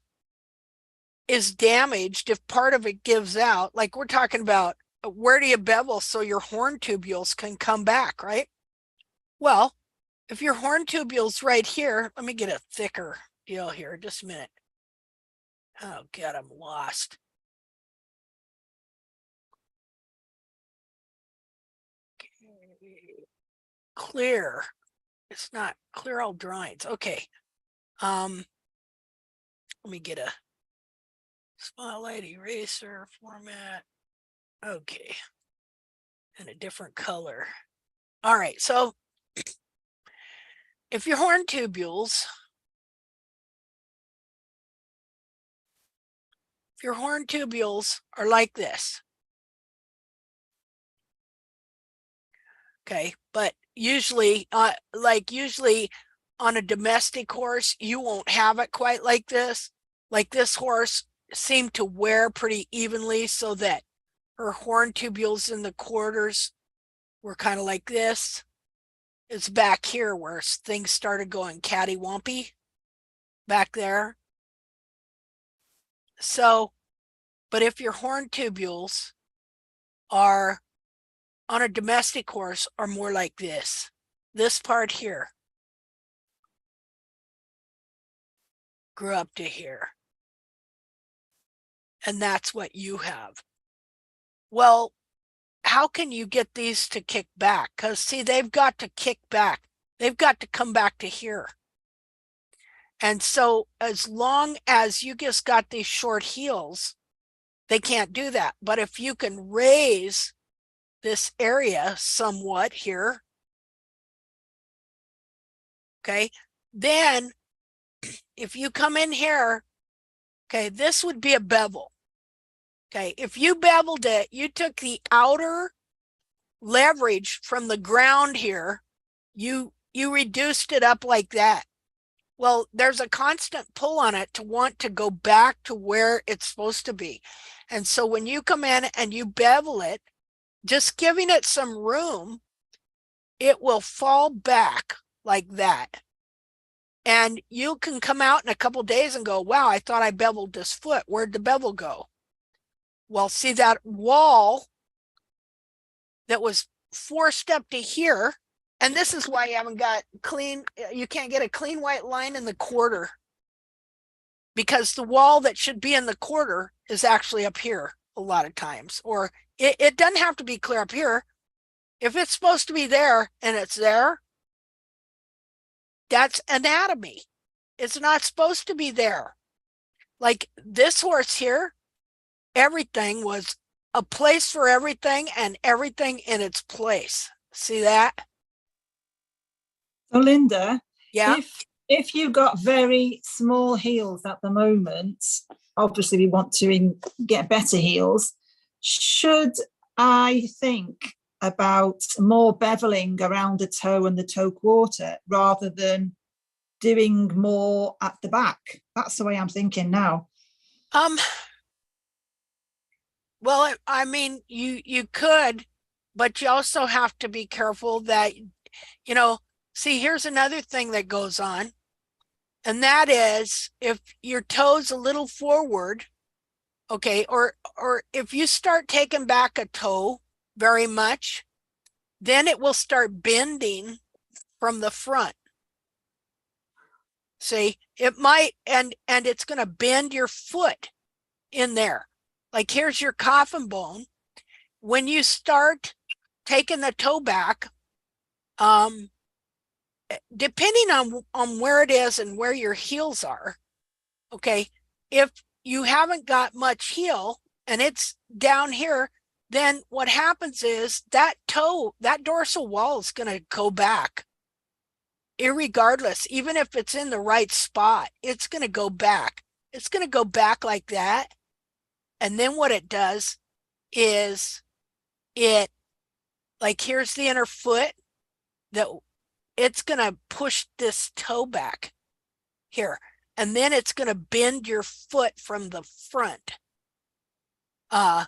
is damaged, if part of it gives out, like we're talking about, where do you bevel so your horn tubules can come back, right? Well, if your horn tubules right here, let me get a thicker deal here, just a minute. Oh God, I'm lost. Clear. It's not clear all drawings. Okay. Let me get a spotlight eraser format. Okay. And a different color. All right. So if your horn tubules, are like this. Okay. But usually, usually on a domestic horse, you won't have it quite like this. Like this horse seemed to wear pretty evenly, so that her horn tubules in the quarters were kind of like this. It's back here where things started going cattywampy, back there. So, but if your horn tubules are on a domestic horse are more like this part here grew up to here. And that's what you have. Well, how can you get these to kick back? Because see, they've got to kick back. They've got to come back to here. And so as long as you just got these short heels, they can't do that. But if you can raise this area somewhat here, okay, then if you come in here, okay, this would be a bevel. Okay, if you beveled it, you took the outer leverage from the ground here, you reduced it up like that. Well, there's a constant pull on it to want to go back to where it's supposed to be. And so when you come in and you bevel it, just giving it some room, it will fall back like that. And you can come out in a couple of days and go, wow, I thought I beveled this foot. Where'd the bevel go? Well, see that wall that was forced up to here, and this is why you haven't got clean, you can't get a clean white line in the quarter, because the wall that should be in the quarter is actually up here a lot of times. Or it doesn't have to be clear up here. If it's supposed to be there and it's there, that's anatomy. It's not supposed to be there. Like this horse here, everything was a place for everything and everything in its place. See that? So Linda, Yeah. If you've got very small heels at the moment, obviously we want to get better heels. Should I think about more beveling around the toe and the toe quarter rather than doing more at the back. That's the way I'm thinking now. Well, I mean, you could, but you also have to be careful that, you know, see, here's another thing that goes on. And that is if your toe's a little forward, okay, or if you start taking back a toe very much, then it will start bending from the front. See, it might, and it's going to bend your foot in there. Like here's your coffin bone. When you start taking the toe back, depending on where it is and where your heels are, okay, if you haven't got much heel and it's down here, then what happens is that toe, that dorsal wall is going to go back. Irregardless, even if it's in the right spot, it's going to go back. It's going to go back like that. And then what it does is it, like here's the inner foot, that it's going to push this toe back here. And then it's going to bend your foot from the front. Now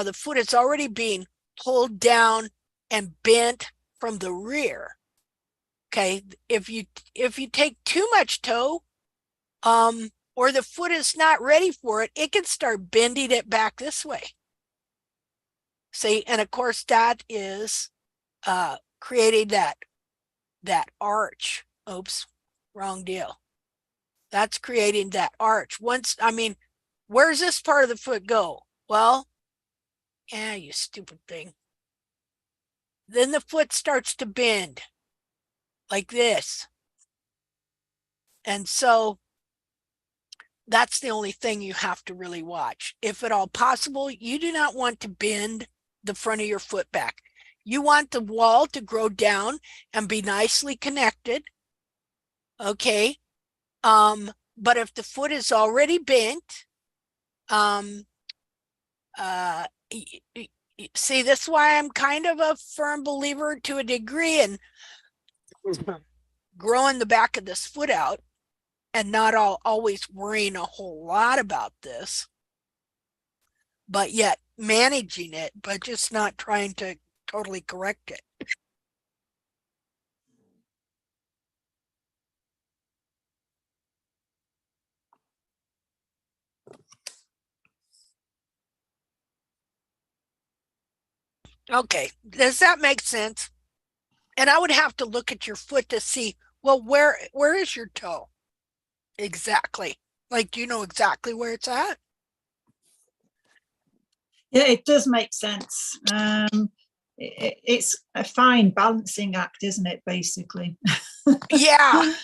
the foot is already being pulled down and bent from the rear. Okay, if you take too much toe, or the foot is not ready for it, it can start bending it back this way. See, and of course that is creating that arch. Oops, wrong deal. That's creating that arch. Once, I mean, where's this part of the foot go? Well, yeah, you stupid thing. Then the foot starts to bend like this. And so that's the only thing you have to really watch. If at all possible, you do not want to bend the front of your foot back. You want the wall to grow down and be nicely connected. Okay. But if the foot is already bent, see, that's why I'm kind of a firm believer to a degree in growing the back of this foot out and not always worrying a whole lot about this, but yet managing it, but just not trying to totally correct it. Okay, does that make sense? And I would have to look at your foot to see, well, where is your toe? Exactly. Like, do you know exactly where it's at? Yeah, it does make sense. It's a fine balancing act, isn't it, basically? Yeah.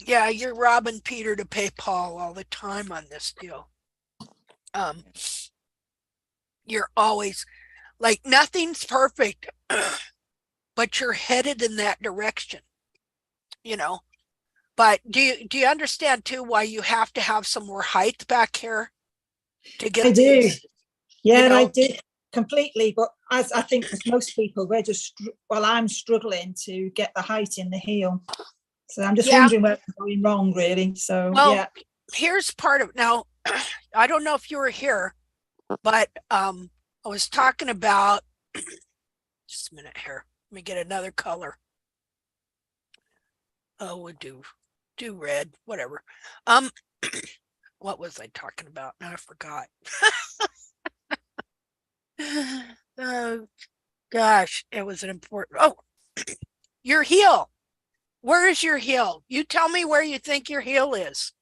Yeah, you're robbing Peter to pay Paul all the time on this deal. You're always like, nothing's perfect, but you're headed in that direction, you know. But do you understand too why you have to have some more height back here to get? I do. Yeah, you know? I do completely. But as I think as most people, we're just, well, I'm struggling to get the height in the heel. So I'm just wondering where I'm going wrong, really. So, well, yeah. Here's part of, now, I don't know if you were here, but I was talking about, just a minute here. Let me get another color. Oh, we'll do red, whatever. What was I talking about? Now I forgot. Oh, gosh, it was an important, oh, your heel. Where is your heel? You tell me where you think your heel is.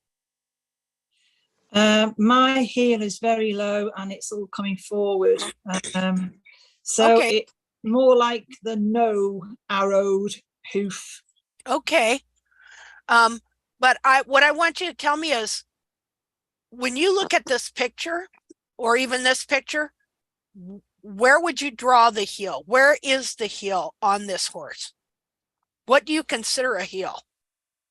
My heel is very low and it's all coming forward. So Okay. it's more like the no arrowed hoof. Okay. But what I want you to tell me is, when you look at this picture, or even this picture, where would you draw the heel? Where is the heel on this horse? What do you consider a heel?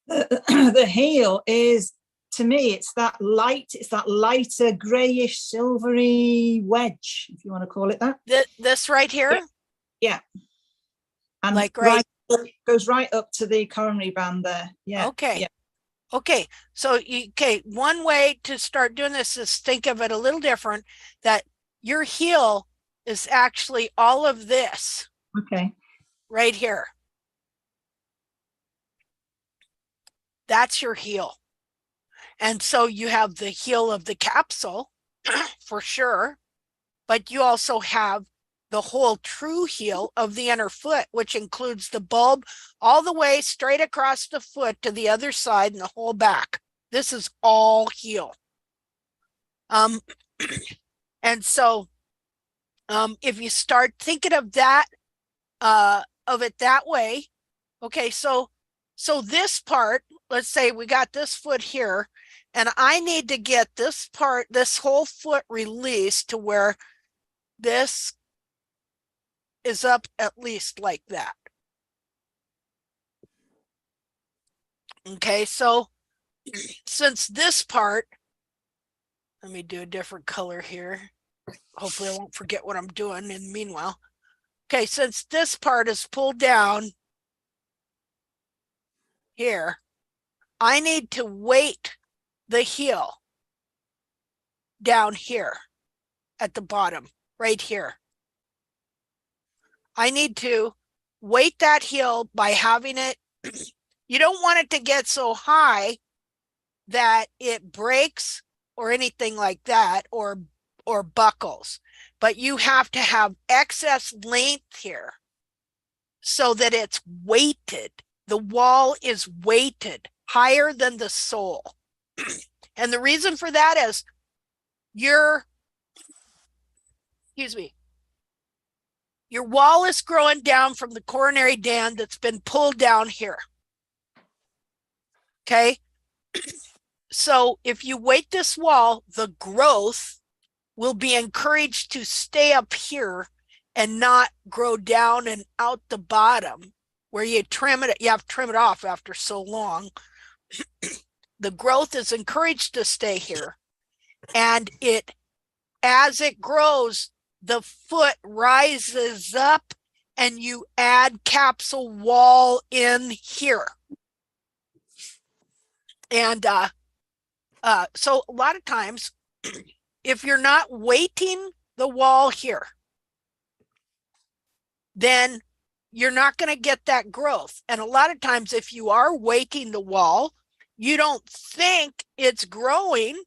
The heel is, to me, it's that lighter grayish silvery wedge, if you want to call it that. This right here? Yeah. And Like right. Goes right up to the coronary band there. Yeah. Okay. Yeah. Okay. So one way to start doing this is think of it a little different, that your heel is actually all of this. Okay. Right here. That's your heel. And so you have the heel of the capsule for sure, but you also have the whole true heel of the inner foot, which includes the bulb all the way straight across the foot to the other side and the whole back. This is all heel. And so if you start thinking of that, of it that way, okay, so this part, let's say we got this foot here, and I need to get this part, this whole foot released to where this is up at least like that. Okay, so since this part, let me do a different color here. Hopefully I won't forget what I'm doing in the meanwhile. Okay, since this part is pulled down here, I need to weight the heel down here at the bottom, right here. I need to weight that heel by having it, you don't want it to get so high that it breaks or anything like that, or buckles, but you have to have excess length here so that it's weighted. The wall is weighted higher than the sole. And the reason for that is your wall is growing down from the coronary band that's been pulled down here. Okay. So if you weight this wall, the growth will be encouraged to stay up here and not grow down and out the bottom where you trim it. You have to trim it off after so long. The growth is encouraged to stay here. And as it grows, the foot rises up and you add capsule wall in here. And so a lot of times, if you're not weighting the wall here, then you're not going to get that growth. And a lot of times, if you are weighting the wall, you don't think it's growing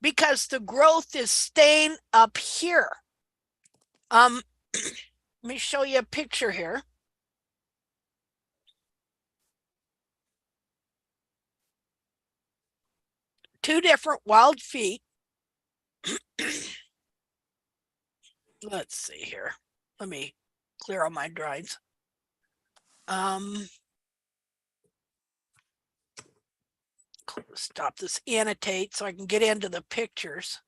because the growth is staying up here. Let me show you a picture here. Two different wild feet. Let's see here. Let me clear all my drawings. Stop this annotate so I can get into the pictures.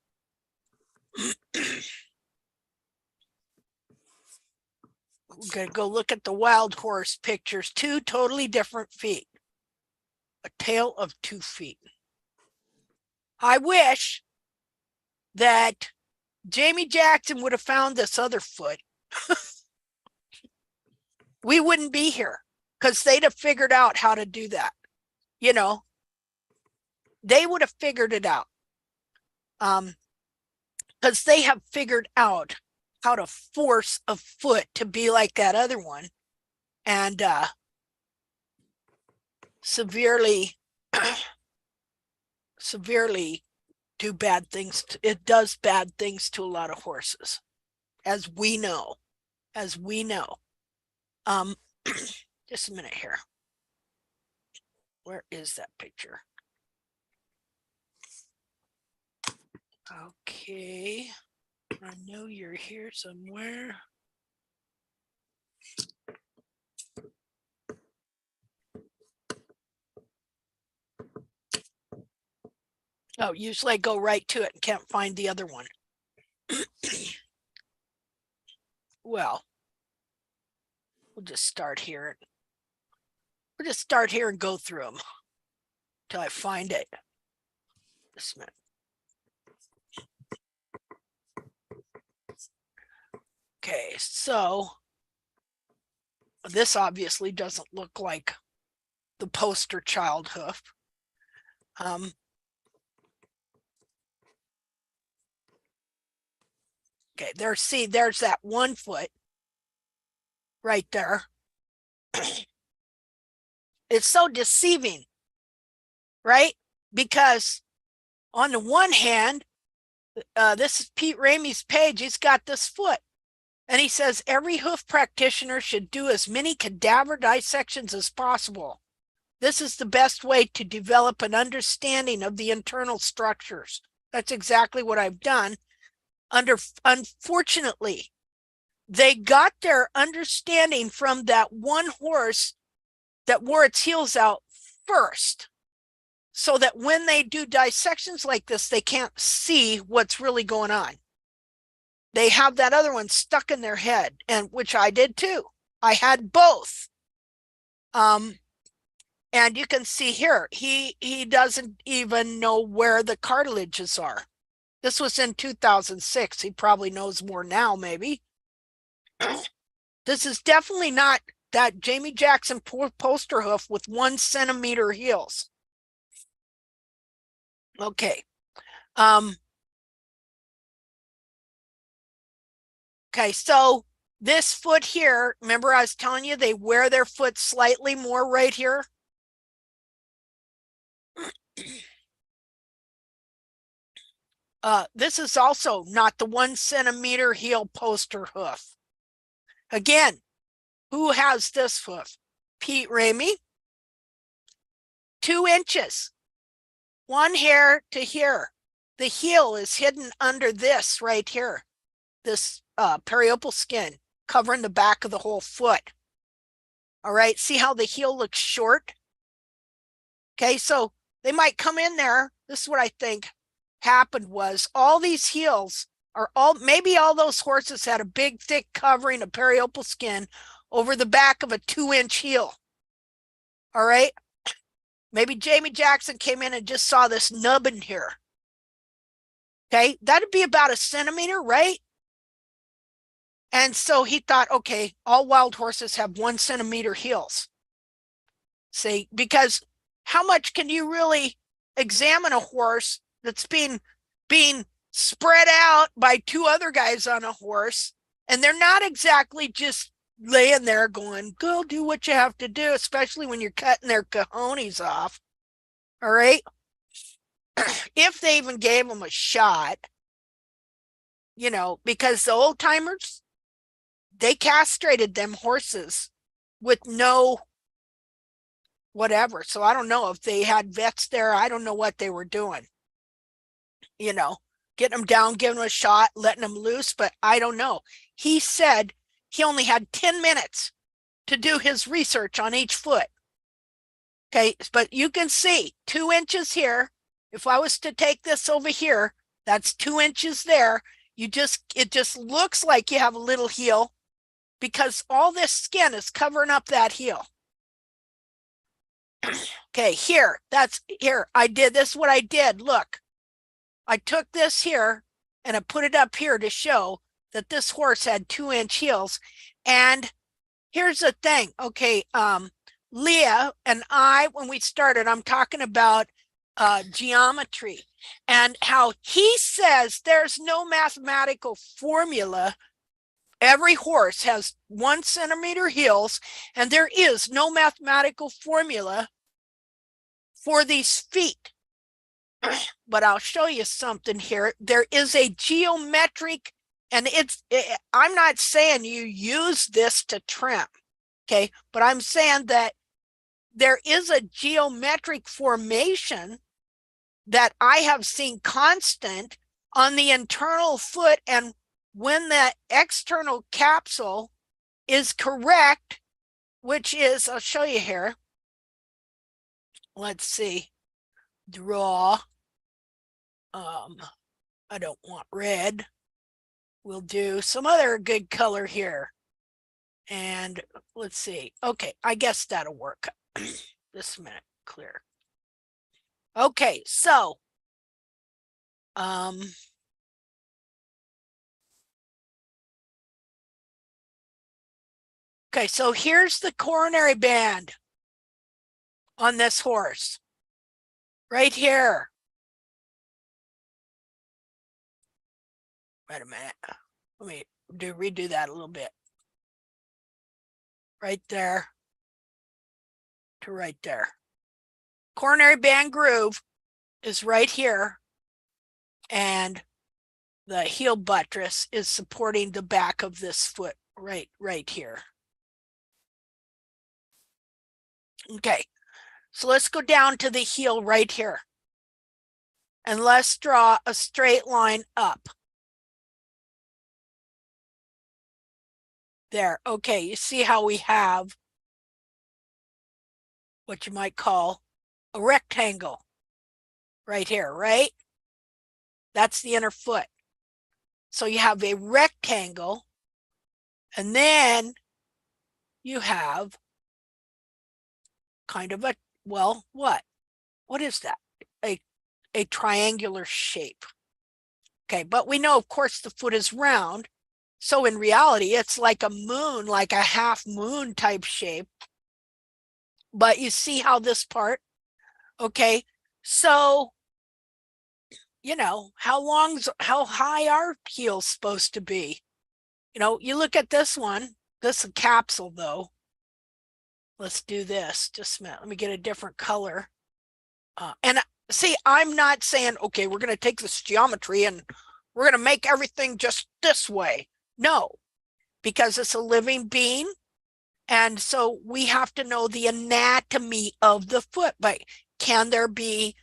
We're going to go look at the wild horse pictures. Two totally different feet. A tail of 2 feet. I wish that Jamie Jackson would have found this other foot. We wouldn't be here because they'd have figured out how to do that. You know, they would have figured it out. Because they have figured out how to force a foot to be like that other one and severely do bad things. It does bad things to a lot of horses, as we know. Just a minute here. Where is that picture? Okay. I know you're here somewhere. Oh, usually I go right to it and can't find the other one. Well, we'll just start here. We'll just start here and go through them till I find it. Just a minute. Okay, so This obviously doesn't look like the poster child hoof. Okay, there's that 1 foot right there. It's so deceiving, right? Because on the one hand, this is Pete Ramey's page. He's got this foot. And he says every hoof practitioner should do as many cadaver dissections as possible. This is the best way to develop an understanding of the internal structures. That's exactly what I've done. Unfortunately, they got their understanding from that one horse that wore its heels out first, so that when they do dissections like this, they can't see what's really going on. They have that other one stuck in their head, and which I did too. I had both. And you can see here, he doesn't even know where the cartilages are. This was in 2006. He probably knows more now, maybe. This is definitely not that Jamie Jackson poster hoof with 1 centimeter heels. Okay. Okay, so this foot here, remember I was telling you they wear their foot slightly more right here? This is also not the 1 centimeter heel poster hoof. Again, who has this hoof? Pete Ramey. 2 inches. 1 hair to here. The heel is hidden under this right here. This periopal skin covering the back of the whole foot. All right, see how the heel looks short? Okay, so they might come in there. This is what I think happened was all these heels are maybe all those horses had a big thick covering of periopal skin over the back of a 2-inch heel. All right, maybe Jamie Jackson came in and just saw this nub in here. Okay, that'd be about 1 centimeter, right? And so he thought, okay, all wild horses have 1 centimeter heels. See, because how much can you really examine a horse that's being spread out by 2 other guys on a horse, and they're not exactly just laying there going, go do what you have to do, especially when you're cutting their cojones off. All right. If they even gave them a shot, you know, because the old timers, they castrated them horses with no whatever. So I don't know if they had vets there. I don't know what they were doing. You know, getting them down, giving them a shot, letting them loose, but I don't know. He said he only had 10 minutes to do his research on each foot. Okay, but you can see 2 inches here. If I was to take this over here, that's 2 inches there. It just looks like you have a little heel because all this skin is covering up that heel. Okay, here, I did this is what I did. Look, I took this here and I put it up here to show that this horse had 2-inch heels. And here's the thing. Okay, Leah and I, when we started, I'm talking about geometry and how he says there's no mathematical formula. Every horse has 1 centimeter heels, and there is no mathematical formula for these feet. But I'll show you something here. There is a geometric, and I'm not saying you use this to trim, okay? But I'm saying that there is a geometric formation that I have seen constant on the internal foot, and when that external capsule is correct, which is, I'll show you here. Let's see, draw. I don't want red. We'll do some other good color here. And let's see. Okay, I guess that'll work. This minute, clear. Okay, so Okay, so here's the coronary band on this horse. Right here. Wait a minute. Let me redo that a little bit. Right there to right there. Coronary band groove is right here, and the heel buttress is supporting the back of this foot right here. Okay, so let's go down to the heel right here, and let's draw a straight line up. There. Okay, you see how we have what you might call a rectangle right here, right? That's the inner foot. So you have a rectangle, and then you have kind of a, well, what is that? A triangular shape. Okay, but we know, of course, the foot is round. So in reality, it's like a moon, like a half moon type shape. But you see how this part, okay, so, you know, how high are heels supposed to be? You know, you look at this one, this is a capsule though. Let's do this, just a minute. Let me get a different color. And see, I'm not saying, okay, we're going to take this geometry and we're going to make everything just this way. No, because it's a living being. And so we have to know the anatomy of the foot. But can there be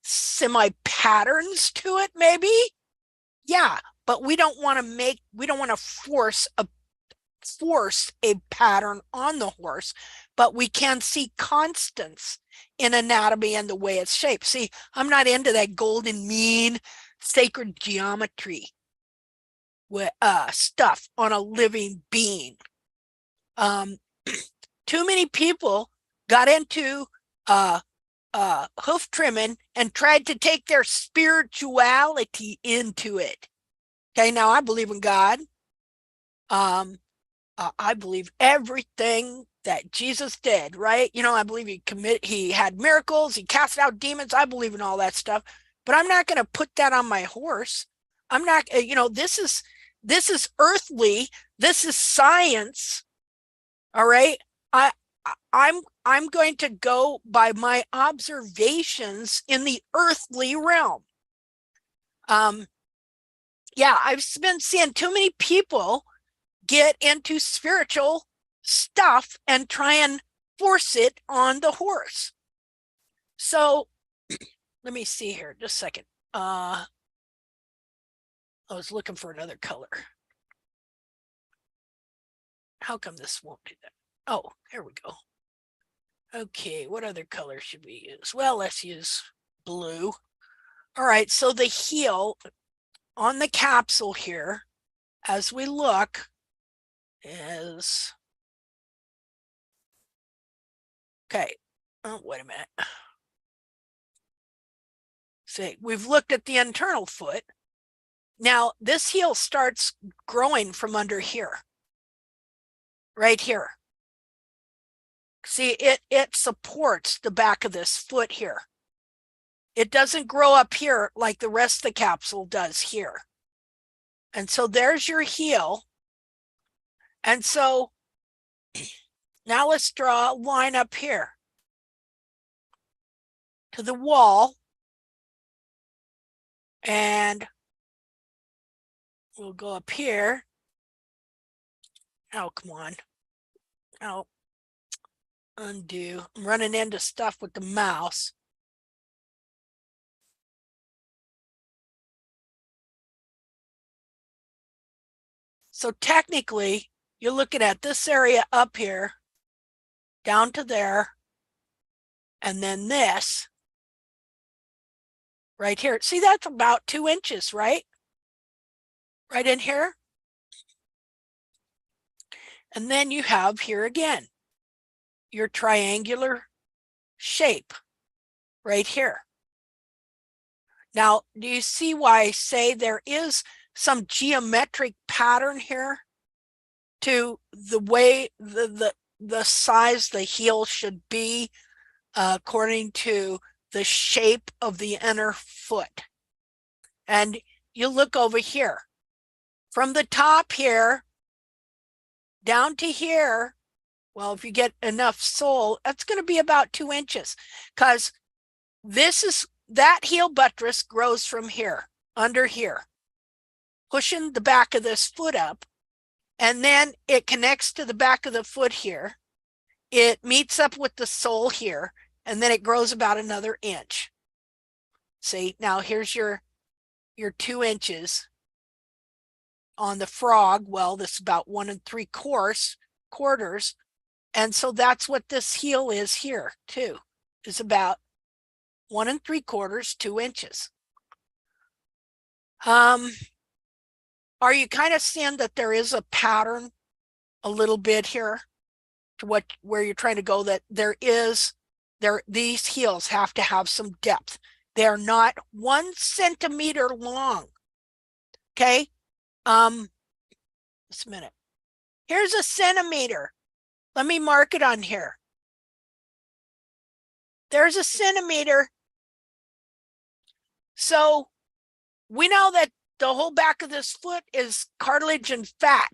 semi-patterns to it, maybe? Yeah, but we don't want to force a pattern on the horse, but we can see constants in anatomy and the way it's shaped. See, I'm not into that golden mean sacred geometry with stuff on a living being. Too many people got into hoof trimming and tried to take their spirituality into it. Okay, now I believe in God. I believe everything that Jesus did, right? You know, I believe he had miracles, he cast out demons. I believe in all that stuff, but I'm not going to put that on my horse. I'm not, you know, this is earthly. This is science. All right. I'm going to go by my observations in the earthly realm. Yeah, I've been seeing too many people get into spiritual stuff and try and force it on the horse. So let me see here, just a second. I was looking for another color. How come this won't do that? Oh, here we go. Okay, what other color should we use? Well, let's use blue. All right, so the heel on the capsule here, as we look, is, okay, oh, wait a minute. See, we've looked at the internal foot. Now, this heel starts growing from under here, right here. See, it supports the back of this foot here. It doesn't grow up here like the rest of the capsule does here. And so there's your heel. And so now let's draw a line up here to the wall. And we'll go up here. Oh, come on. Oh, undo. I'm running into stuff with the mouse. So technically, you're looking at this area up here, down to there, and then this right here. See, that's about 2 inches, right? Right in here. And then you have here again, your triangular shape right here. Now, do you see why I say there is some geometric pattern here to the way the size the heel should be according to the shape of the inner foot. And you look over here from the top here down to here. Well, if you get enough sole, that's going to be about 2 inches, because that heel buttress grows from here, under here, pushing the back of this foot up, and then it connects to the back of the foot here. It meets up with the sole here, and then it grows about another inch. See, now here's your 2 inches on the frog. Well, this is about 1 3/4 quarters. And so that's what this heel is here too, is about 1 3/4, 2 inches. Are you kind of seeing that there is a pattern a little bit here to where you're trying to go, that these heels have to have some depth. They're not 1 centimeter long. Okay. Just a minute. Here's a centimeter. Let me mark it on here. There's a centimeter. So we know that the whole back of this foot is cartilage and fat.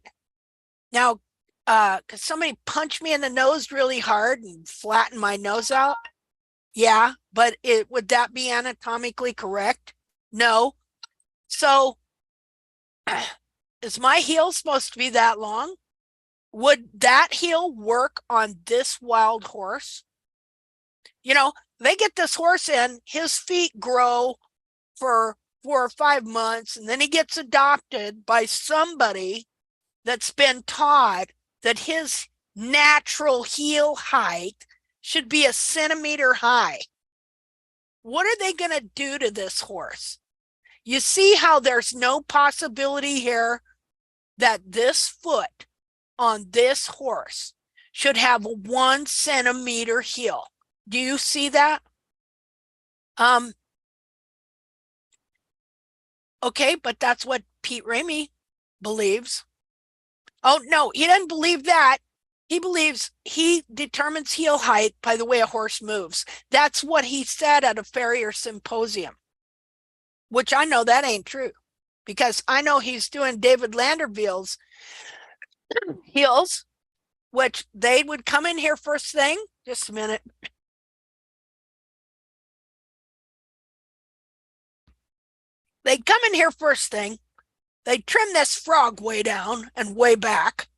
Now, could somebody punch me in the nose really hard and flatten my nose out? Yeah, but would that be anatomically correct? No. So is my heel supposed to be that long? Would that heel work on this wild horse? You know, they get this horse in, his feet grow for 4 or 5 months, and then he gets adopted by somebody that's been taught that his natural heel height should be 1 centimeter high. What are they going to do to this horse? You see how there's no possibility here that this foot on this horse should have a 1 centimeter heel. Do you see that? Okay, but that's what Pete Ramey believes. Oh, no, he doesn't believe that. He believes he determines heel height by the way a horse moves. That's what he said at a farrier symposium, which I know that ain't true, because I know he's doing David Landerville's heels, which they would come in here first thing. Just a minute. They'd come in here first thing. They'd trim this frog way down and way back,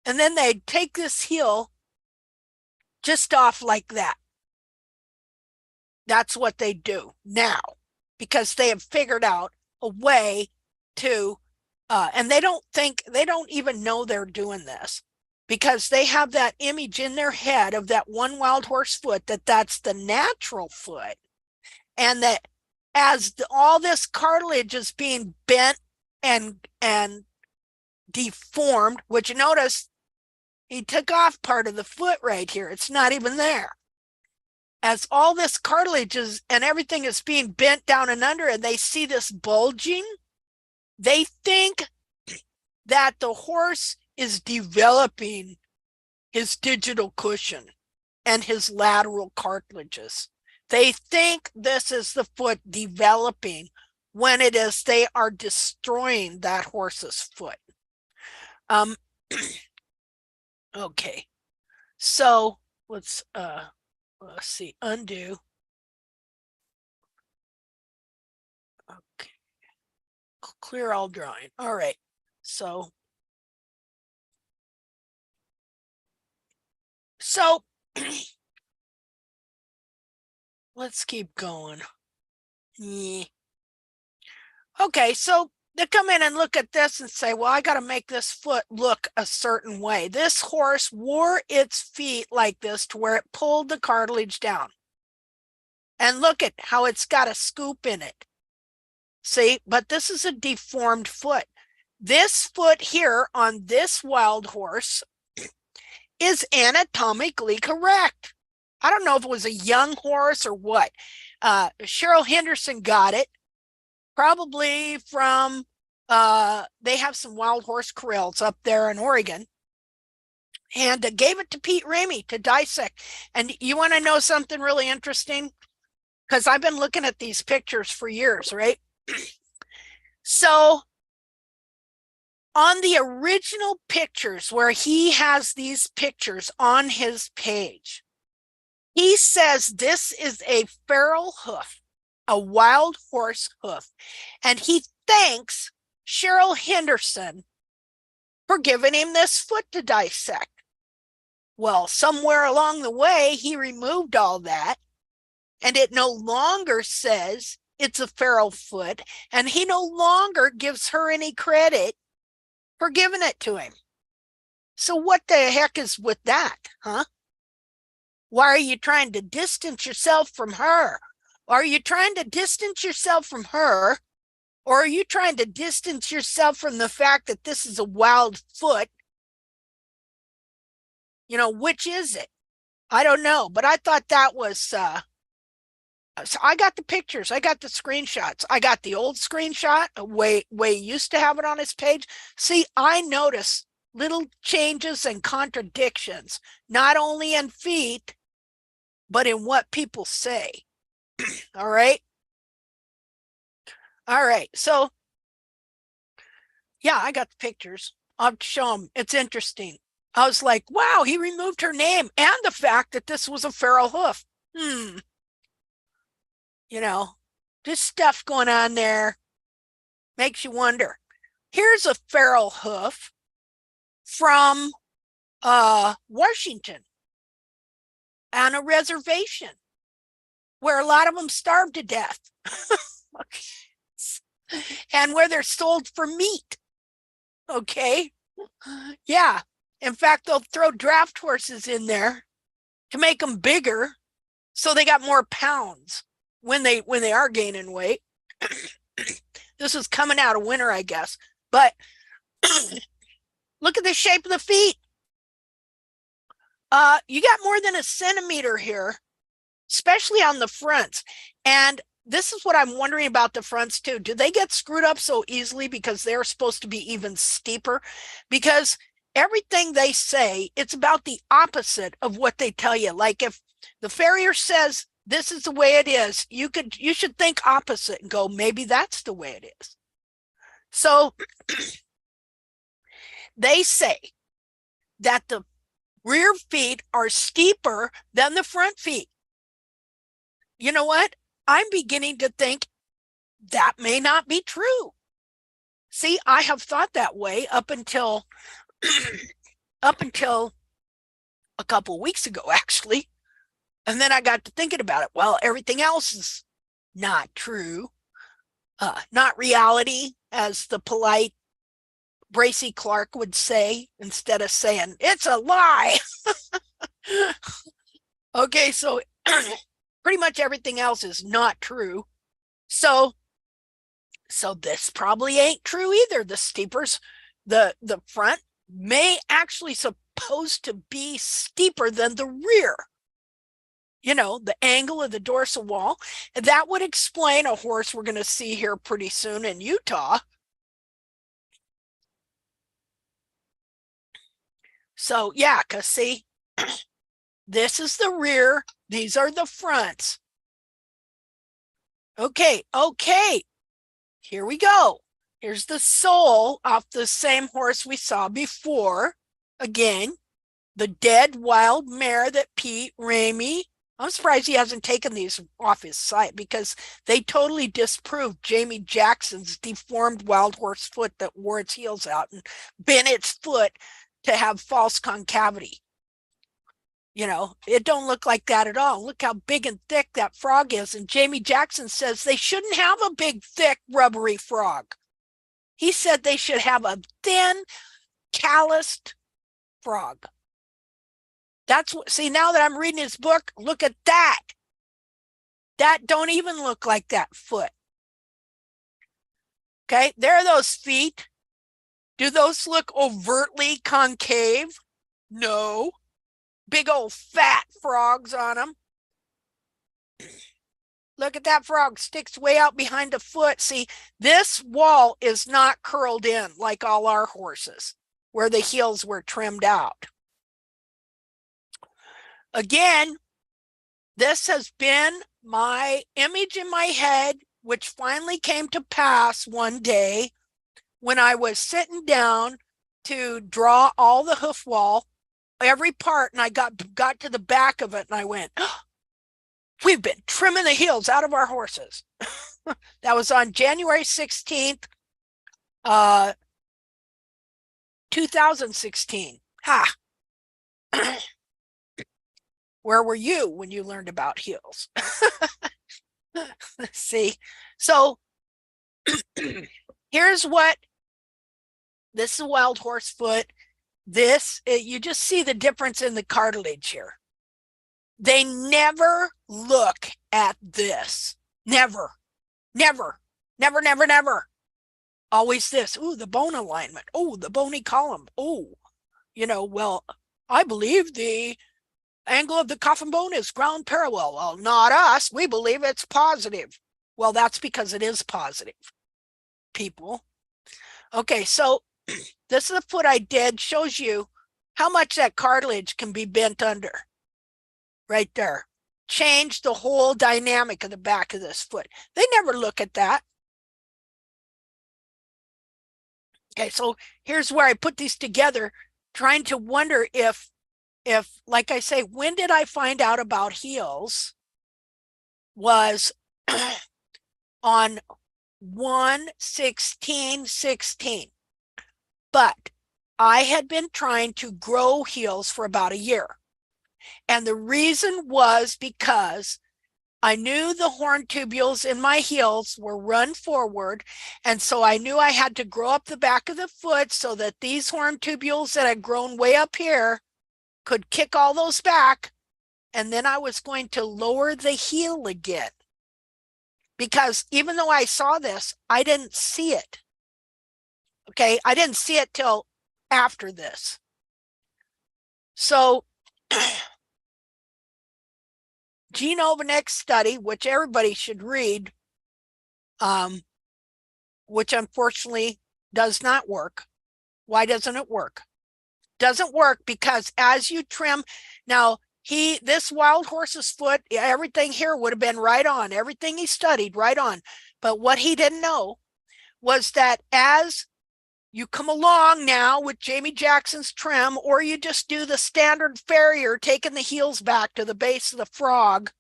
and then they'd take this heel just off like that. That's what they do now, because they have figured out a way to, and they don't even know they're doing this, because they have that image in their head of that one wild horse foot, that's the natural foot, and that as all this cartilage is being bent and deformed, which you notice he took off part of the foot right here. It's not even there. As all this cartilage is and everything is being bent down and under, and they see this bulging, they think that the horse is developing his digital cushion and his lateral cartilages. They think this is the foot developing, when it is they are destroying that horse's foot. Okay, so let's see, undo. Okay, clear all drawing. All right, so let's keep going. Yeah. Okay, so they come in and look at this and say, well, I got to make this foot look a certain way. This horse wore its feet like this to where it pulled the cartilage down. And look at how it's got a scoop in it. See, but this is a deformed foot. This foot here on this wild horse is anatomically correct. I don't know if it was a young horse or what. Cheryl Henderson got it. Probably from, they have some wild horse corrals up there in Oregon. and gave it to Pete Ramey to dissect. And you want to know something really interesting? Because I've been looking at these pictures for years, right? So on the original pictures where he has these pictures on his page, he says this is a feral hoof, a wild horse hoof. And he thanks Cheryl Henderson for giving him this foot to dissect. Well, somewhere along the way, he removed all that, and it no longer says it's a feral foot, and he no longer gives her any credit for giving it to him. So what the heck is with that, huh? Why are you trying to distance yourself from her? Are you trying to distance yourself from her? Or are you trying to distance yourself from the fact that this is a wild foot? You know, which is it? I don't know, but I thought that was, so I got the pictures, I got the screenshots, I got the old screenshot, way used to have it on his page. See, I notice little changes and contradictions, not only in feet, but in what people say. All right. All right. So, yeah, I got the pictures. I'll show them. It's interesting. I was like, wow, he removed her name and the fact that this was a feral hoof. You know, this stuff going on there makes you wonder. Here's a feral hoof from Washington on a reservation where a lot of them starved to death. And where they're sold for meat. Okay. Yeah. In fact, they'll throw draft horses in there to make them bigger so they got more pounds when they are gaining weight. This is coming out of winter, I guess. But look at the shape of the feet. You got more than a centimeter here, especially on the fronts. And this is what I'm wondering about the fronts too. Do they get screwed up so easily because they're supposed to be even steeper? Because everything they say, it's about the opposite of what they tell you. Like if the farrier says this is the way it is, you should think opposite and go, maybe that's the way it is. So they say that the rear feet are steeper than the front feet. You know what? I'm beginning to think that may not be true. See, I have thought that way up until a couple of weeks ago, actually. And then I got to thinking about it. Well, everything else is not true, not reality, as the polite Bracy Clark would say, instead of saying, it's a lie. Okay, so pretty much everything else is not true. So this probably ain't true either. The steepers, the front may actually supposed to be steeper than the rear. You know, the angle of the dorsal wall. And that would explain a horse we're going to see here pretty soon in Utah. So yeah, because see, this is the rear. These are the fronts. Okay. Here we go. Here's the sole off the same horse we saw before. Again, the dead wild mare that Pete Ramey. I'm surprised he hasn't taken these off his site because they totally disproved Jamie Jackson's deformed wild horse foot that wore its heels out and bent its foot to have false concavity. You know, it don't look like that at all. Look how big and thick that frog is. And Jamie Jackson says they shouldn't have a big, thick, rubbery frog. He said they should have a thin, calloused frog. That's what, see, now that I'm reading his book, look at that. That don't even look like that foot. Okay, there are those feet. Do those look overtly concave? No. Big old fat frogs on them. Look at that frog, sticks way out behind the foot. See, this wall is not curled in like all our horses, where the heels were trimmed out. again, this has been my image in my head, which finally came to pass one day when I was sitting down to draw all the hoof wall, every part, and I got to the back of it and I went, oh, we've been trimming the heels out of our horses. That was on January 16th, 2016. Ha! Where were you when you learned about heels? See, so here's what, this is a wild horse foot. This, you just see the difference in the cartilage here. They never look at this. Never, never, never, never, never. Always this. Ooh, the bone alignment. Oh, the bony column. Oh, you know, well, I believe the angle of the coffin bone is ground parallel. Well, not us. We believe it's positive. Well, that's because it is positive, people. Okay, so this is the foot I did. Shows you how much that cartilage can be bent under. Right there. Change the whole dynamic of the back of this foot. They never look at that. Okay, so here's where I put these together, trying to wonder if, like I say, when did I find out about heels? Was on 1/16/16. But I had been trying to grow heels for about a year. And the reason was because I knew the horn tubules in my heels were run forward. And so I knew I had to grow up the back of the foot so that these horn tubules that had grown way up here could kick all those back. And then I was going to lower the heel again. Because even though I saw this, I didn't see it. Okay, I didn't see it till after this. So Gene Ovanek's study, which everybody should read, which unfortunately does not work. Why doesn't it work? Doesn't work because as you trim, now this wild horse's foot, everything here would have been right on, everything he studied right on. But what he didn't know was that as you come along now with Jamie Jackson's trim, or you just do the standard farrier, taking the heels back to the base of the frog.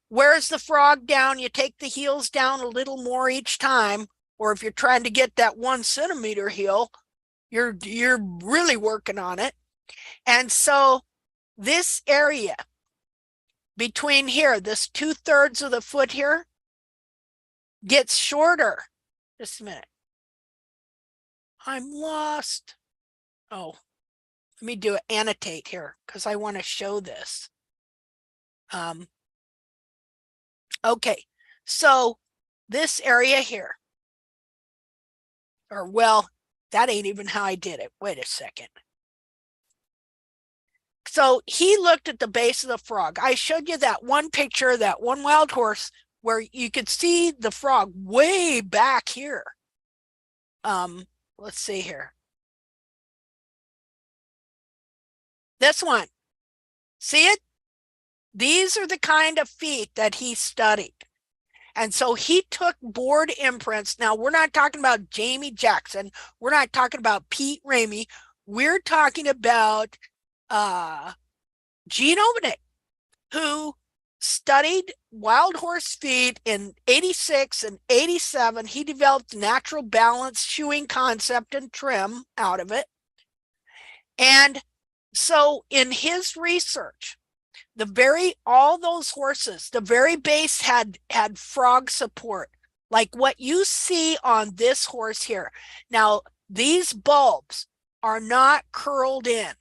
Where's the frog down? You take the heels down a little more each time, or if you're trying to get that 1 centimeter heel, you're really working on it. And so this area between here, this 2/3 of the foot here, gets shorter. Just a minute. I'm lost. Oh, let me do an annotate here because I want to show this. Okay, so this area here, or well, that ain't even how I did it. Wait a second. So he looked at the base of the frog. I showed you that one picture, that one wild horse, where you could see the frog way back here. Let's see here. This one. See it? These are the kind of feet that he studied. And so he took board imprints. Now, we're not talking about Jamie Jackson. We're not talking about Pete Ramey. We're talking about Gene Ovanek, who studied wild horse feet in 86 and 87. He developed natural balance shoeing concept and trim out of it. And so in his research, all those horses, the very base had frog support, like what you see on this horse here. Now, these bulbs are not curled in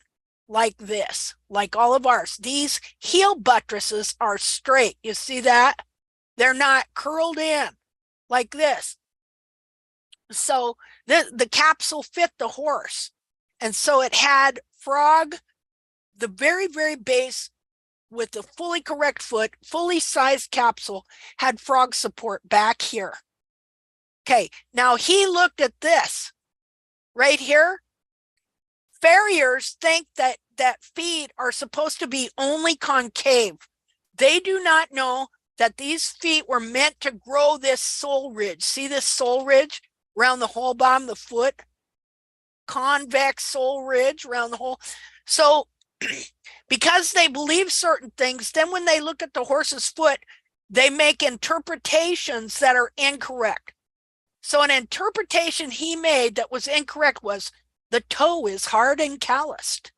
like this, like all of ours. These heel buttresses are straight. You see that? They're not curled in like this. So the capsule fit the horse. And so it had frog, the very, very base with the fully correct foot, fully sized capsule, had frog support back here. Okay, now he looked at this right here. farriers think that feet are supposed to be only concave. They do not know that these feet were meant to grow this sole ridge. See this sole ridge around the whole bottom of the foot? Convex sole ridge around the whole. So because they believe certain things, then when they look at the horse's foot, they make interpretations that are incorrect. So an interpretation he made that was incorrect was the toe is hard and calloused,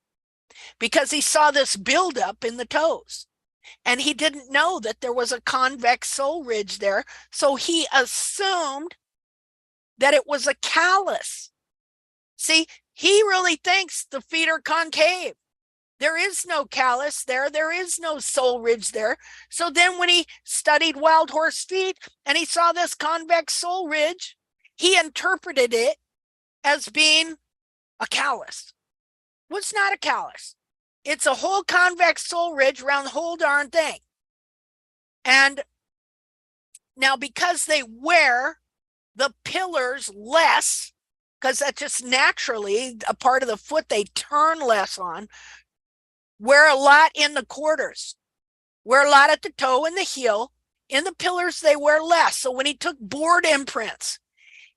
because he saw this buildup in the toes. And he didn't know that there was a convex sole ridge there. So he assumed that it was a callus. See, he really thinks the feet are concave. There is no callus there. There is no sole ridge there. So then when he studied wild horse feet and he saw this convex sole ridge, he interpreted it as being a callus. Well, it's not a callus. It's a whole convex sole ridge around the whole darn thing. And now because they wear the pillars less, because that's just naturally a part of the foot they turn less on, wear a lot in the quarters, wear a lot at the toe and the heel. In the pillars, they wear less. So when he took board imprints,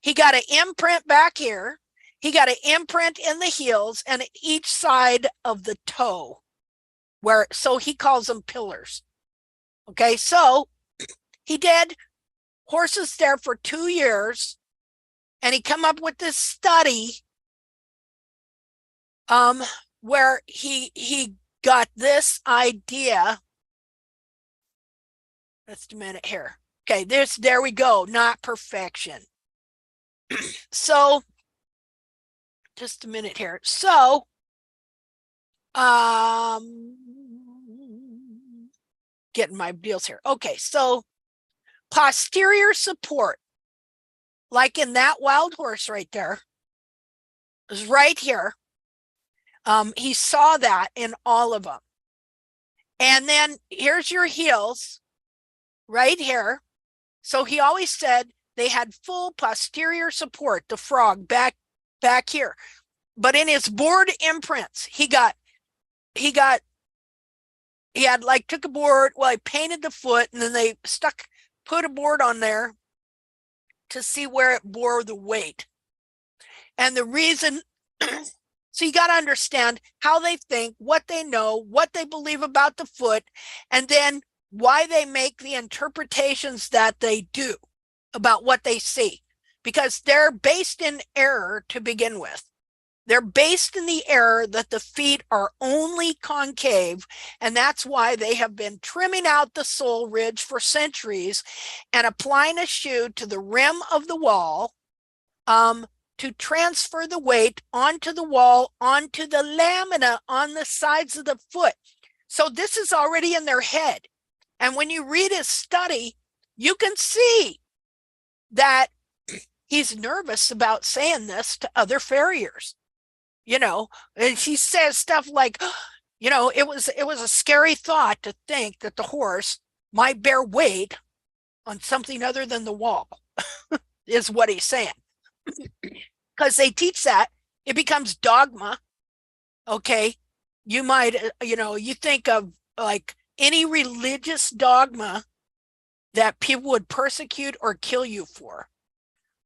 he got an imprint back here, he got an imprint in the heels and each side of the toe, so he calls them pillars. Okay, so he did horses there for 2 years, and he come up with this study where he got this idea. Just a minute here. Okay, there we go, not perfection. So just a minute here. So getting my deals here. Okay, so posterior support, like in that wild horse right there, is right here. He saw that in all of them. And then here's your heels right here. So he always said they had full posterior support, the frog back here. But in his board imprints, he took a board, well, he painted the foot, and then they put a board on there to see where it bore the weight. And the reason, so you got to understand how they think, what they know, what they believe about the foot, and then why they make the interpretations that they do about what they see, because they're based in error to begin with. They're based in the error that the feet are only concave, and that's why they have been trimming out the sole ridge for centuries and applying a shoe to the rim of the wall to transfer the weight onto the wall, onto the lamina on the sides of the foot. So this is already in their head. And when you read his study, you can see that he's nervous about saying this to other farriers. You know, and he says stuff like, you know, it was a scary thought to think that the horse might bear weight on something other than the wall, is what he's saying. Because they teach that, it becomes dogma. Okay, you might, you think of like any religious dogma that people would persecute or kill you for.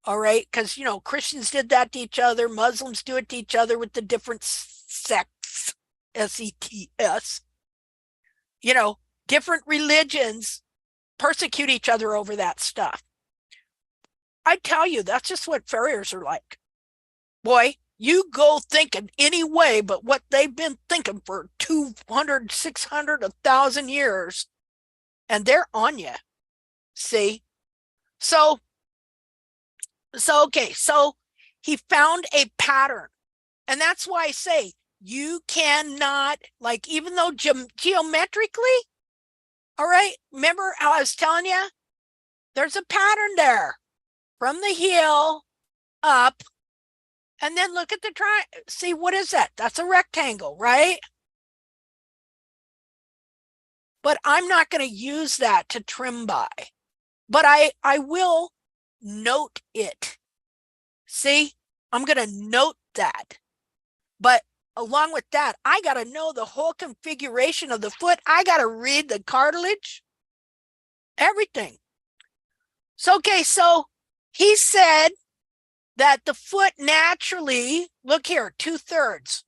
All right, because, Christians did that to each other. Muslims do it to each other with the different sects, S-E-T-S. Different religions persecute each other over that stuff. I tell you, that's just what farriers are like. Boy, you go thinking any way but what they've been thinking for 200, 600, 1,000 years, and they're on you. See? So he found a pattern. And that's why I say you cannot, like, even though geometrically, all right, remember how I was telling you? There's a pattern there from the heel up. And then look at the triangle. See, what is that? That's a rectangle, right? But I'm not going to use that to trim by. But I will note it. See, I'm going to note that. But along with that, I got to know the whole configuration of the foot. I got to read the cartilage, everything. So, okay, so he said that the foot naturally, look here, 2/3.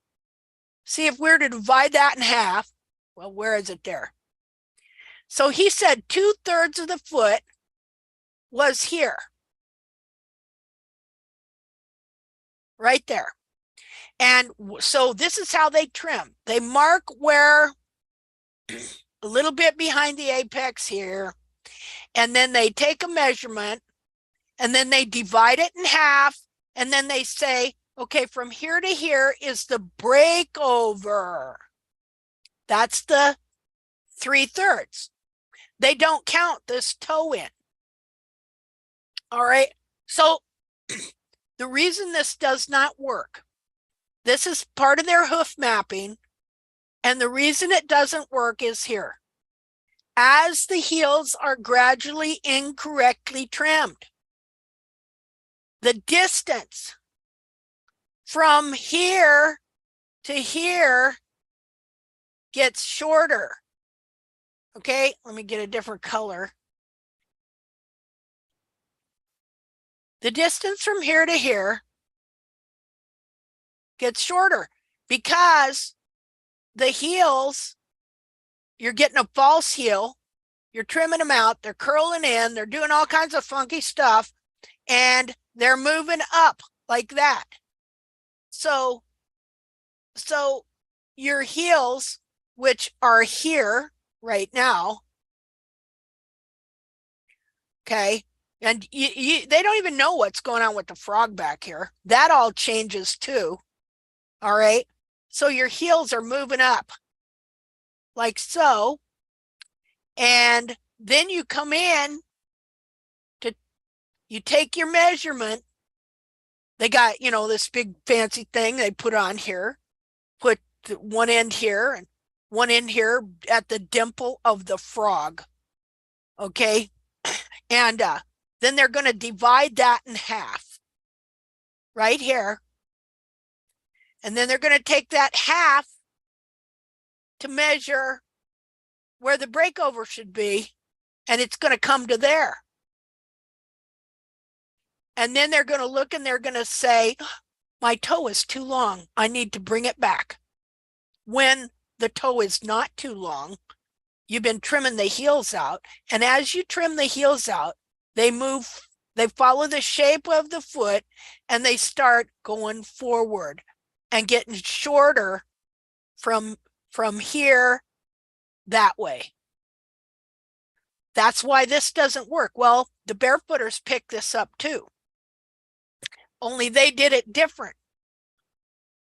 See, if we're to divide that in half, well, where is it there? So he said 2/3 of the foot was here. Right there. And so this is how they trim. They mark where a little bit behind the apex here, and then they take a measurement, and then they divide it in half, and then they say, okay, from here to here is the breakover. That's the 3/3. They don't count this toe in. All right. So the reason this does not work, this is part of their hoof mapping, and the reason it doesn't work is here. As the heels are gradually incorrectly trimmed, the distance from here to here gets shorter. Okay, let me get a different color. The distance from here to here gets shorter because the heels, you're getting a false heel, you're trimming them out, they're curling in, they're doing all kinds of funky stuff, and they're moving up like that. So your heels, which are here right now, okay, and they don't even know what's going on with the frog back here. That all changes too. All right. So your heels are moving up like so. And then you come in to, you take your measurement. They got, you know, this big fancy thing they put on here, put one end here and one end here at the dimple of the frog. Okay. And then they're going to divide that in half right here. And then they're going to take that half to measure where the breakover should be, and it's going to come to there. And then they're going to look and they're going to say, my toe is too long. I need to bring it back. When the toe is not too long, you've been trimming the heels out. And as you trim the heels out, they move, they follow the shape of the foot, and they start going forward and getting shorter from here that way. That's why this doesn't work. Well, the barefooters pick this up too. Only they did it different.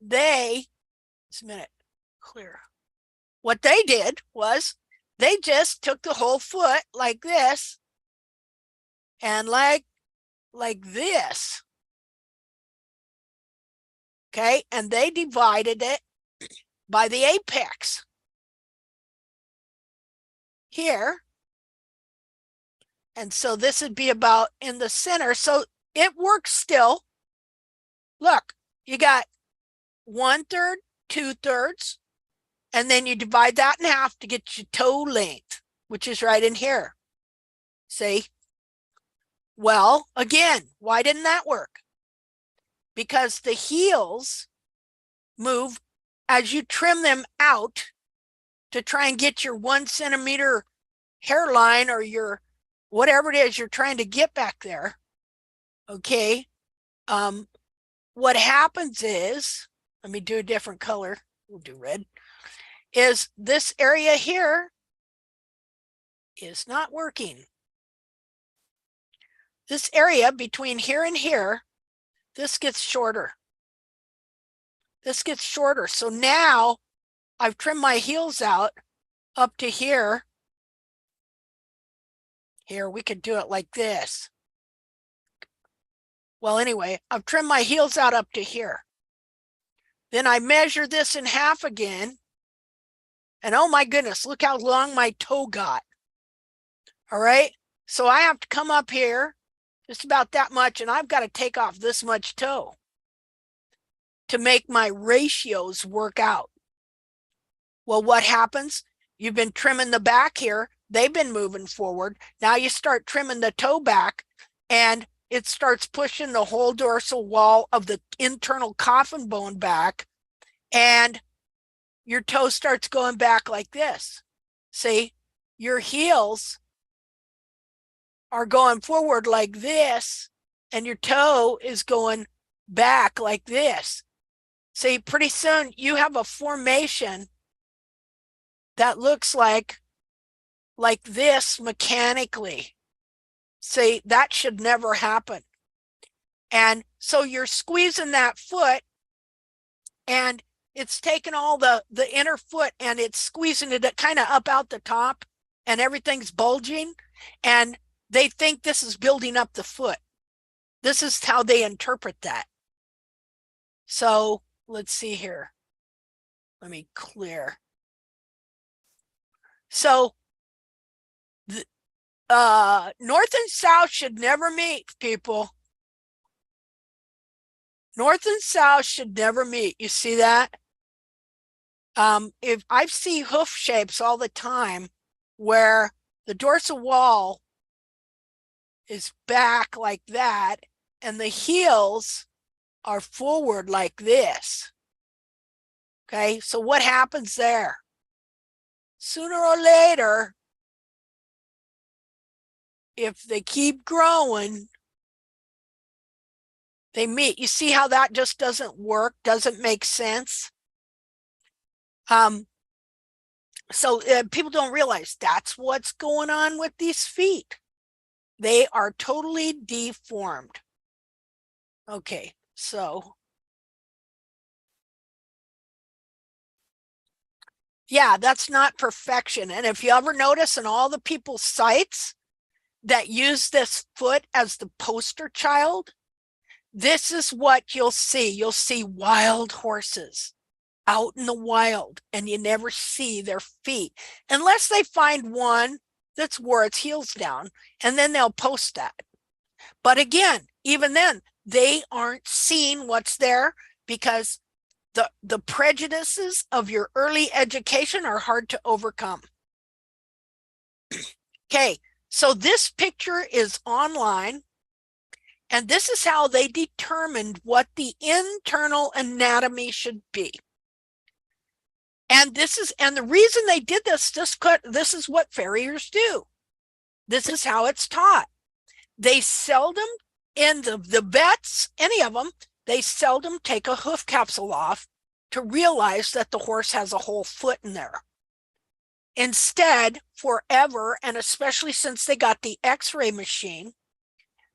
Just a minute, clear. What they did was they just took the whole foot like this and like this. Okay, and they divided it by the apex here. And so this would be about in the center. So it works still. Look, you got 1/3, 2/3, and then you divide that in half to get your toe length, which is right in here. See? Well, again, why didn't that work? Because the heels move as you trim them out to try and get your 1 centimeter hairline or your whatever it is you're trying to get back there. Okay. What happens is, let me do a different color. We'll do red. Is this area here is not working. This area between here and here, this gets shorter. This gets shorter. So now I've trimmed my heels out up to here. Here, we could do it like this. Well, anyway, I've trimmed my heels out up to here. Then I measure this in half again. And oh my goodness, look how long my toe got. All right. So I have to come up here just about that much, and I've got to take off this much toe. to make my ratios work out. Well, what happens? You've been trimming the back here. They've been moving forward. Now you start trimming the toe back, and it starts pushing the whole dorsal wall of the internal coffin bone back, and your toe starts going back like this. See, your heels are going forward like this, and your toe is going back like this. See, pretty soon you have a formation that looks like this mechanically. See, that should never happen. And so you're squeezing that foot, and it's taking all the inner foot and it's squeezing it kind of up out the top, and everything's bulging, and they think this is building up the foot. This is how they interpret that. So let's see here. Let me clear. So north and south should never meet, people. North and south should never meet. You see that? If I see hoof shapes all the time where the dorsal wall is back like that and the heels are forward like this. Okay, so what happens there? Sooner or later, if they keep growing, they meet. You see how that just doesn't work, doesn't make sense? So people don't realize that's what's going on with these feet. They are totally deformed. Okay, so yeah, that's not perfection. And if you ever notice in all the people's sites that use this foot as the poster child, this is what you'll see. You'll see wild horses out in the wild, and you never see their feet unless they find one that's wore its heels down, and then they'll post that. But again, even then, they aren't seeing what's there because the prejudices of your early education are hard to overcome. Okay, so this picture is online, and this is how they determined what the internal anatomy should be. And the reason they did this, this is what farriers do. This is how it's taught. They seldom, in the vets, any of them, they seldom take a hoof capsule off to realize that the horse has a whole foot in there. Instead, forever, and especially since they got the X-ray machine,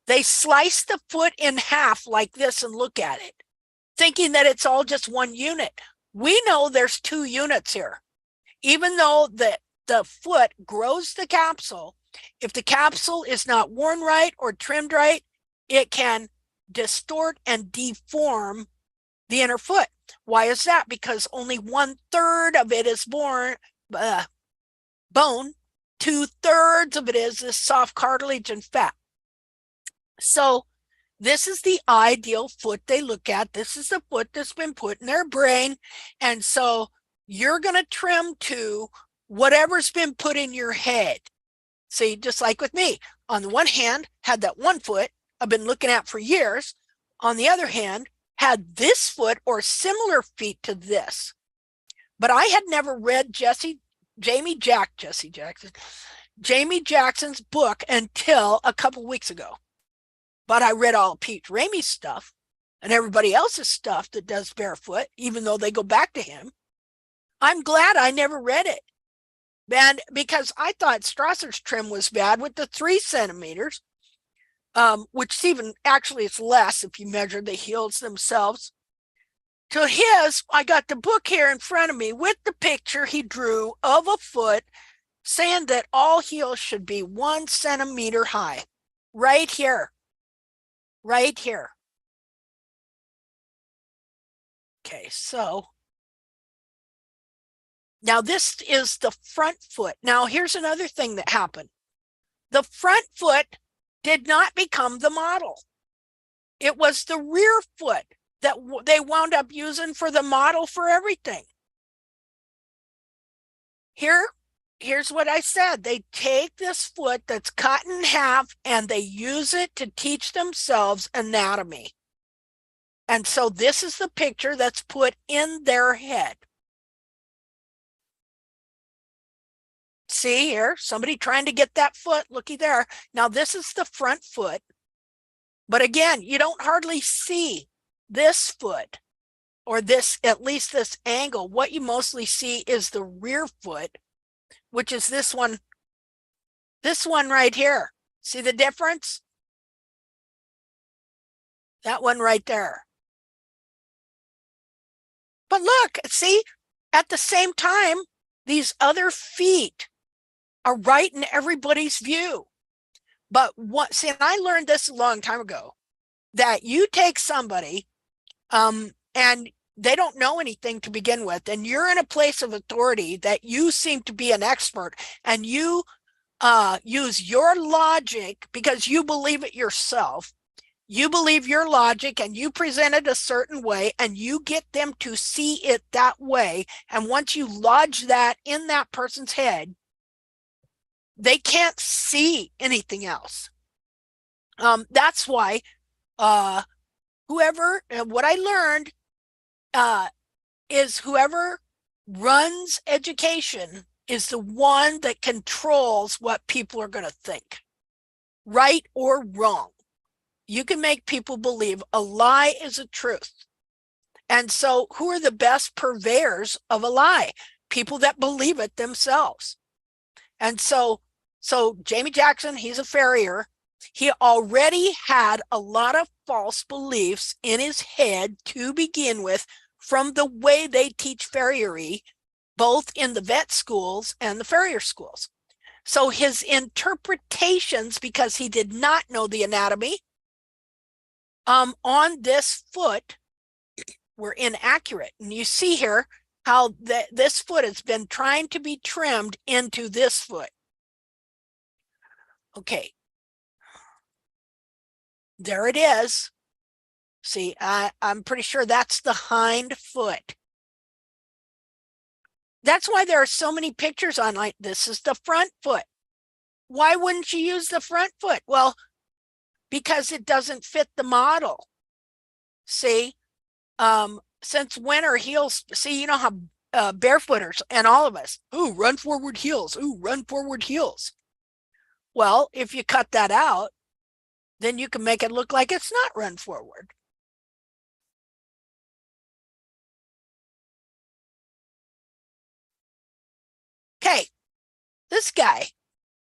they slice the foot in half like this and look at it, thinking that it's all just one unit. We know there's two units here. Even though the foot grows the capsule, if the capsule is not worn right or trimmed right, it can distort and deform the inner foot. Why is that? Because only 1/3 of it is bone, 2/3 of it is this soft cartilage and fat. So this is the ideal foot they look at. This is the foot that's been put in their brain. And so you're going to trim to whatever's been put in your head. See, just like with me, on the one hand, had that one foot I've been looking at for years. On the other hand, had this foot or similar feet to this. But I had never read Jamie Jackson's book until a couple weeks ago. But I read all Pete Ramey's stuff and everybody else's stuff that does barefoot, even though they go back to him. I'm glad I never read it. And because I thought Strasser's trim was bad with the 3 centimeters, which even actually it's less if you measure the heels themselves. To his, I got the book here in front of me with the picture he drew of a foot saying that all heels should be 1 centimeter high. Right here. Right here. Okay, so now this is the front foot. Now here's another thing that happened. The front foot did not become the model. It was the rear foot that they wound up using for the model for everything. Here's what I said. They take this foot that's cut in half and they use it to teach themselves anatomy. And so this is the picture that's put in their head. See here, somebody trying to get that foot, looky there. Now this is the front foot. But again, you don't hardly see this foot or this, at least this angle. What you mostly see is the rear foot, which is this one right here. See the difference? That one right there. But look, see, at the same time, these other feet are right in everybody's view. But what, see, and I learned this a long time ago, that you take somebody and they don't know anything to begin with, and you're in a place of authority that you seem to be an expert, and you use your logic because you believe it yourself. You believe your logic and you present it a certain way and you get them to see it that way. And once you lodge that in that person's head, they can't see anything else. That's why what I learned is whoever runs education is the one that controls what people are going to think, right or wrong. You can make people believe a lie is a truth. And so who are the best purveyors of a lie? People that believe it themselves. And so Jamie Jackson, he's a farrier. He already had a lot of false beliefs in his head to begin with from the way they teach farriery, both in the vet schools and the farrier schools. So his interpretations, because he did not know the anatomy, on this foot were inaccurate. And you see here how this foot has been trying to be trimmed into this foot. Okay. There it is. See, I'm pretty sure that's the hind foot. That's why there are so many pictures on like this is the front foot. Why wouldn't you use the front foot? Well, because it doesn't fit the model. See, since when are heels? See, you know how barefooters and all of us, ooh, run forward heels, ooh, run forward heels. Well, if you cut that out, then you can make it look like it's not run forward. Okay, this guy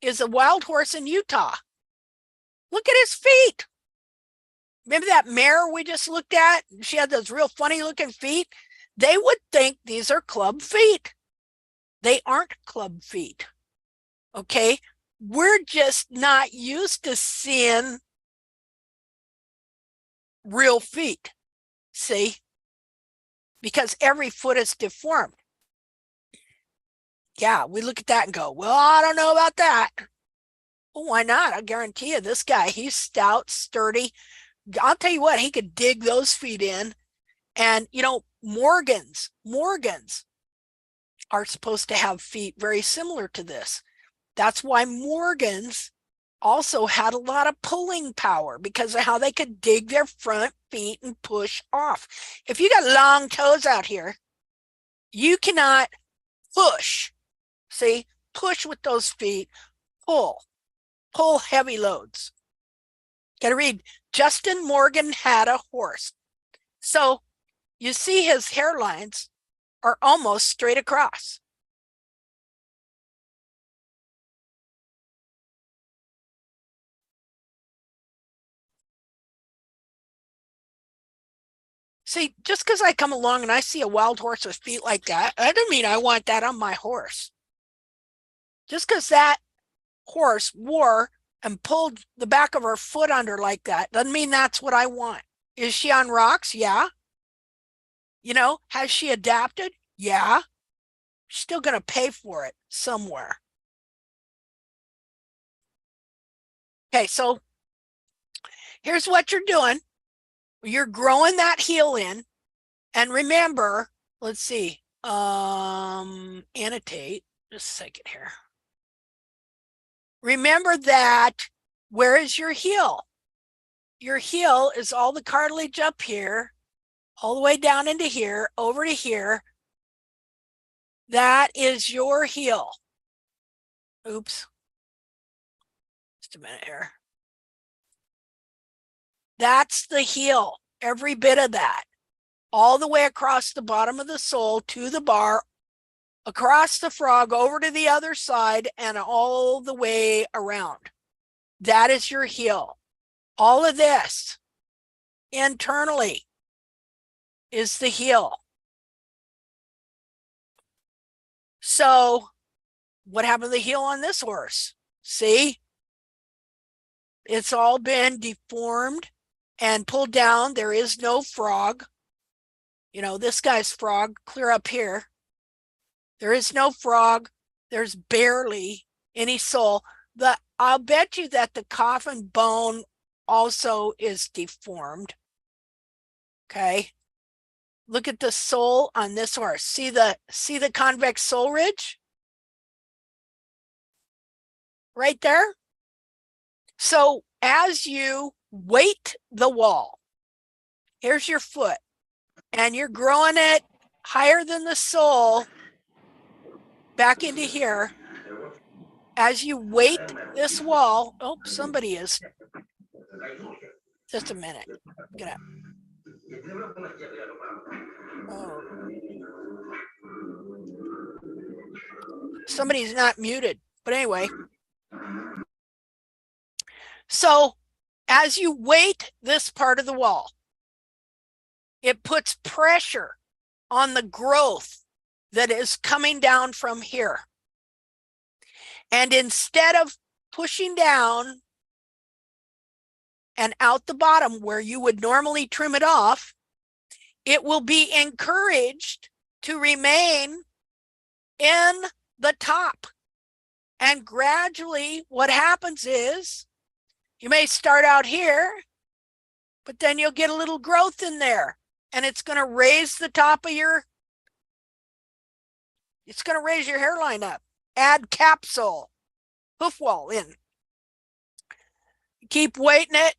is a wild horse in Utah. Look at his feet. Remember that mare we just looked at? She had those real funny looking feet. They would think these are club feet. They aren't club feet. Okay, we're just not used to seeing real feet. See, because every foot is deformed. Yeah, we look at that and go, well, I don't know about that. Well, why not? I guarantee you this guy, he's stout, sturdy. I'll tell you what, he could dig those feet in. And, you know, Morgans are supposed to have feet very similar to this. That's why Morgans also had a lot of pulling power because of how they could dig their front feet and push off. If you got long toes out here, you cannot push. See, push with those feet, pull heavy loads. Got to read, Justin Morgan had a horse. So you see his hairlines are almost straight across. See, just because I come along and I see a wild horse with feet like that, that doesn't mean I want that on my horse. Just because that horse wore and pulled the back of her foot under like that doesn't mean that's what I want. Is she on rocks? Yeah. You know, has she adapted? Yeah. She's still going to pay for it somewhere. Okay, so here's what you're doing. You're growing that heel in. And remember, let's see, annotate just a second here. Remember that where is your heel? Your heel is all the cartilage up here, all the way down into here, over to here. That is your heel. Oops. Just a minute here. That's the heel, every bit of that. All the way across the bottom of the sole to the bar, across the frog, over to the other side, and all the way around. That is your heel. All of this internally is the heel. So what happened to the heel on this horse? See? It's all been deformed and pulled down. There is no frog. You know, this guy's frog, clear up here. There is no frog. There's barely any sole. I'll bet you that the coffin bone also is deformed. Okay. Look at the sole on this horse. See the convex sole ridge? Right there. So as you weight the wall, here's your foot, and you're growing it higher than the sole back into here. As you weight this wall, oh, somebody is. Just a minute. Get up. Oh. Somebody's not muted, but anyway. So as you weight this part of the wall, it puts pressure on the growth that is coming down from here. And instead of pushing down and out the bottom where you would normally trim it off, it will be encouraged to remain in the top. And gradually what happens is you may start out here, but then you'll get a little growth in there, and it's going to raise the top of your, it's going to raise your hairline up. Add capsule, hoof wall in. Keep weighting it.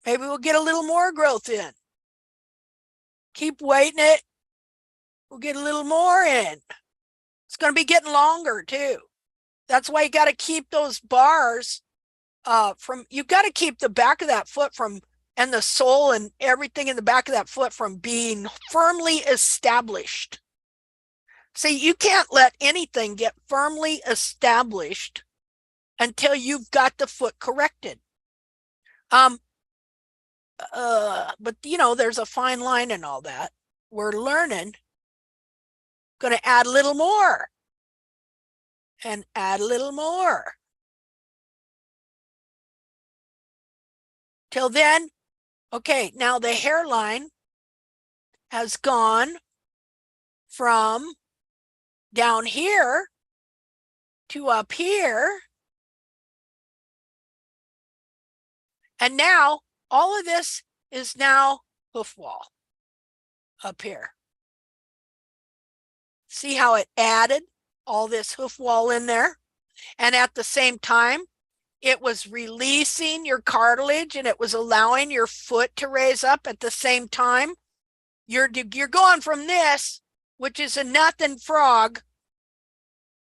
Maybe we'll get a little more growth in. Keep weighting it. We'll get a little more in. It's going to be getting longer too. That's why you got to keep those bars you've got to keep the back of that foot from, and the sole and everything in the back of that foot from being firmly established. See, you can't let anything get firmly established until you've got the foot corrected. But you know, there's a fine line and all that. We're learning. Going to add a little more. And add a little more. Till then, okay, now the hairline has gone from down here to up here. And now all of this is now hoof wall up here. See how it added all this hoof wall in there? And at the same time, it was releasing your cartilage and it was allowing your foot to raise up at the same time. You're going from this, which is a nothing frog.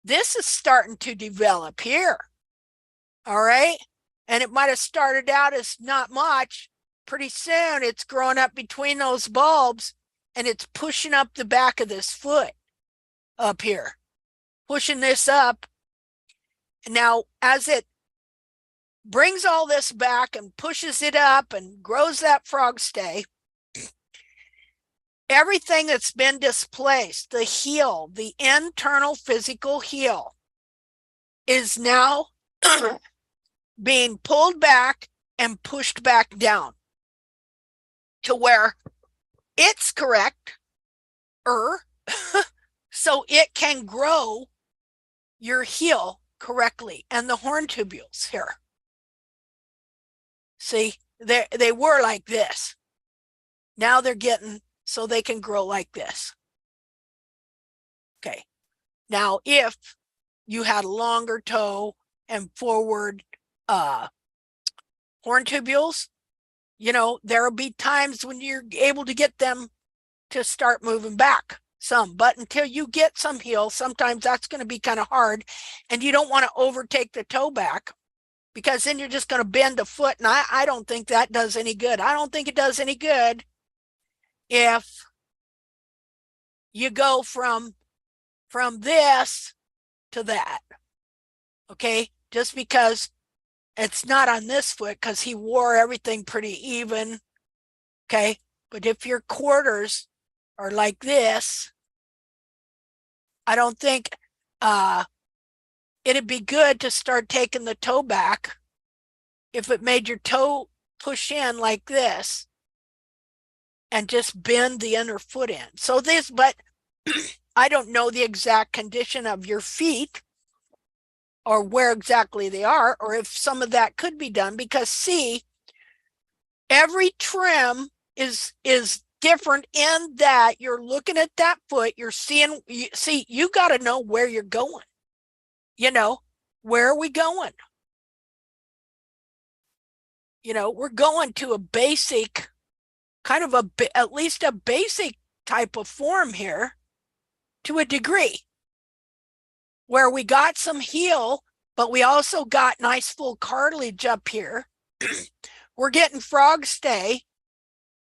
This is starting to develop here. All right. And it might have started out as not much. Pretty soon it's growing up between those bulbs and it's pushing up the back of this foot up here, pushing this up. And now as it brings all this back and pushes it up and grows that frog stay, everything that's been displaced, the heel, the internal physical heel, is now being pulled back and pushed back down to where it's correct, so it can grow your heel correctly and the horn tubules here. See, they were like this. Now they're getting so they can grow like this. Okay. Now, if you had a longer toe and forward horn tubules, you know, there'll be times when you're able to get them to start moving back some, but until you get some heel, sometimes that's going to be kind of hard, and you don't want to overtake the toe back, because then you're just going to bend the foot, and I don't think that does any good. I don't think it does any good if you go from this to that. Okay, just because it's not on this foot, because he wore everything pretty even. Okay, but if your quarters are like this, I don't think it'd be good to start taking the toe back if it made your toe push in like this and just bend the inner foot in. So this, but I don't know the exact condition of your feet or where exactly they are, or if some of that could be done, because see, every trim is different in that you're looking at that foot, you're seeing, you got to know where you're going. You know, where are we going? You know, we're going to a basic, kind of at least a basic type of form here to a degree, where we got some heel, but we also got nice full cartilage up here. We're getting frog stay,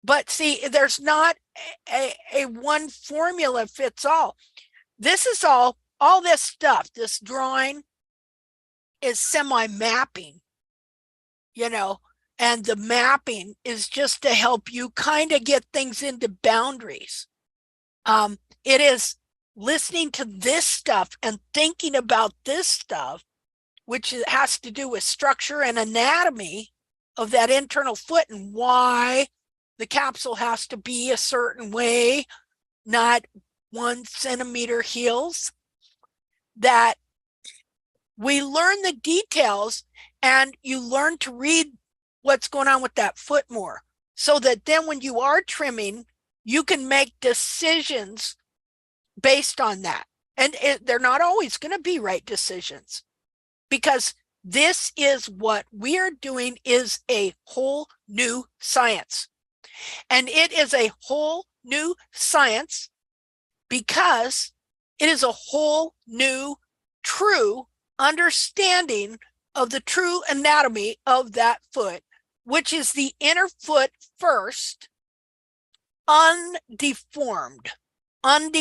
but see, there's not a one formula fits all. This is all this stuff, this drawing is semi-mapping, you know, and the mapping is just to help you kind of get things into boundaries. It is listening to this stuff and thinking about this stuff, which has to do with structure and anatomy of that internal foot and why the capsule has to be a certain way, not 1 centimeter heels, that we learn the details and you learn to read what's going on with that foot more, so that then when you are trimming, you can make decisions based on that. And they're not always going to be right decisions, because this is what we are doing is a whole new science. And it is a whole new science because it is a whole new true understanding of the true anatomy of that foot, which is the inner foot first, undeformed, and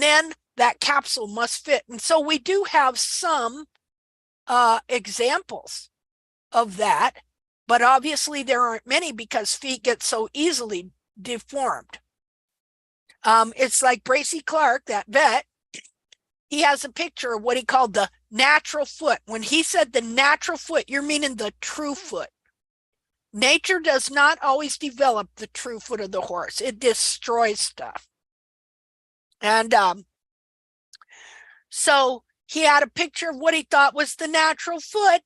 then that capsule must fit. And so we do have some examples of that, but obviously there aren't many because feet get so easily deformed. It's like Bracy Clark, that vet, he has a picture of what he called the natural foot. When he said the natural foot, you're meaning the true foot. Nature does not always develop the true foot of the horse. It destroys stuff. And so he had a picture of what he thought was the natural foot.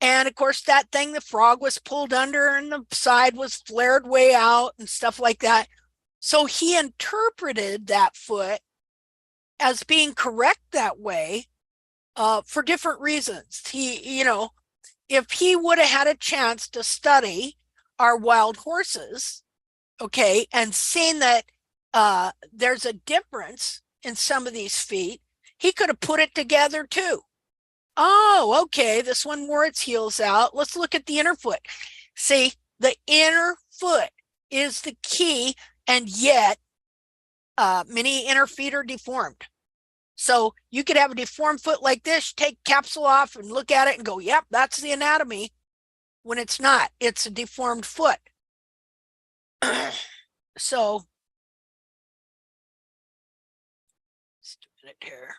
And of course, that thing, the frog was pulled under and the side was flared way out and stuff like that. So he interpreted that foot as being correct that way for different reasons. He, you know, if he would have had a chance to study our wild horses, okay, and seen that there's a difference in some of these feet, he could have put it together too. Oh, okay, this one wore its heels out. Let's look at the inner foot. See, the inner foot is the key, and yet many inner feet are deformed. So you could have a deformed foot like this, take capsule off and look at it and go, yep, that's the anatomy, when it's not. It's a deformed foot. So, just a minute here.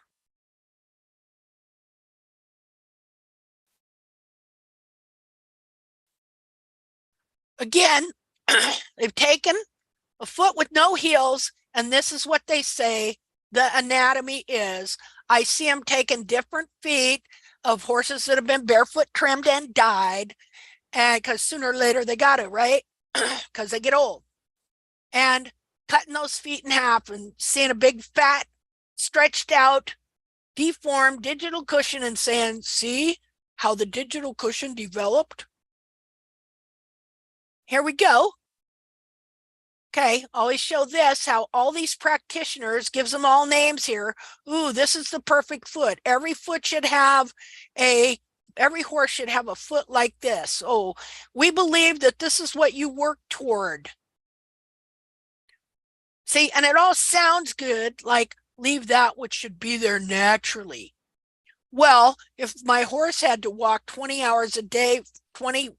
Again, they've taken a foot with no heels, and this is what they say the anatomy is. I see them taking different feet of horses that have been barefoot trimmed and dyed, And because sooner or later they got it, right? Because they get old. And cutting those feet in half and seeing a big fat, stretched out, deformed digital cushion and saying, see how the digital cushion developed? Here we go. Okay, always show this, how all these practitioners, gives them all names here. Ooh, this is the perfect foot. Every horse should have a foot like this. Oh, we believe that this is what you work toward. See, and it all sounds good, like leave that which should be there naturally. Well, if my horse had to walk 20 hours a day, 20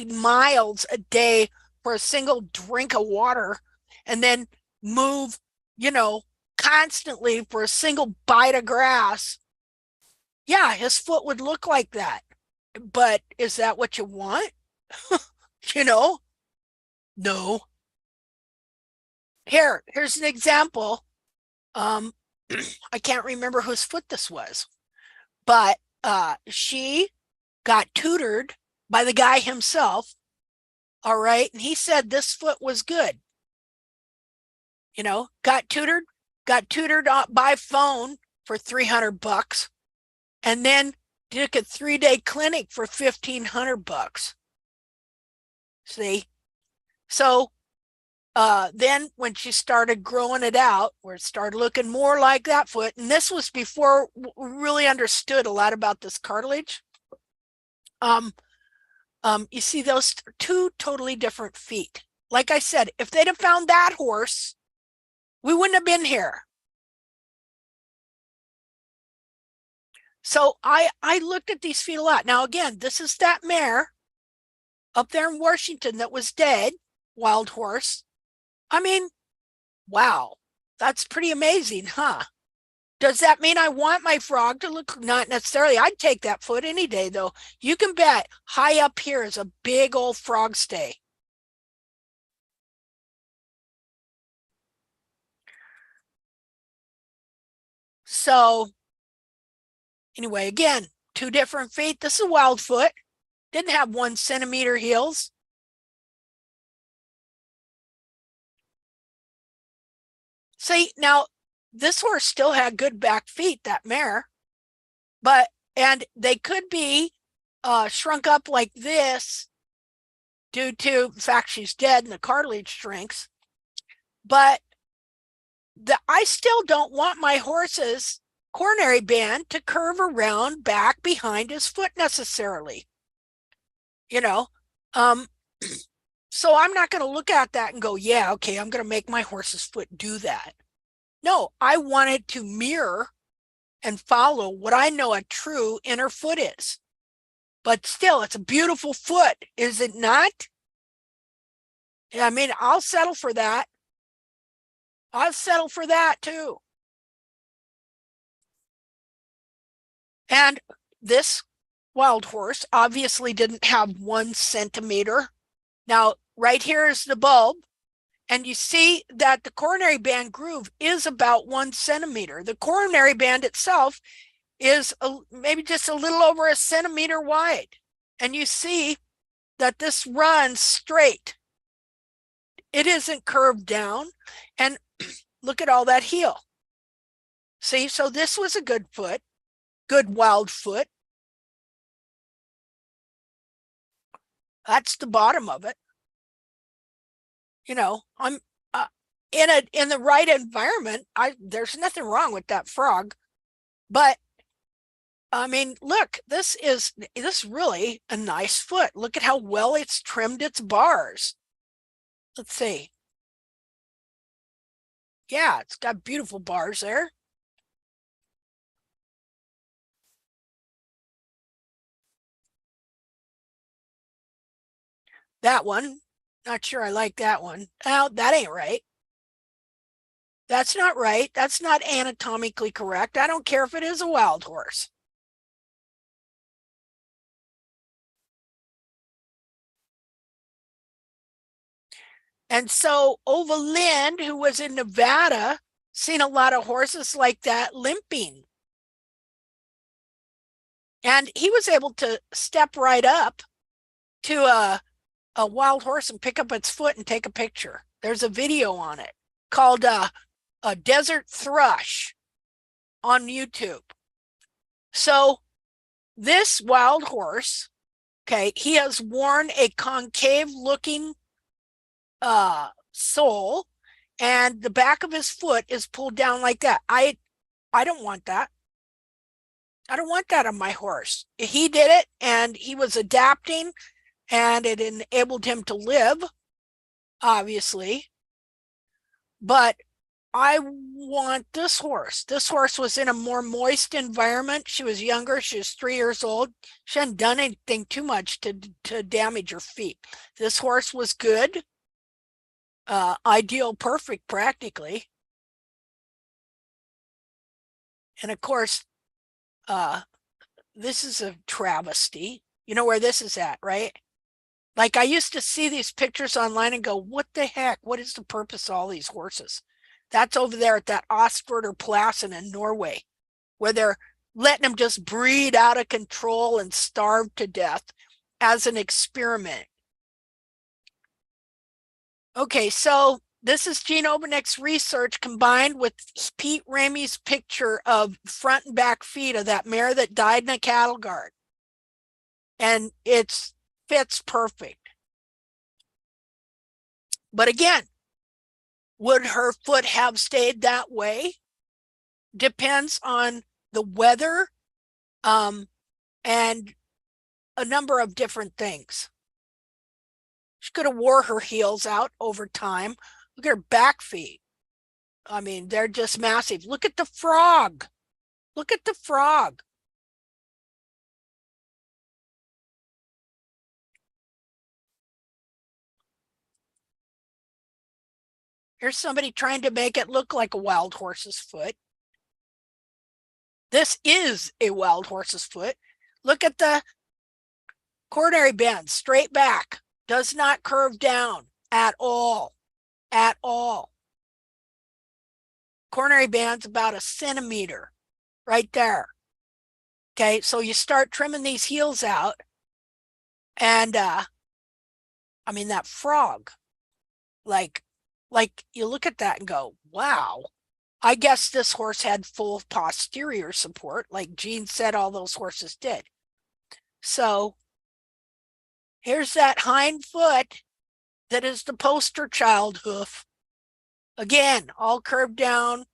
miles a day for a single drink of water, and then move, constantly for a single bite of grass, yeah, his foot would look like that. But is that what you want? No. Here's an example. I can't remember whose foot this was, but she got tutored by the guy himself. All right. And he said this foot was good. Got tutored by phone for $300 and then took a 3-day clinic for $1,500. See? So then when she started growing it out, where it started looking more like that foot, and this was before we really understood a lot about this cartilage. You see those two totally different feet. Like I said, if they'd have found that horse, we wouldn't have been here. So I looked at these feet a lot. Now, again, this is that mare up there in Washington that was dead, wild horse. I mean, wow, that's pretty amazing, huh? Does that mean I want my frog to look? Not necessarily. I'd take that foot any day, though. You can bet high up here is a big old frog stay. So anyway, again, two different feet. This is a wild foot. Didn't have 1 centimeter heels. See, now this horse still had good back feet, that mare, and they could be shrunk up like this due to the fact she's dead and the cartilage shrinks. But I still don't want my horse's coronary band to curve around back behind his foot necessarily. So I'm not going to look at that and go, yeah, okay, I'm going to make my horse's foot do that. No, I want it to mirror and follow what I know a true inner foot is. But still, it's a beautiful foot, is it not? I mean, I'll settle for that. I'll settle for that too. And this wild horse obviously didn't have 1 centimeter. Now, right here is the bulb. And you see that the coronary band groove is about 1 centimeter. The coronary band itself is maybe just a little over 1 centimeter wide. And you see that this runs straight. It isn't curved down. And look at all that heel. See, so this was a good foot, good wild foot. That's the bottom of it. I'm in the right environment. There's nothing wrong with that frog, but I mean, look, this is really a nice foot. Look at how well it's trimmed its bars. Let's see. Yeah, it's got beautiful bars there. That one. Not sure I like that one. Oh, that ain't right. That's not right. That's not anatomically correct. I don't care if it is a wild horse. And so Ova Lind, who was in Nevada, seen a lot of horses like that limping. And he was able to step right up to a wild horse and pick up its foot and take a picture. There's a video on it called a desert thrush on YouTube. So this wild horse, okay, he has worn a concave looking sole, and the back of his foot is pulled down like that. I don't want that. I don't want that on my horse. He did it, and he was adapting, and it enabled him to live, obviously. But I want this horse. This horse was in a more moist environment. She was younger. She was 3 years old. She hadn't done anything too much to damage her feet. This horse was good. Ideal, perfect, practically. And of course, this is a travesty. You know where this is at, right? Like, I used to see these pictures online and go, what the heck? What is the purpose of all these horses? That's over there at that Osfjordur Plassen in Norway, where they're letting them just breed out of control and starve to death as an experiment. Okay, so this is Gene Obenek's research combined with Pete Ramey's picture of front and back feet of that mare that died in a cattle guard. And it fits perfect. But again, would her foot have stayed that way? Depends on the weather and a number of different things. She could have wore her heels out over time. Look at her back feet. I mean, they're just massive. Look at the frog. Look at the frog. Here's somebody trying to make it look like a wild horse's foot. This is a wild horse's foot. Look at the coronary bend, straight back. Does not curve down at all. At all. Coronary band's about a centimeter right there. Okay, so you start trimming these heels out, and I mean, that frog, like you look at that and go, wow. I guess this horse had full posterior support, like Gene said all those horses did. So here's that hind foot that is the poster child hoof. Again, all curved down.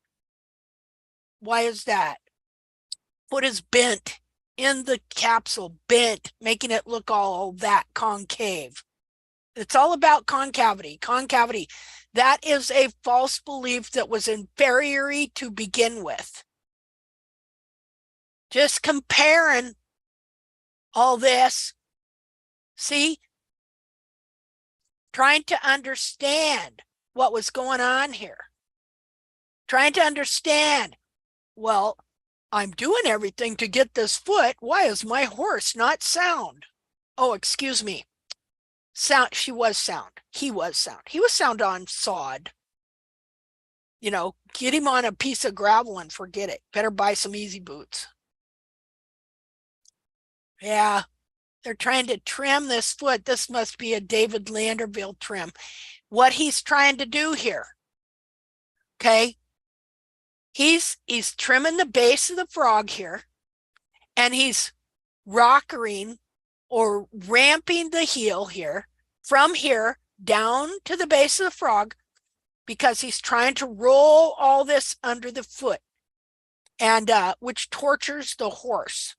Why is that? Foot is bent in the capsule, bent, making it look all that concave. It's all about concavity. Concavity. That is a false belief that was inferior to begin with. Just comparing all this. See? Trying to understand what was going on here. Trying to understand, well, I'm doing everything to get this foot. Why is my horse not sound? Oh, excuse me. Sound. She was sound. He was sound. He was sound on sod. You know, get him on a piece of gravel and forget it. Better buy some easy boots. Yeah, they're trying to trim this foot. This must be a David Landerville trim. What he's trying to do here, okay? He's trimming the base of the frog here, and he's rockering or ramping the heel here from here down to the base of the frog, because he's trying to roll all this under the foot, and which tortures the horse.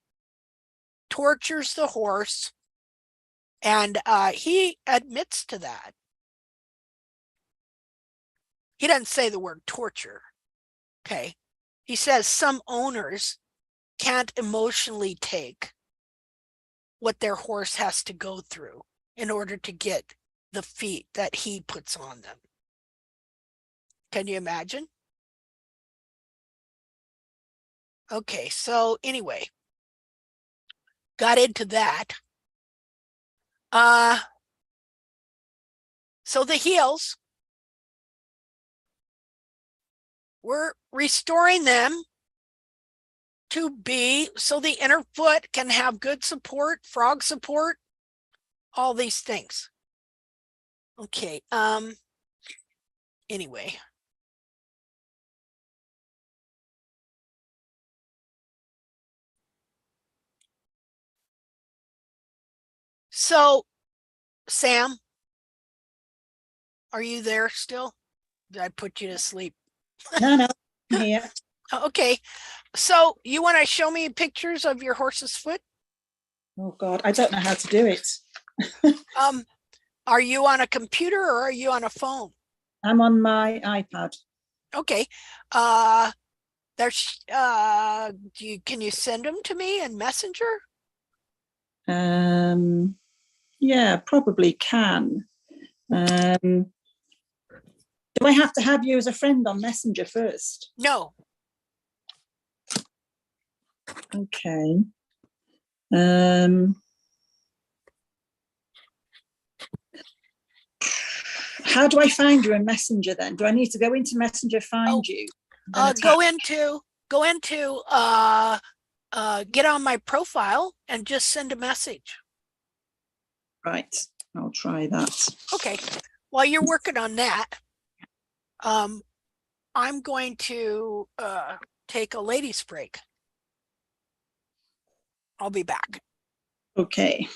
Tortures the horse, and he admits to that. He doesn't say the word torture. Okay. He says some owners can't emotionally take what their horse has to go through in order to get the feet that he puts on them. Can you imagine? Okay, so anyway, got into that. So the heels, we're restoring them to be so the inner foot can have good support, frog support, all these things. Okay. Anyway. So, Sam, are you there still? Did I put you to sleep? No, I'm here. Okay. So you want to show me pictures of your horse's foot? Oh God, I don't know how to do it. Are you on a computer or are you on a phone? I'm on my iPad. Okay. There's can you send them to me in Messenger? Yeah, probably can. Do I have to have you as a friend on Messenger first? No. Okay. How do I find you in Messenger then? Do I need to go into Messenger, find you? Go into get on my profile and just send a message. Right, I'll try that. Okay. While you're working on that, I'm going to take a ladies break. I'll be back. Okay.